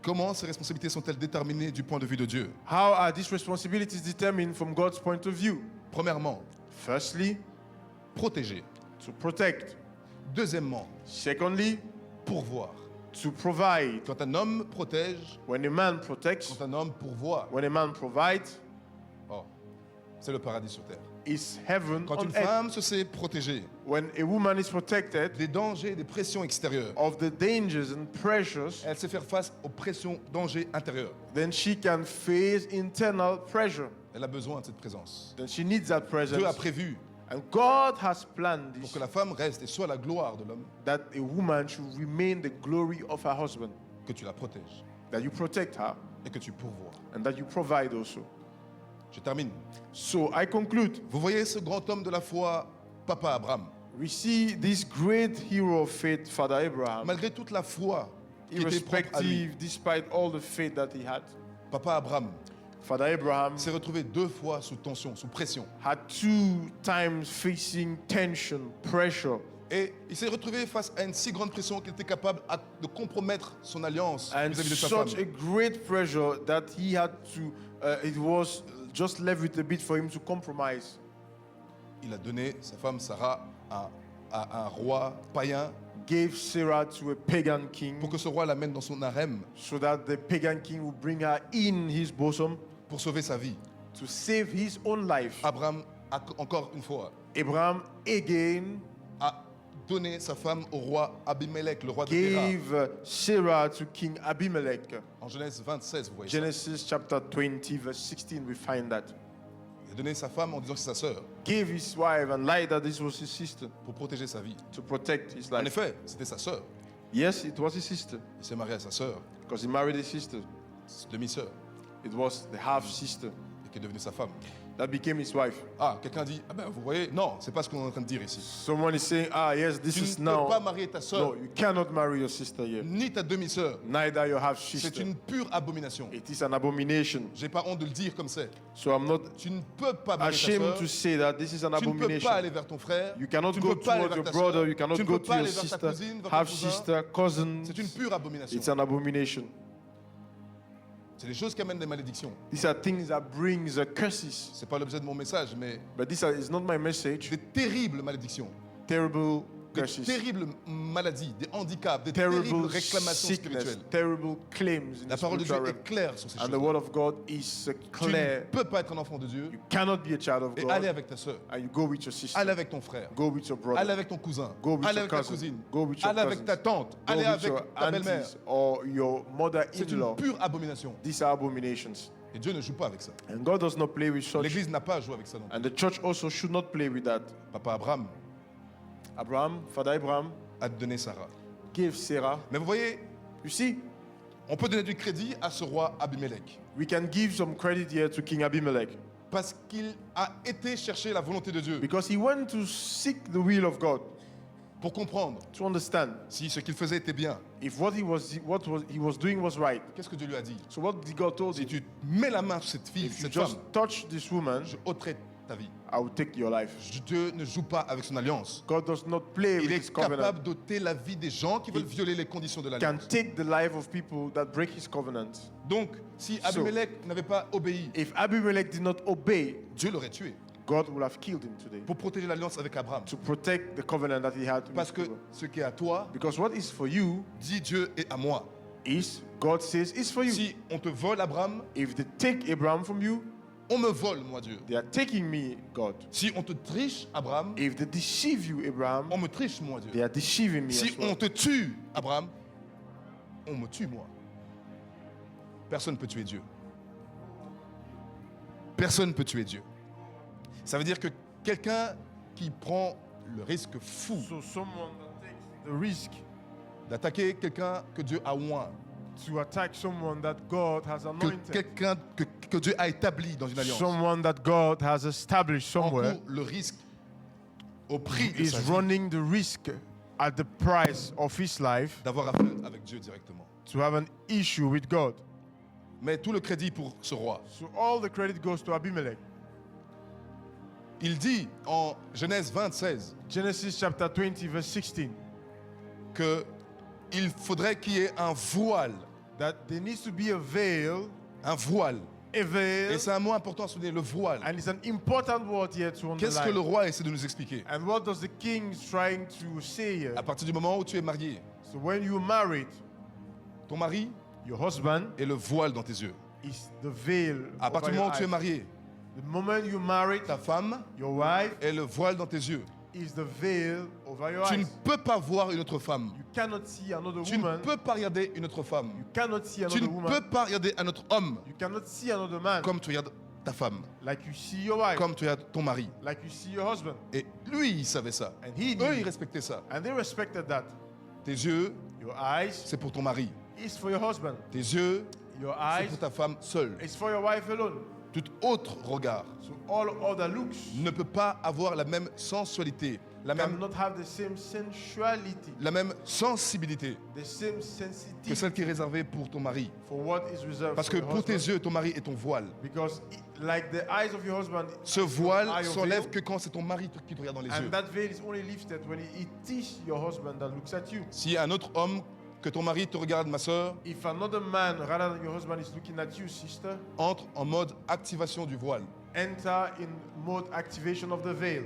Comment ces responsabilités sont-elles déterminées du point de vue de Dieu? How are these responsibilities determined from God's point of view? Premièrement, Firstly, protéger. to protect. Deuxièmement, Secondly, pourvoir. to provide. Quand un homme protège, When a man protects, quand un homme pourvoit, when a man provides, oh, c'est le paradis sur terre. is heaven Quand on une earth. femme se sait protéger When a woman is protected des dangers, des pressions extérieures, of the dangers and pressures, elle sait faire face aux pressions, dangers intérieurs. then she can face internal pressure. Elle a besoin de cette présence. Then she needs that Dieu a presence. prévu And God has planned pour this, que la femme reste et soit la gloire de l'homme, that a woman should remain the glory of her husband, que tu la protèges that you protect her et que tu pourvois. and that you provide also. Je termine. So I conclude. Vous voyez ce grand homme de la foi, Papa Abraham. We see this great hero of faith, Father Abraham, Malgré toute la foi qui était propre à lui, irrespective, despite all the faith that he had. Papa Abraham Father Abraham s'est retrouvé 2 fois sous tension, sous pression. had 2 times facing tension, pressure, Et il s'est retrouvé face à une si grande pression qu'il était capable de compromettre son alliance and vis-à-vis de sa femme. such a great pressure that he had to, it was just left with a bit for him to compromise. Il a donné sa femme Sarah à un roi païen Gave Sarah to a pagan king pour que ce roi l'amène dans son harem so that the pagan king would bring her in his bosom pour sauver sa vie. to save his own life. Abraham, encore une fois, Abraham again a donné sa femme au roi Abimelech, le roi de Téra. gave Sarah to King Abimelech. En Genèse 26, vous voyez ça. Genesis chapter 20, verse 16, we find that. et donné sa femme en disant que c'est sa sœur gave his wife and lied that this was his sister pour protéger sa vie. to protect his En life. effet, c'était sa sœur. Yes, it was his sister Il s'est marié à sa sœur, because he married his sister. demi-sœur, It was the half sister et qui est devenue sa femme. that became his wife. Ah, quelqu'un dit, ah ben vous voyez, non, c'est pas ce qu'on est en train de dire ici. Someone is saying, ah, yes, this Tu is ne peux pas now. marier ta No, sœur, you cannot marry your sister here. ni ta demi-sœur. Neither your half C'est sister. une pure abomination. It is an abomination. J'ai pas honte de le dire comme c'est. So I'm not Tu ne peux pas marier ta ashamed sœur. to say that this is an Tu ne peux abomination. pas aller vers ton frère. You cannot Tu ne go peux pas aller toward vers your ta brother. sœur. You cannot Tu ne go peux to pas your aller vers ta sister, cousine, vers ton half cousin. sister, cousin. C'est une pure abomination. It's an abomination. C'est des choses qui amènent des malédictions. These are things that brings curses. C'est pas l'objet de mon message, mais But is not my message. des terribles malédictions, Terrible des curses. terribles maladies, des handicaps, des terribles Terrible réclamations sickness. spirituelles. Terrible claims in La the parole de Dieu spiritual realm. est claire sur ces And the choses. word of God is Tu ne clear. peux pas être un enfant de Dieu You cannot be a child of et aller God avec ta sœur, and you go with your sister. aller avec ton frère, Go with your brother. aller avec ton cousin, Go with aller your avec ta cousin. cousine, Go with your aller avec cousins. ta tante, Go aller with avec your ta belle-mère. aunties or your C'est une mother-in-law. pure abomination. These are abominations. Et Dieu ne joue pas avec ça. And God does not play with such. L'Église n'a pas à jouer avec ça non plus. And the church also should not play with that. Papa Abraham Father Abraham, a donné Sarah. gave Sarah. Mais vous voyez, You see, on peut donner du crédit à ce roi Abimelech we can give some credit here to King Abimelech parce qu'il a été chercher la volonté de Dieu because he went to seek the will of God pour comprendre to understand si ce qu'il faisait était bien. if what he was doing was right. Qu'est-ce que Dieu lui a dit? So what did God told Si him? tu mets la main sur cette fille, If you cette just femme, touch this woman, je ôterai ta vie. I will take your life. Dieu ne joue pas avec son alliance. God does not play Il with est his covenant. capable d'ôter la vie des gens qui veulent violer les conditions de Can l'alliance. take the life of people that break his covenant. Donc, si Abimelech n'avait pas obéi, If Abimelech did not obey, Dieu l'aurait tué God would have killed him today pour protéger l'alliance avec Abraham. to protect the covenant that he had with Parce que people. ce qui est à toi, Because what is for you dit Dieu, est à moi. is, God says, is for you. Si on te vole Abraham, If they take Abraham from you, on me vole, moi Dieu. they are taking me, God. Si on te triche, Abraham, If they deceive you, Abraham, on me triche, moi they Dieu. are deceiving me Si as well. on te tue, Abraham, on me tue, moi. Personne ne peut tuer Dieu. Personne ne peut tuer Dieu. Ça veut dire que quelqu'un qui prend le risque fou So someone that takes the risk d'attaquer quelqu'un que Dieu a oint, to attack someone that God has que anointed, quelqu'un que Dieu a établi dans une alliance, someone that God has established somewhere, encourt le risque au prix de is sa vie running the risk at the price of his life d'avoir affaire avec Dieu directement. to have an issue with God. Mais tout le crédit pour ce roi. So all the credit goes to Abimelech. Il dit en Genèse 26 Genesis chapter 20 verse 16 que il faudrait qu'il y ait un voile, that there needs to be a veil, un voile. a veil, Et c'est un mot important à souligner, le voile. and it's an important word here to Qu'est-ce que le underline. roi essaie de nous expliquer? And what does the king trying to say here? À partir du moment où tu es marié, So when you're married, ton mari your husband est le voile dans tes yeux. is the veil. À partir du over moment your où tu es eyes. marié, The moment you're married, ta femme your wife est le voile dans tes yeux. is the veil over your Tu ne eyes. peux pas voir une autre femme. You cannot see another Tu ne woman. peux pas regarder une autre femme. You cannot see Tu another ne woman. peux pas regarder un autre homme You cannot see another man comme tu regardes ta femme, like you see your wife, comme tu regardes ton mari. like you see your husband. Et lui, il savait ça. And he knew Eux, ils it. respectaient ça. And they respected that. Tes yeux, Your eyes c'est pour ton mari. is for your husband. Tes yeux, Your c'est eyes pour ta femme seule. is for your wife alone. Tout autre regard So all other looks ne peut pas avoir la même sensualité, la même, cannot have the same sensuality, la même sensibilité the same que sensitivity celle qui est réservée pour ton mari. for what is reserved Parce for que your pour tes husband. yeux, ton mari est ton voile. Because like the eyes of your husband, Ce eye voile of s'enlève veil, que quand c'est ton mari qui te regarde dans les yeux. and that veil is only lifted when it is your husband that looks at you. Si un autre homme, que ton mari te regarde, ma soeur, If another man rather than your husband is looking at you, sister, entre en mode activation du voile. enter in mode activation of the veil.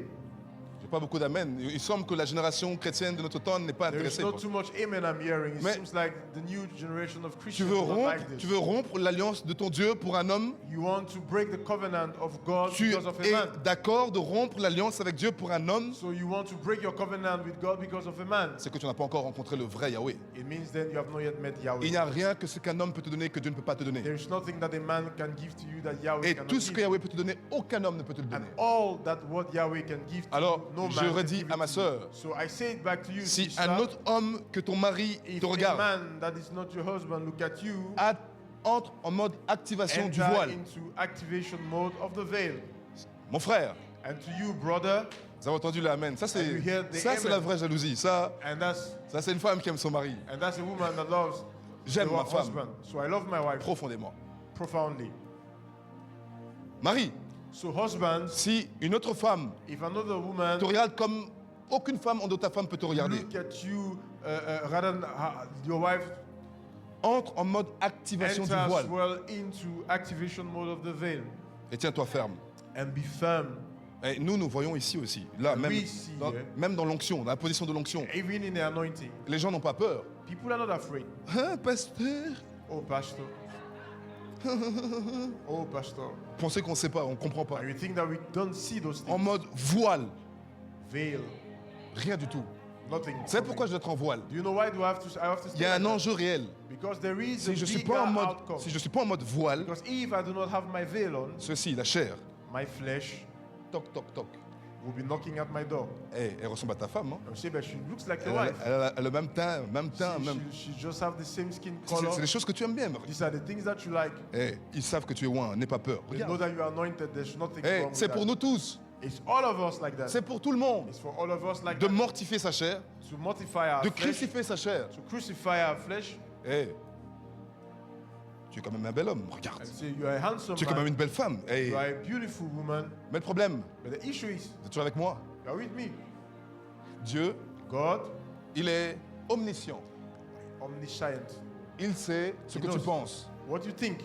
Je n'y a pas beaucoup d'amen. Il semble que la génération chrétienne de notre temps n'est pas There is intéressée. not par too much amen I'm hearing. It Mais- seems like the new generation of Tu Christians veux do not rompre, like this. tu veux rompre l'alliance de ton Dieu pour un homme. You want to break the covenant of God Tu because of a es man. d'accord de rompre l'alliance avec Dieu pour un homme. So you want to break your covenant with God because of a man. C'est que tu n'as pas encore rencontré le vrai Yahweh. It means then you have not yet met Il Yahweh. n'y a rien que ce qu'un homme peut te donner que Dieu ne peut pas te donner. There is nothing that a man can give to you that Yahweh Et cannot tout ce give. que Yahweh peut te donner, aucun homme ne peut te le And donner. all that what Yahweh can give to Alors, you, no je man can redis give à it ma to sœur, you. So I say it back to you, si sister, un autre homme que ton mari if te a regarde man that is not your husband look at you, entre en mode activation du enter voile, into activation mode of the veil. mon frère, And to you, brother, vous avez entendu le amen. Ça, And you hear the c'est amen. la vraie jalousie. Ça, and c'est une femme qui aime son mari that's a woman that loves J'aime ma her femme. husband. So I love my wife profondément. profoundly. Mari, So husbands, si une autre femme if another woman te regarde comme aucune femme en dehors de ta femme peut te regarder, look at you rather than your wife entre en mode activation du enters voile well into activation mode of the veil et tiens-toi ferme. and be firm. Et nous voyons ici aussi, là, même, We see, même dans l'onction, dans la position de l'onction. Even in the anointing, Les gens n'ont pas peur. people are not afraid. Hein, pasteur? Oh, pastor. Oh, pastor. Pensez qu'on ne sait pas, on ne comprend pas. And you think that we don't see those En things? mode voile, Veil. rien du tout. Nothing. Vous savez pourquoi je dois être en voile? Do you know why do I have to Il stay y a un like that? enjeu réel. Because there is Si a je suis bigger pas en mode, outcome. si je suis pas en mode voile, Because if I do not have my veil on, ceci, la chair, my flesh toc toc toc. will be knocking at my door. Elle ressemble à ta femme, hein? And you say, but she looks like Elle your a, wife. elle a le même teint, même. She just have the same skin C'est color. c'est des choses que tu aimes bien, Marie. These are the things that you like. Ils savent que tu es loin, n'aie pas peur. They know Regarde. that you are anointed. There's nothing wrong with C'est pour that. nous tous. It's all of us like that. C'est pour tout le monde. It's for all of us like De that. mortifier sa chair, To mortify our de flesh. crucifier sa chair. To crucify our flesh. Tu es quand même un bel homme, regarde. And say, you are a handsome Tu es quand même man. une belle femme. You are a beautiful woman. Mais le problème, But the issue is, vous êtes toujours avec moi. you are with me. Dieu, God, il est omniscient. omniscient. Il sait ce He que tu knows penses. what you think.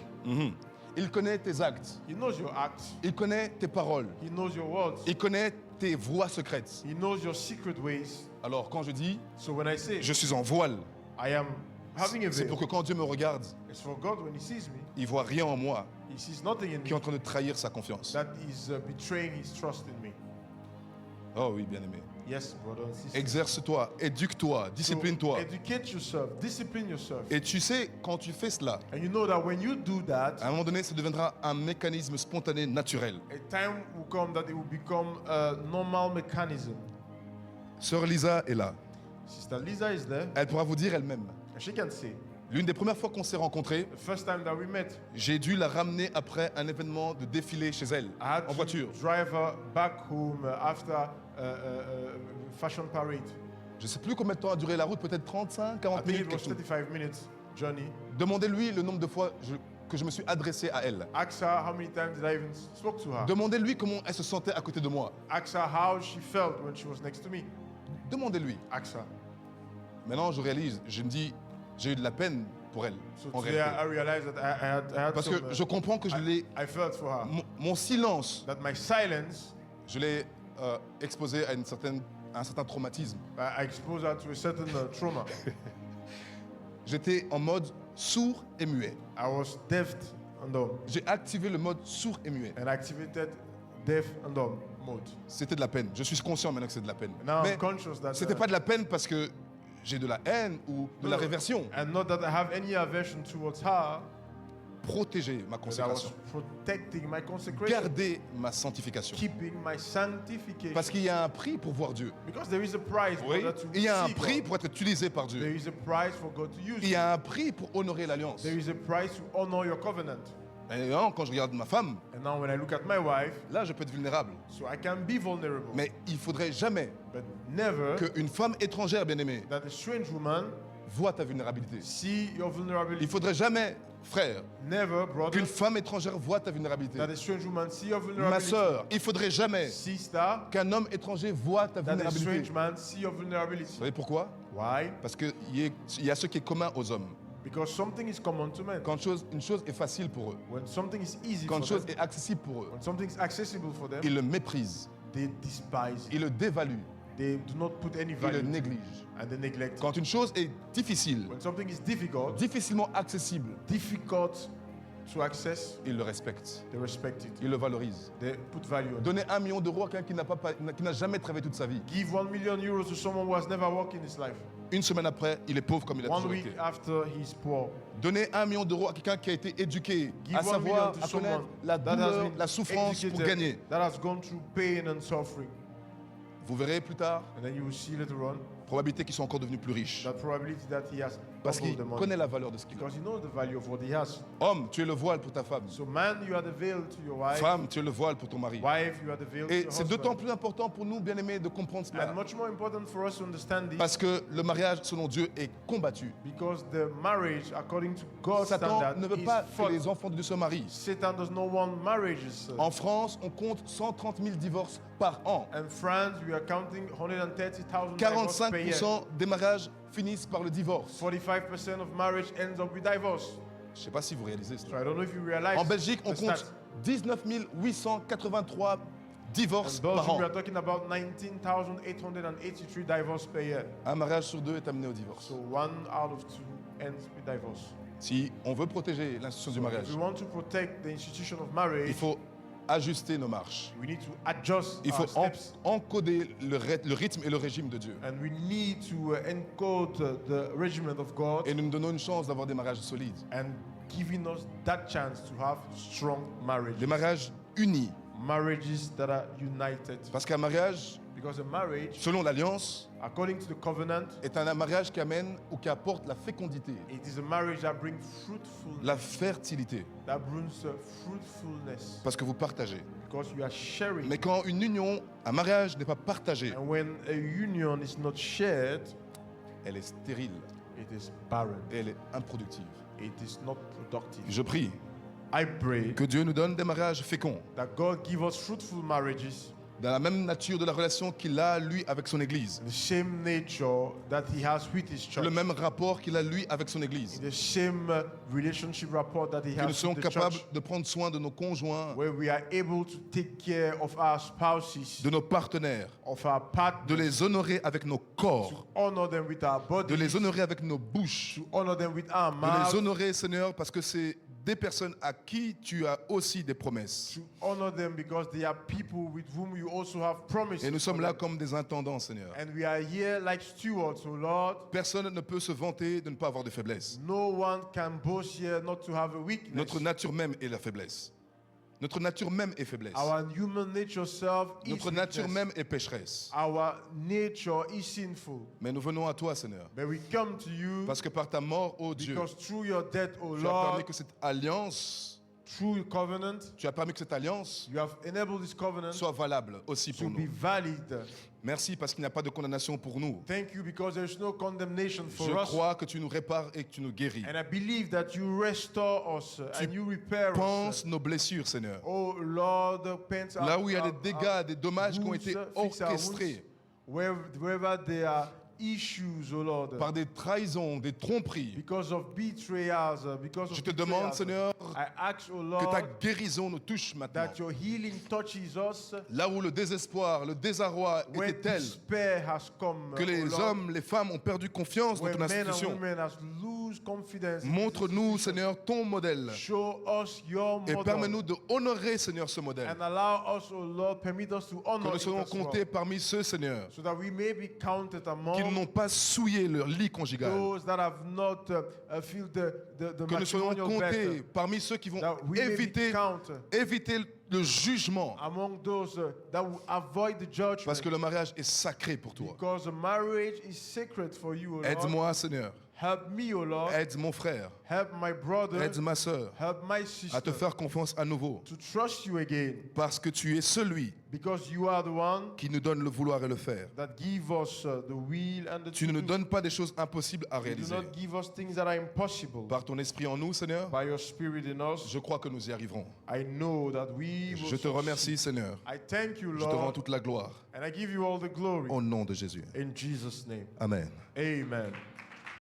Il connaît tes actes. He knows your acts. Il connaît tes paroles. He knows your words. Il connaît tes voies secrètes. He knows your secret ways. Alors quand je dis So when I say je suis en voile, I am having a c'est pour veil, que quand Dieu me regarde, it's for God when He sees me. il voit rien en moi He sees nothing in qui est en me train de trahir sa confiance. that is betraying His trust in me. Oh oui, bien-aimé. Yes, brother and sister. Exerce-toi, éduque-toi, So discipline-toi. educate yourself, discipline yourself. Et tu sais, quand tu fais cela, And you know that when you do that, à un moment donné, ça deviendra un mécanisme spontané, naturel. a time will come that it will become a normal mechanism. Sœur Lisa est là. Sister Lisa is there, Elle pourra vous dire elle-même. and she can say, L'une des premières fois qu'on s'est rencontrés, the first time that we met, j'ai dû la ramener après un événement de défilé chez elle, I had en to voiture. drive her back home after fashion parade. Je ne sais plus combien de temps a duré la route, peut-être 35, I 40 think minutes. it was quelque chose. 35 minutes journey. Demandez-lui le nombre de fois que je me suis adressé à elle. Ask her how many times did I even spoke to her. Demandez-lui comment elle se sentait à côté de moi. Ask her how she felt when she was next to me. Demandez-lui. Ask her. Maintenant, je réalise, je me dis, j'ai eu de la peine pour elle, So en today réalité. I realized that I had Parce some, que je comprends que je l'ai... I felt for her. Mon silence, That my silence, je l'ai exposé à un certain traumatisme. I exposed her to a certain trauma. J'étais en mode sourd et muet. I was deaf and dumb J'ai activé le mode sourd et muet. and activated deaf and dumb mode. C'était de la peine. Je suis conscient maintenant que c'est de la peine. Now Mais I'm conscious that c'était pas de la peine parce que j'ai de la haine ou de la réversion. and not that I have any aversion towards her, Protéger ma but I was consécration. protecting my consecration, Garder ma sanctification. keeping my sanctification. Parce qu'il y a un prix pour voir Dieu. Because there is a price for that to Il y a un see prix God. pour être utilisé par There Dieu. is a price for God to use Il y you. a un prix pour honorer l'alliance. There is a price to honor your covenant. Et non, quand je regarde ma femme, And now when I look at my wife, là, je peux être vulnérable. so I can be vulnerable. Mais il faudrait jamais But never qu'une femme étrangère, bien-aimée, that a strange woman voit ta vulnérabilité. see your Il vulnerability. faudrait jamais, frère, Never, brother, qu'une femme étrangère voit ta vulnérabilité. that a strange woman see your Ma vulnerability. sœur, il faudrait jamais Sister, qu'un homme étranger voit ta that a vulnérabilité. strange man see your Vous vulnerability. savez pourquoi? Why? Parce qu'il y a ce qui est commun aux hommes. Because something is common to men. Quand une chose est facile pour eux, When something is easy quand for une chose them, est accessible pour eux, when something is accessible for them, ils le méprisent. they despise it. Ils le dévaluent, They do not put any ils le value négligent. and they neglect it. Quand une chose est difficile, When something is difficult, difficilement accessible, difficult to access, ils le respectent, they respect it. ils le valorisent. They put value on it. Donner 1 million d'euros à quelqu'un qui n'a jamais travaillé toute sa vie. Give 1 million euros to someone who has never worked in his life. Une semaine après, il est pauvre comme il a 1 toujours week été. after, he's poor. Donner 1 million d'euros à quelqu'un qui a été éduqué, Give à 1 savoir, million à to connaître someone la that has douleur, been la souffrance pour educated, gagner. that has gone through pain and suffering. Vous verrez plus tard, And then you will see later on probabilité qu'ils sont encore devenus plus riches. that probability that he has Parce doubled qu'il the money. connaît la valeur de ce qu'il a. Because he knows the value of what he has. Homme, tu es le voile pour ta femme. So man, you are the veil to your wife. Femme, tu es le voile pour ton mari. Wife, you are the veil to Et your c'est husband. d'autant plus important pour nous, bien-aimés, de comprendre cela. And much more important for us to understand this Parce que le mariage, selon Dieu, est combattu. because the marriage, according to God's Satan standard, ne veut is pas que fought. les enfants de Dieu se marient. Satan does not want marriages. En France, on compte 130 000 divorces par an. In France, we are counting 130,000 divorces per year. 45% des mariages finissent par le divorce. 45% of marriage ends up with divorce. Je ne sais pas si vous réalisez So cela. I don't know if you realize. En Belgique, on the compte stats. 19 883 divorces In par Belgium, we an. are talking about 19,883 divorces per year. Un mariage sur 2 est amené au divorce. So 1 out of 2 ends with divorce. Si on veut protéger l'institution du mariage, If we want to protect the institution of il marriage, faut ajuster nos marches. we need to adjust Il our faut steps. encoder le rythme et le régime de Dieu. And we need to encode the regiment of God Et nous nous donnons une chance d'avoir des mariages solides. and giving us that chance to have strong marriages. Des mariages unis. Marriages that are united. Parce qu'un mariage, Because a marriage, selon l'Alliance, according to the covenant, est un mariage qui amène ou qui apporte la fécondité, it is a marriage that brings fruitfulness, la fertilité. that brings fruitfulness, Parce que vous partagez. because you are sharing. Mais quand une union, un mariage n'est pas partagé, And when a union is not shared, elle est stérile it is barren. et elle est improductive. It is not productive. Je prie I pray que Dieu nous donne des mariages féconds, that God give us fruitful marriages, dans la même nature de la relation qu'il a, lui, avec son Église. the same nature that He has with His church, Le même rapport qu'il a, lui, avec son Église. the same relationship rapport that He Que nous has soyons with the capables church, de prendre soin de nos conjoints, where we are able to take care of our spouses, de nos partenaires, of our partners, de les honorer avec nos corps, to honor them with our de les bodies, honorer avec nos bouches, to honor them with our de les mouths, honorer, Seigneur, parce que c'est des personnes à qui tu as aussi des promesses. to honor them because they are people with whom you also have promises. Et nous sommes for là them. comme des intendants, Seigneur. And we are here like stewards, O Lord. Personne ne peut se vanter de ne pas avoir de faiblesse. No one can boast here not to have a weakness. Notre nature même est la faiblesse. Notre nature même est faiblesse. Our human nature self is Notre nature weakness. même est pécheresse. Our nature is sinful. Mais nous venons à toi, Seigneur. But we come to you Parce que par ta mort, ô Dieu, because through your death, O tu as permis Lord, que cette alliance, through your covenant, tu as permis que cette alliance you have enabled this covenant soit valable aussi to pour be nous. valid. Merci parce qu'il n'y a pas de condamnation pour nous. Thank you because there is no condemnation for Je us. crois que tu nous répares et que tu nous guéris. And I believe that you restore us Tu and you repair Pense us. nos blessures, Seigneur. Oh Lord, paint Là où il y a des dégâts, des dommages qui ont wounds, été fix our orchestrés wounds. Wherever there are issues, oh Lord, par des trahisons, des tromperies, because of betrayals, because of je te demande, betrayals, Seigneur, I ask, oh que ta Lord, guérison nous touche maintenant. that your healing touches us Là où le désespoir, le désarroi when était tel despair has come, que les oh Lord, hommes, les femmes ont perdu confiance dans when ton men and institution. women has lose confidence. in Montre-nous, this institution. Seigneur, ton modèle Show us your et model permets-nous de honorer, Seigneur, ce modèle. and allow us, oh Lord, permit us to Que honor nous it soyons as well, comptés parmi ceux, Seigneur, so that we may be counted qui among n'ont pas souillé leur lit conjugal. those that have not feel the Que nous soyons matrimonial comptés bed, parmi ceux qui vont that we may be éviter, counted éviter le jugement. among those that will avoid the judgment, Parce que le mariage est sacré pour toi. because the marriage is sacred for you, O Lord. Aide-moi, Seigneur. Help me, O Lord. Aide mon frère. Help my brother. Aide ma soeur Help my à sister te faire confiance à nouveau. to trust you again, Parce que tu es celui because you are the one qui nous donne le vouloir et le faire. that give us the will and the Tu ne nous to-do. donnes pas des choses impossibles à You do réaliser. not give us things that are impossible. Par ton esprit en nous, Seigneur, By your spirit in us, je crois que nous y arriverons. I know that we will Je te succeed. remercie, Seigneur. I thank you, Je te rends Lord, toute la gloire. and I give you all the glory. Au nom de Jésus. In Jesus' name, Amen. amen.